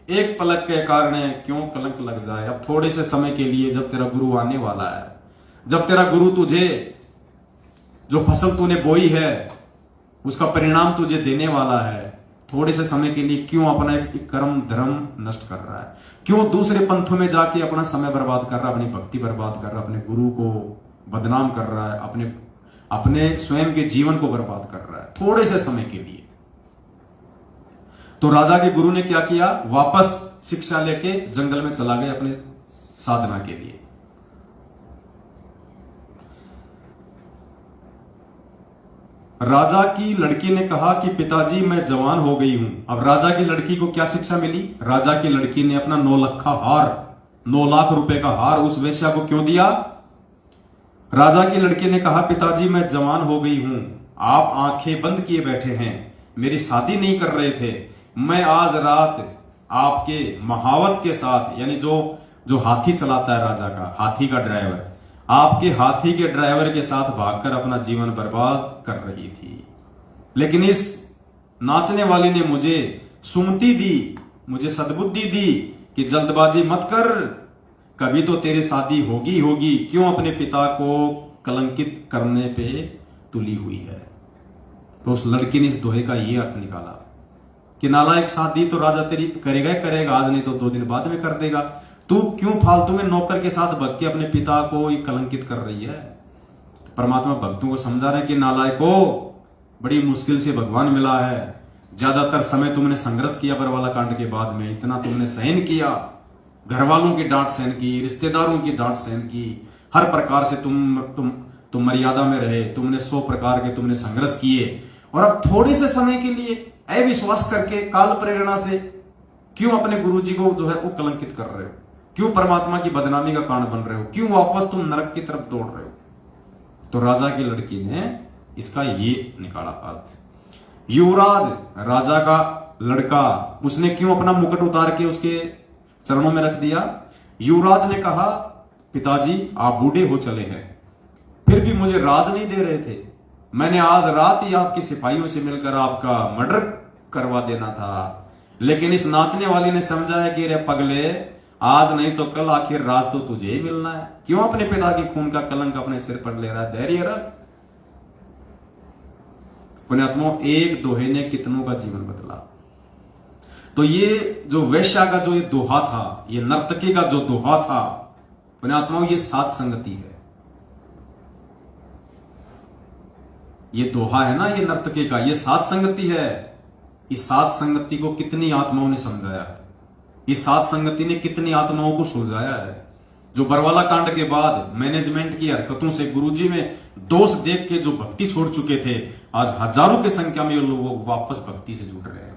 एक पलक के कारण क्यों कलंक लग जाए। अब थोड़े से समय के लिए, जब तेरा गुरु आने वाला है, जब तेरा गुरु तुझे जो फसल तूने बोई है उसका परिणाम तुझे देने वाला है, थोड़े से समय के लिए क्यों अपना एक कर्म धर्म नष्ट कर रहा है, क्यों दूसरे पंथों में जाके अपना समय बर्बाद कर रहा है, अपनी भक्ति बर्बाद कर रहा है, अपने गुरु को बदनाम कर रहा है, अपने स्वयं के जीवन को बर्बाद कर रहा है थोड़े से समय के लिए। तो राजा के गुरु ने क्या किया, वापस शिक्षा लेके जंगल में चला गया अपने साधना के लिए। राजा की लड़की ने कहा कि पिताजी मैं जवान हो गई हूं। अब राजा की लड़की को क्या शिक्षा मिली, राजा की लड़की ने अपना 9 लाख रुपए का हार उस वेश्या को क्यों दिया। राजा की लड़की ने कहा पिताजी मैं जवान हो गई हूं, आप आंखें बंद किए बैठे हैं, मेरी शादी नहीं कर रहे थे, मैं आज रात आपके महावत के साथ, यानी जो हाथी चलाता है राजा का, हाथी का ड्राइवर, आपके हाथी के ड्राइवर के साथ भागकर अपना जीवन बर्बाद कर रही थी। लेकिन इस नाचने वाली ने मुझे सुमति दी, मुझे सद्बुद्धि दी कि जल्दबाजी मत कर, कभी तो तेरी शादी होगी, क्यों अपने पिता को कलंकित करने पे तुली हुई है। तो उस लड़की ने इस दोहे का ये अर्थ निकाला कि नालायक, शादी तो राजा तेरी करेगा, आज नहीं तो 2 दिन बाद में कर देगा, तू क्यों फालतू में नौकर के साथ भग के अपने पिता को ये कलंकित कर रही है। तो परमात्मा भक्तों को समझा रहे कि नालायको, बड़ी मुश्किल से भगवान मिला है, ज्यादातर समय तुमने संघर्ष किया बरवाला कांड के बाद में, इतना तुमने सहन किया, घर वालों की डांट सहन की, रिश्तेदारों की डांट सहन की, हर प्रकार से तुम मर्यादा में रहे, तुमने 100 प्रकार के तुमने संघर्ष किए, और अब थोड़े से समय के लिए अविश्वास करके काल प्रेरणा से क्यों अपने गुरुजी को जो है वो कलंकित कर रहे हो, क्यों परमात्मा की बदनामी का कारण बन रहे हो, क्यों वापस तुम नरक की तरफ दौड़ रहे हो। तो राजा की लड़की ने इसका ये निकाला अर्थ। युवराज, राजा का लड़का, उसने क्यों अपना मुकुट उतार के उसके चरणों में रख दिया। युवराज ने कहा पिताजी आप बूढ़े हो चले हैं, फिर भी मुझे राज नहीं दे रहे थे, मैंने आज रात ही आपके सिपाहियों से मिलकर आपका मर्डर करवा देना था, लेकिन इस नाचने वाली ने समझा है कि रे पगले, आज नहीं तो कल आखिर राज तो तुझे ही मिलना है, क्यों अपने पिता की खून का कलंक अपने सिर पर ले रहा है, धैर्य रख। पुण्यात्माओं, एक दोहे ने कितनों का जीवन बदला। तो ये जो वैश्या का जो ये दोहा था, ये नर्तकी का जो दोहा था, पुण्यात्माओं ये सात संगति है। ये दोहा है ना, ये नर्तकी का, ये सात संगति है। इस सात संगति को कितनी आत्माओं ने समझाया है, इस सात संगति ने कितनी आत्माओं को सुलझाया है। जो बरवाला कांड के बाद मैनेजमेंट की हरकतों से गुरुजी में दोष देख के जो भक्ति छोड़ चुके थे, आज हजारों की संख्या में लोग वापस भक्ति से जुड़ रहे हैं।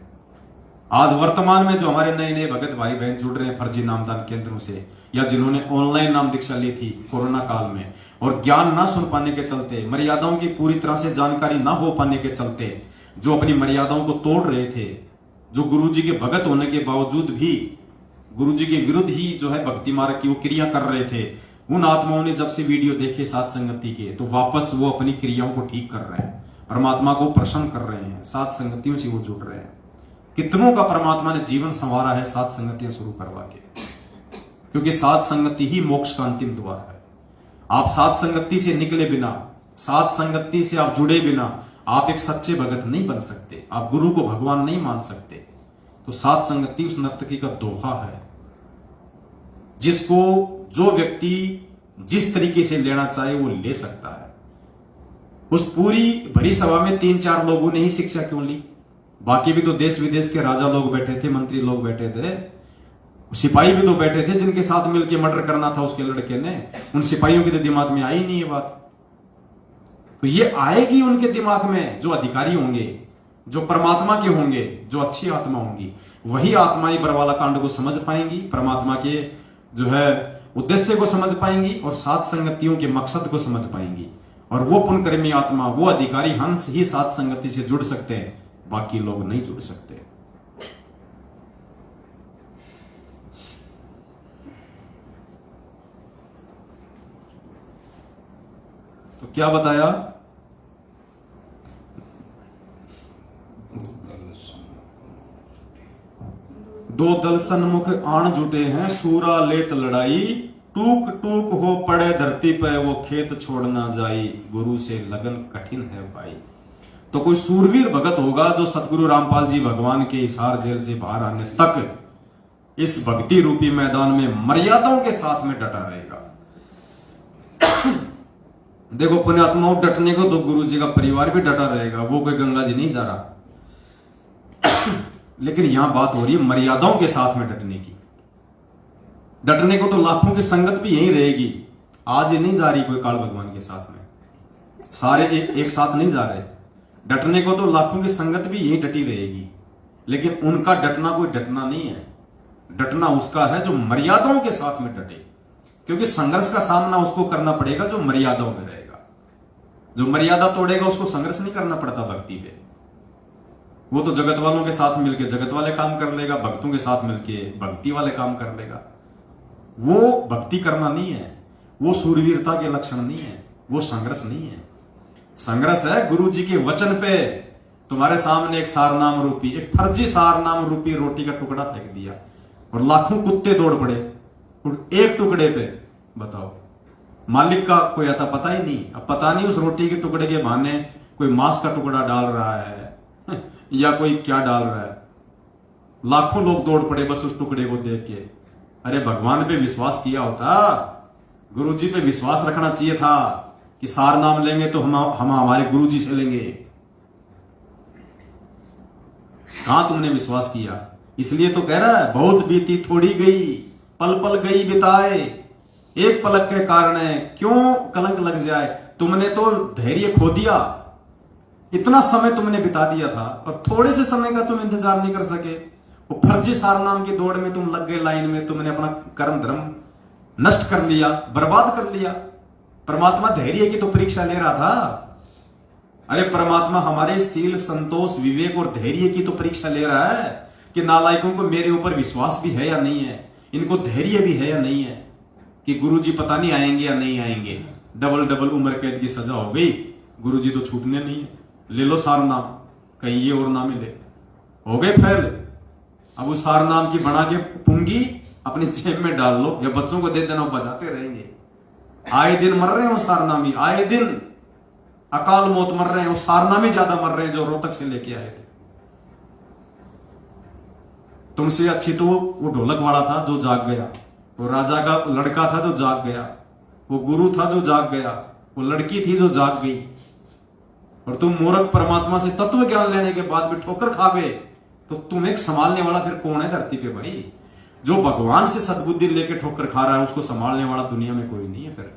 आज वर्तमान में जो हमारे नए नए भगत भाई बहन जुड़ रहे हैं फर्जी नामदान केंद्रों से, या जिन्होंने ऑनलाइन नाम दीक्षा ली थी कोरोना काल में, और ज्ञान ना सुन पाने के चलते, मर्यादाओं की पूरी तरह से जानकारी ना हो पाने के चलते, जो अपनी मर्यादाओं को तोड़ रहे थे, जो गुरुजी के भगत होने के बावजूद भी गुरुजी के विरुद्ध ही जो है भक्ति मार्ग की वो क्रिया कर रहे थे, उन आत्माओं ने जब से वीडियो देखे सात संगति के, तो वापस वो अपनी क्रियाओं को ठीक कर रहे हैं, परमात्मा को प्रसन्न कर रहे हैं, सात संगतियों से वो जुड़ रहे हैं। कितनों का परमात्मा ने जीवन संवारा है सात संगतियां शुरू करवा के, क्योंकि सात संगति ही मोक्ष का अंतिम द्वार है। आप सात संगति से निकले बिना, सात संगति से आप जुड़े बिना आप एक सच्चे भगत नहीं बन सकते, आप गुरु को भगवान नहीं मान सकते। तो सात संगति उस नर्तकी का दोहा है, जिसको जो व्यक्ति जिस तरीके से लेना चाहे वो ले सकता है। उस पूरी भरी सभा में 3-4 लोगों ने ही शिक्षा क्यों ली? बाकी भी तो देश विदेश के राजा लोग बैठे थे, मंत्री लोग बैठे थे, सिपाही भी तो बैठे थे जिनके साथ मिलकर मर्डर करना था उसके लड़के ने। उन सिपाहियों के तो दिमाग में आई नहीं ये बात। तो ये आएगी उनके दिमाग में, जो अधिकारी होंगे, जो परमात्मा के होंगे, जो अच्छी आत्मा होंगी, वही आत्माएं बरवाला कांड को समझ पाएंगी, परमात्मा के जो है उद्देश्य को समझ पाएंगी और सात संगतियों के मकसद को समझ पाएंगी। और वो पुण्यकर्मी आत्मा, वो अधिकारी हंस ही सात संगति से जुड़ सकते हैं, बाकी लोग नहीं जुड़ सकते। तो क्या बताया? दो दल सन्मुख आण जुटे हैं, सूरा लेत लड़ाई, टूक टूक हो पड़े धरती पे, वो खेत छोड़ ना जाई, गुरु से लगन कठिन है भाई। तो कोई सूरवीर भगत होगा जो सतगुरु रामपाल जी भगवान के हिसार जेल से बाहर आने तक इस भक्ति रूपी मैदान में मर्यादाओं के साथ में डटा रहेगा। देखो पुण्यात्माओं, डटने को तो गुरु जी का परिवार भी डटा रहेगा, वो कोई गंगा जी नहीं जा रहा। लेकिन यहां बात हो रही है मर्यादाओं के साथ में डटने की। डटने को तो लाखों की संगत भी यहीं रहेगी। आज ये नहीं जा रही कोई काल भगवान के साथ में, सारे एक साथ नहीं जा रहे। डटने को तो लाखों की संगत भी यहीं डटी रहेगी, लेकिन उनका डटना कोई डटना नहीं है। डटना उसका है जो मर्यादाओं के साथ में डटे, क्योंकि संघर्ष का सामना उसको करना पड़ेगा जो मर्यादाओं में रहेगा। जो मर्यादा तोड़ेगा उसको संघर्ष नहीं करना पड़ता भक्ति पे। वो तो जगत वालों के साथ मिलके जगत वाले काम कर लेगा, भक्तों के साथ मिलके भक्ति वाले काम कर लेगा। वो भक्ति करना नहीं है, वो सूरवीरता के लक्षण नहीं है, वो संघर्ष नहीं है। संघर्ष है गुरु जी के वचन पे तुम्हारे सामने एक सारनाम रूपी, एक फर्जी सारनाम रूपी रोटी का टुकड़ा फेंक दिया और लाखों कुत्ते दौड़ पड़े और एक टुकड़े पे। बताओ, मालिक का कोई आता पता ही नहीं। अब पता नहीं उस रोटी के टुकड़े के बहाने कोई मांस का टुकड़ा डाल रहा है या कोई क्या डाल रहा है। लाखों लोग दौड़ पड़े बस उस टुकड़े को देख के। अरे भगवान पे विश्वास किया होता, गुरु जी पे विश्वास रखना चाहिए था कि सार नाम लेंगे तो हम हमारे गुरु जी से लेंगे। कहां तुमने विश्वास किया? इसलिए तो कह रहा है बहुत बीती थोड़ी गई, पल पल गई बिताए, एक पलक के कारण क्यों कलंक लग जाए। तुमने तो धैर्य खो दिया, इतना समय तुमने बिता दिया था और थोड़े से समय का तुम इंतजार नहीं कर सके। वो फर्जी सारनाम की दौड़ में तुम लग गए लाइन में, तुमने अपना कर्म धर्म नष्ट कर लिया, बर्बाद कर लिया। परमात्मा धैर्य की तो परीक्षा ले रहा था। अरे परमात्मा हमारे शील, संतोष, विवेक और धैर्य की तो परीक्षा ले रहा है कि नालायकों को मेरे ऊपर विश्वास भी है या नहीं है, इनको धैर्य भी है या नहीं है, कि गुरुजी पता नहीं आएंगे या नहीं आएंगे। डबल डबल उम्र कैद की सजा हो गई, गुरुजी तो छूटने नहीं है, ले लो सारनाम, कहीं ये और ना मिले। हो गए फैल। अब उस सारनाम की बना के पुंगी अपने जेब में डाल लो या बच्चों को दे देना, बजाते रहेंगे। आए दिन मर रहे हो सारनामी, आए दिन अकाल मौत मर रहे हैं। सारनामी ज्यादा मर रहे हैं जो रोहतक से लेके आए थे। तुमसे अच्छी तो वो ढोलक वाला था जो जाग गया, वो राजा का लड़का था जो जाग गया, वो गुरु था जो जाग गया, वो लड़की थी जो जाग गई। और तुम मूर्ख परमात्मा से तत्व ज्ञान लेने के बाद भी ठोकर खा गए, तो तुम्हें संभालने वाला फिर कौन है धरती पे भाई? जो भगवान से सद्बुद्धि लेके ठोकर खा रहा है उसको संभालने वाला दुनिया में कोई नहीं है। फिर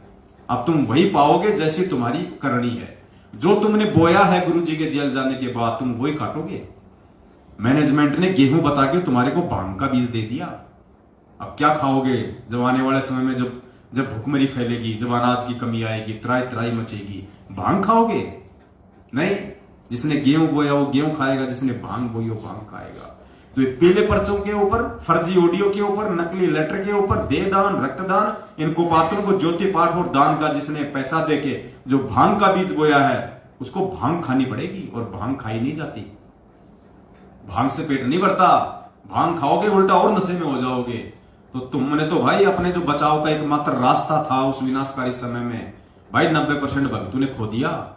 अब तुम वही पाओगे जैसी तुम्हारी करनी है। जो तुमने बोया है गुरु जी के जेल जाने के बाद तुम वही काटोगे। मैनेजमेंट ने गेहूं बता के तुम्हारे को भांग का बीज दे दिया। अब क्या खाओगे जब आने वाले समय में जब भूखमरी फैलेगी, जब अनाज की कमी आएगी, त्राई त्राई मचेगी? भांग खाओगे? नहीं, जिसने गेहूं बोया वो गेहूं खाएगा, जिसने भांग बोई वो भांग खाएगा। तो ये पीले पर्चों के ऊपर, फर्जी ऑडियो के ऊपर, नकली लेटर के ऊपर, देह दान, रक्तदान, इनको पात्रों को ज्योति पाठ और दान का जिसने पैसा देके जो भांग का बीज बोया है उसको भांग खानी पड़ेगी, और भांग खाई नहीं जाती। भांग से पेट नहीं भरता, भांग खाओगे उल्टा और नशे में हो जाओगे। तो तुमने तो भाई अपने जो बचाव का एकमात्र रास्ता था उस विनाशकारी समय में, भाई 90% भक्त तूने खो दिया।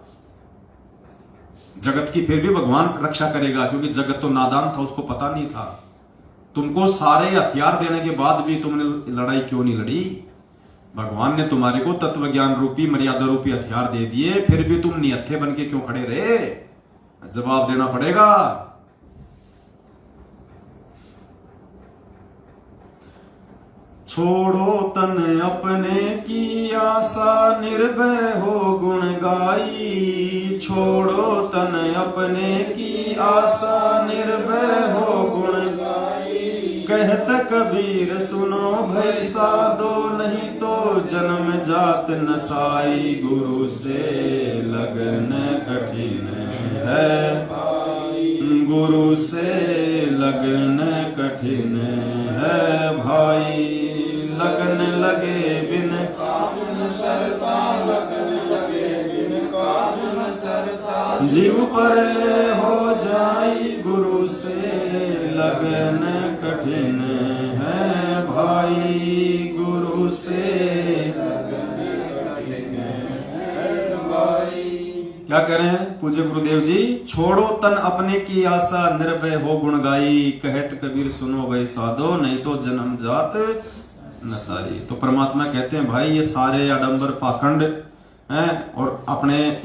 जगत की फिर भी भगवान रक्षा करेगा, क्योंकि जगत तो नादान था, उसको पता नहीं था। तुमको सारे हथियार देने के बाद भी तुमने लड़ाई क्यों नहीं लड़ी? भगवान ने तुम्हारे को तत्व ज्ञान रूपी मर्यादा रूपी हथियार दे दिए, फिर भी तुम निहत्थे बन के क्यों खड़े रहे? जवाब देना पड़ेगा। छोड़ो तन अपने की आशा, निर्भय हो गुण गाई। छोड़ो तन अपने की आशा, निर्भय हो गुण गाई। कहत कबीर सुनो भई साधो, नहीं तो जन्म जात नसाई। गुरु से लगन कठिन है, गुरु से लगन कठिन है भाई। लगन लगे बिन काजन सरता, लगन लगे बिन काजन सरता। जीव पर ले हो जाई, गुरु से लगन कठिन है भाई। गुरु से लगन कठिन है भाई। क्या करें पूज्य गुरुदेव जी? छोड़ो तन अपने की आशा, निर्भय हो गुण गाई। कहत कबीर सुनो भाई साधो, नहीं तो जन्म जात नसाई। तो परमात्मा कहते हैं भाई ये सारे आडंबर पाखंड हैं और अपने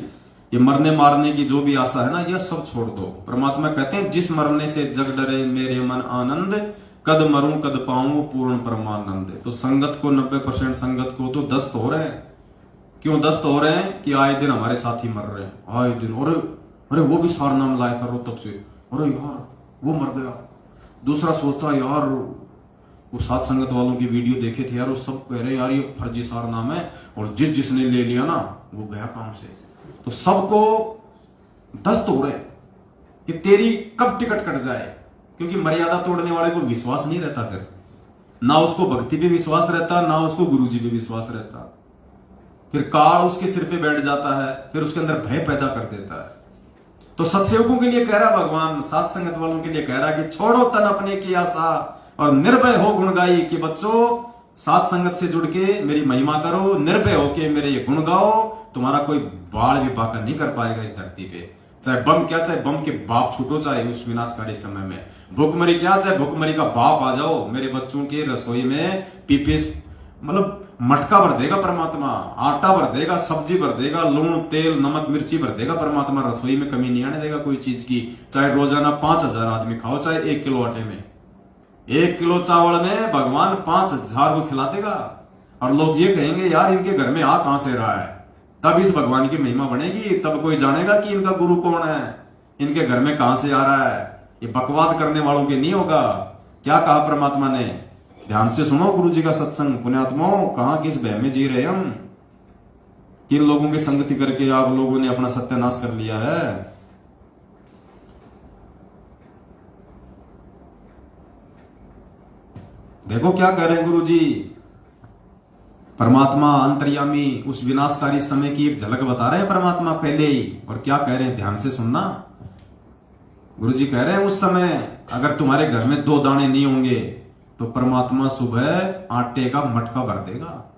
ये मरने मारने की जो भी आशा है ना, ये सब छोड़ दो। परमात्मा कहते हैं जिस मरने से जग डरे मेरे मन आनंद, कद मरूं कद पाऊं पूर्ण परमानंद। तो संगत को 90% संगत को तो दस्त हो रहे हैं। क्यों दस्त हो रहे हैं? कि आए दिन हमारे साथी मर रहे हैं, आए दिन। अरे वो भी सार नाम लाया था रोहतक से, अरे यार वो मर गया। दूसरा सोचता यार वो साथ संगत वालों की वीडियो देखे थे यार, वो सब कह रहे यार ये फर्जी सार नाम है, और जिसने ले लिया ना वो गया काम से। तो सबको दस्त हो रहे कि तेरी कब टिकट कट जाए, क्योंकि मर्यादा तोड़ने वाले को विश्वास नहीं रहता, फिर ना उसको भक्ति पे विश्वास रहता, ना उसको गुरुजी पे विश्वास रहता। फिर काल उसके सिर पे बैठ जाता है, फिर उसके अंदर भय पैदा कर देता है। तो सत्सेवकों के लिए कह रहा भगवान, सात संगत वालों के लिए कह रहा कि छोड़ो तन अपने की आशा और निर्भय हो गुण गाई। कि बच्चों सात संगत से जुड़ के मेरी महिमा करो, निर्भय होके मेरे ये गुण गाओ। तुम्हारा कोई बाल भी बाका नहीं कर पाएगा इस धरती पे। चाहे बम क्या, चाहे बम के बाप छूटो, चाहे उस विनाशकारी समय में भुखमरी क्या, चाहे भुखमरी का बाप आ जाओ, मेरे बच्चों के रसोई में पीपीस मतलब मटका भर देगा परमात्मा, आटा भर देगा, सब्जी भर देगा, लूण तेल नमक मिर्ची भर देगा परमात्मा। रसोई में कमी नहीं आने देगा कोई चीज की। चाहे रोजाना 5000 आदमी खाओ, चाहे 1 किलो आटे में, 1 किलो चावल में भगवान 5000 को खिला देगा। और लोग ये कहेंगे यार इनके घर में आ कहां से रहा है। तब इस भगवान की महिमा बनेगी, तब कोई जानेगा कि इनका गुरु कौन है, इनके घर में कहां से आ रहा है। ये बकवाद करने वालों के नहीं होगा। क्या कहा परमात्मा ने? ध्यान से सुनो गुरु जी का सत्संग। पुण्यात्माओं, कहां किस भय में जी रहे हम? किन लोगों की संगति करके आप लोगों ने अपना सत्यानाश कर लिया है। देखो क्या कह रहे हैं गुरु जी। परमात्मा अंतर्यामी उस विनाशकारी समय की एक झलक बता रहे हैं परमात्मा पहले ही। और क्या कह रहे हैं ध्यान से सुनना। गुरु जी कह रहे हैं उस समय अगर तुम्हारे घर में 2 दाने नहीं होंगे तो परमात्मा सुबह आटे का मटका भर देगा।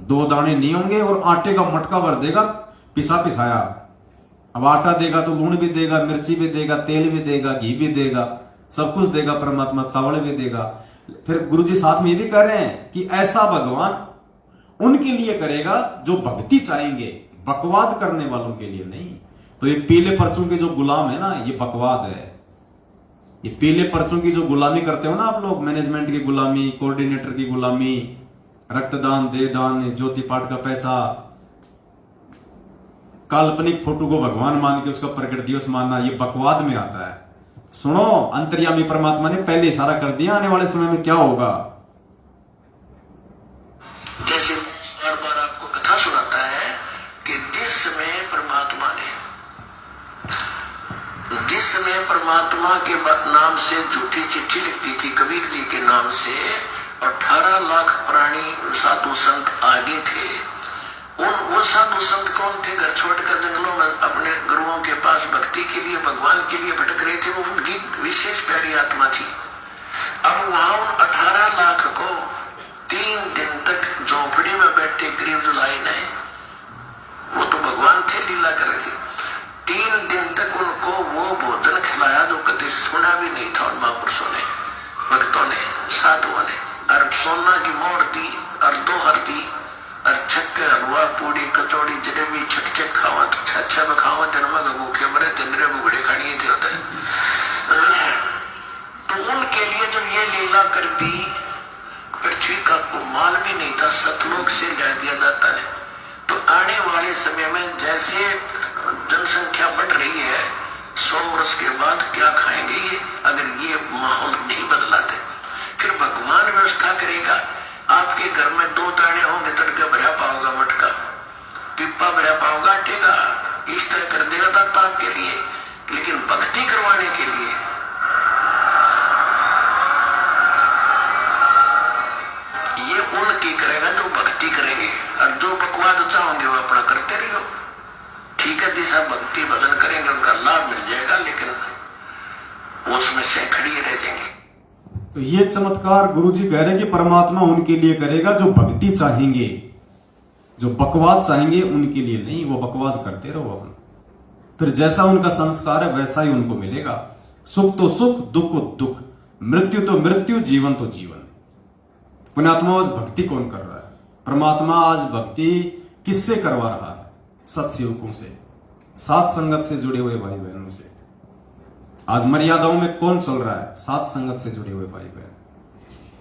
2 दाने नहीं होंगे और आटे का मटका भर देगा, पिसा पिसाया। अब आटा देगा तो लूण भी देगा, मिर्ची भी देगा, तेल भी देगा, घी भी देगा, सब कुछ देगा परमात्मा, चावल भी देगा। फिर गुरुजी साथ में ये भी कह रहे हैं कि ऐसा भगवान उनके लिए करेगा जो भक्ति चाहेंगे, बकवाद करने वालों के लिए नहीं। तो ये पीले पर्चों के जो गुलाम है ना, ये बकवाद है। ये पीले पर्चों की जो गुलामी करते हो ना आप लोग, मैनेजमेंट की गुलामी, कोऑर्डिनेटर की गुलामी, रक्तदान, देदान, ज्योति पाठ का पैसा, काल्पनिक फोटो को भगवान मान के उसका प्रकट दिवस मानना, ये बकवाद में आता है। सुनो, अंतर्यामी परमात्मा ने पहले इशारा कर दिया आने वाले समय में क्या होगा। जैसे बार बार आपको कथा सुनाता है कि जिस समय परमात्मा के नाम से झूठी चिट्ठी लिखती थी कबीर जी के नाम से, और 18 लाख प्राणी साधु संत आगे थे, उस साधु संत कौन थे घर छोड़कर जंगलों में अपने गुरुओं के पास भक्ति के लिए भगवान के लिए भटक रहे थे, वो उनकी विशेष प्यारी आत्मा थी। अब वहां उन 18 लाख को 3 दिन तक झोंपड़ी में बैठे गरीब जुलाई ने, वो तो भगवान थे, लीला कर रहे थे, 3 दिन तक उनको वो भोजन खिलाया जो कभी सुना भी नहीं था उन महापुरुषों ने, भक्तों ने, साधुओं ने। और सोना की मोहर दी और दोहर दी और छक्के हलवा पूड़ी कचौड़ी जलेबी छक खावत अच्छा बखावत नमक भूखे मरे तिंदरे बुगड़े खानिए थे होते। तो उनके लिए जब ये लीला कर दी, पृथ्वी का कोई माल भी नहीं था, सतलोक से ले दिया जाता है। तो आने वाले समय में जैसे जनसंख्या बढ़ रही है, 100 वर्ष के बाद क्या खाएंगे ये, अगर ये माहौल नहीं बदला थे। फिर भगवान व्यवस्था करेगा, आपके घर में 2 ताड़े होंगे, तड़का भरा पाओगा, मटका पिप्पा भरा पाओगा, आटेगा, इस तरह कर देगा दाता आपके लिए। लेकिन भक्ति करवाने के लिए ये उनकी करेगा जो भक्ति करेंगे, और जो बकवाद चाहोगे वो अपना करते रहो। ठीक है जी साहब, भक्ति भजन करेंगे, उनका लाभ मिल जाएगा, लेकिन उसमें से खड़ी रह जाएंगे। तो ये चमत्कार गुरुजी कह रहे हैं कि परमात्मा उनके लिए करेगा जो भक्ति चाहेंगे, जो बकवाद चाहेंगे उनके लिए नहीं। वो बकवाद करते रहो अपना, फिर जैसा उनका संस्कार है वैसा ही उनको मिलेगा। सुख तो सुख, दुख तो दुख, मृत्यु तो मृत्यु, जीवन तो जीवन। पुण्यात्मा आज भक्ति कौन कर रहा है? परमात्मा आज भक्ति किससे करवा रहा है? सत्सेवकों से, सात संगत से जुड़े हुए भाई बहनों से। आज मर्यादाओं में कौन चल रहा है? सात संगत से जुड़े हुए भाई बहन।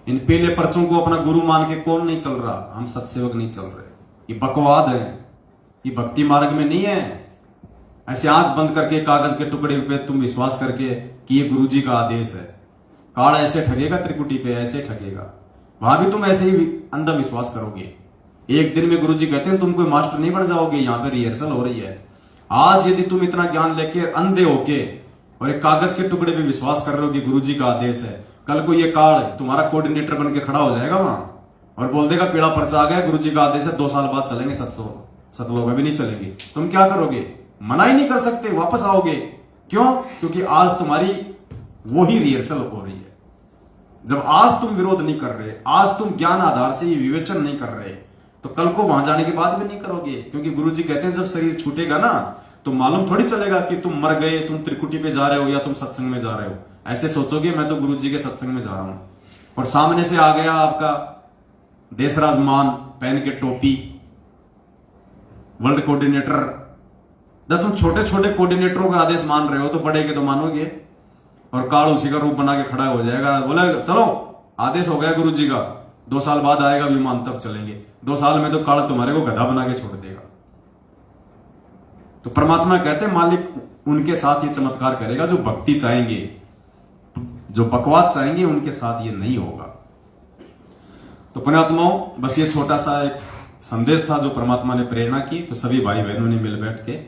इन पहले पर्चों को अपना गुरु मान के कौन नहीं चल रहा? हम सत्सेवक नहीं चल रहे। ये बकवाद है, ये भक्ति मार्ग में नहीं है। ऐसे आंख बंद करके कागज के टुकड़े पे तुम विश्वास करके कि ये गुरुजी का आदेश है। काल ऐसे ठगेगा, त्रिकुटी पे ऐसे ठगेगा, वहां भी तुम ऐसे ही अंधा विश्वास करोगे। एक दिन में गुरुजी कहते हैं तुम कोई मास्टर नहीं बन जाओगे, यहाँ पे रिहर्सल हो रही है। आज यदि तुम इतना ज्ञान लेके अंधे होके और एक कागज के टुकड़े पे विश्वास कर रहे हो कि गुरुजी का आदेश है, कल को ये काल तुम्हारा कोऑर्डिनेटर बन के खड़ा हो जाएगा वहां और बोल देगा पीला पर्चा आ गया, गुरुजी का आदेश है, 2 साल बाद चलेंगे सतलोक, अभी नहीं चलेंगे। तुम क्या करोगे? मना ही नहीं कर सकते, वापस आओगे। क्यों? क्योंकि आज तुम्हारी वही रिहर्सल हो रही है। जब आज तुम विरोध नहीं कर रहे, आज तुम ज्ञान आधार से ये विवेचन नहीं कर रहे, तो कल को वहां जाने के बाद भी नहीं करोगे। क्योंकि गुरुजी कहते हैं जब शरीर छूटेगा ना तो मालूम थोड़ी चलेगा कि तुम मर गए, तुम त्रिकुटी पे जा रहे हो या तुम सत्संग में जा रहे हो। ऐसे सोचोगे मैं तो गुरुजी के सत्संग में जा रहा हूं, और सामने से आ गया आपका देशराज मान पहन के टोपी, वर्ल्ड कोऑर्डिनेटर। जब तुम छोटे छोटे कोऑर्डिनेटरों का आदेश मान रहे हो तो बड़े के तो मानोगे, और काल उसी का रूप बना के खड़ा हो जाएगा, बोले चलो आदेश हो गया गुरुजी का, 2 साल बाद आएगा विमान तब चलेंगे। 2 साल में तो काल तुम्हारे को गधा बना के छोड़ देगा। तो परमात्मा कहते हैं मालिक उनके साथ ये चमत्कार करेगा जो भक्ति चाहेंगे, जो बकवाद चाहेंगे उनके साथ ये नहीं होगा। तो पुण्यात्माओं, बस ये छोटा सा एक संदेश था जो परमात्मा ने प्रेरणा की। तो सभी भाई बहनों ने मिल बैठ के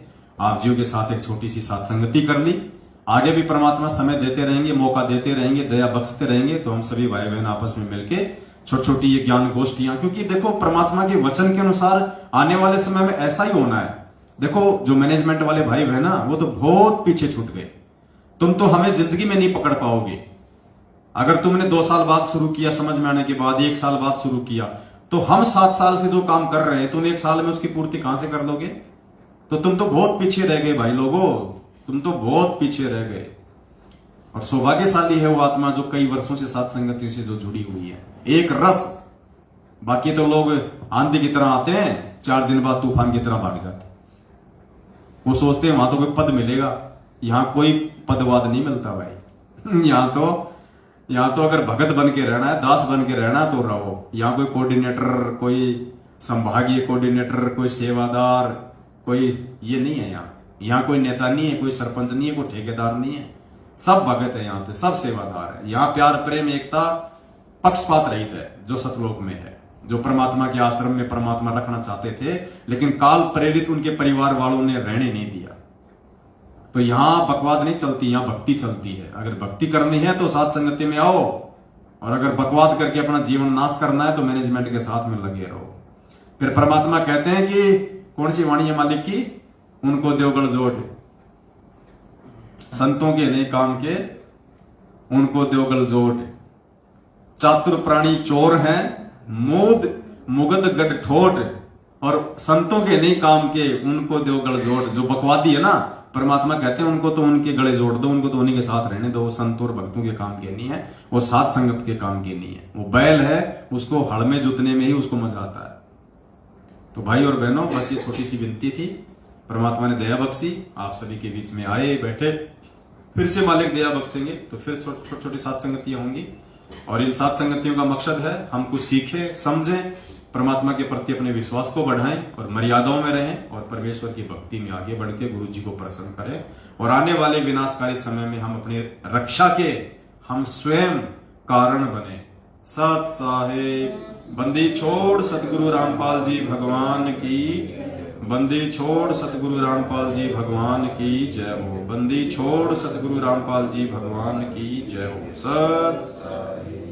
आप जीव के साथ एक छोटी सी सत्संगति कर ली। आगे भी परमात्मा समय देते रहेंगे, मौका देते रहेंगे, दया बख्शते रहेंगे। तो हम सभी भाई बहन आपस में मिलके छोटी छोटी ये ज्ञान गोष्ठियां, क्योंकि देखो परमात्मा के वचन के अनुसार आने वाले समय में ऐसा ही होना है। देखो जो मैनेजमेंट वाले भाई बहन ना, वो तो बहुत पीछे छूट गए। तुम तो हमें जिंदगी में नहीं पकड़ पाओगे। अगर तुमने 2 साल बाद शुरू किया, समझ में आने के बाद 1 साल बाद शुरू किया, तो हम 7 साल से जो काम कर रहे हैं तुम 1 साल में उसकी पूर्ति कहां से कर दोगे? तो तुम तो बहुत पीछे रह गए भाई लोगों, तुम तो बहुत पीछे रह गए। और सौभाग्यशाली है वो आत्मा जो कई वर्षों से साथ संगतियों से जो जुड़ी हुई है, एक रस। बाकी तो लोग आंधी की तरह आते हैं, 4 दिन बाद तूफान की तरह भाग जाते। वो सोचते हैं वहां तो कोई पद मिलेगा, यहां कोई पदवाद नहीं मिलता भाई। यहां तो अगर भगत बन के रहना है, दास बन के रहना तो रहो। यहां कोई कोऑर्डिनेटर, कोई संभागीय कोऑर्डिनेटर, कोई सेवादार, कोई ये नहीं है। यहाँ कोई नेता नहीं है, कोई सरपंच नहीं है, कोई ठेकेदार नहीं है। सब भगत है यहाँ पे, सब सेवादार है। यहाँ प्यार प्रेम एकता पक्षपात रहित है जो सतलोक में है, जो परमात्मा के आश्रम में परमात्मा रखना चाहते थे, लेकिन काल प्रेरित उनके परिवार वालों ने रहने नहीं दिया। तो यहां बकवाद नहीं चलती, यहां भक्ति चलती है। अगर भक्ति करनी है तो साथ संगति में आओ, और अगर बकवाद करके अपना जीवन नाश करना है तो मैनेजमेंट के साथ में लगे रहो। फिर परमात्मा कहते हैं कि कौन सी वाणी है मालिक की? उनको देवगढ़ जोट, संतों के नहीं काम के उनको देवगढ़ जोट। चातुर प्राणी चोर हैं, मूद मुगद गढ़ ठोट, और संतों के नहीं काम के उनको देवगढ़ जोट। जो बकवादी है ना, परमात्मा कहते हैं उनको तो उनके गले जोड़ दो, उनको तो उन्हीं के साथ रहने दो। वो संत और भक्तों के काम के नहीं है, वो सात संगत के काम के नहीं है। वो बैल है, उसको हड़ में जुतने में ही उसको मजा आता है। तो भाई और बहनों, बस ये छोटी सी विनती थी, परमात्मा ने दया बख्शी, आप सभी के बीच में आए बैठे, फिर से मालिक दया बख्शेंगे तो फिर छोटी छोटी सात संगतियां होंगी। और इन सात संगतियों का मकसद है हम कुछ सीखें, समझें, परमात्मा के प्रति अपने विश्वास को बढ़ाएं और मर्यादाओं में रहें, और परमेश्वर की भक्ति में आगे बढ़ के गुरु जी को प्रसन्न करें। और आने वाले विनाशकारी समय में हम अपनी रक्षा के हम स्वयं कारण बने। सत साहेब बंदी छोड़ सतगुरु रामपाल जी भगवान की, बंदी छोड़ सतगुरु रामपाल जी भगवान की जय हो। बंदी छोड़ सतगुरु रामपाल जी भगवान की जय हो। सत साहेब।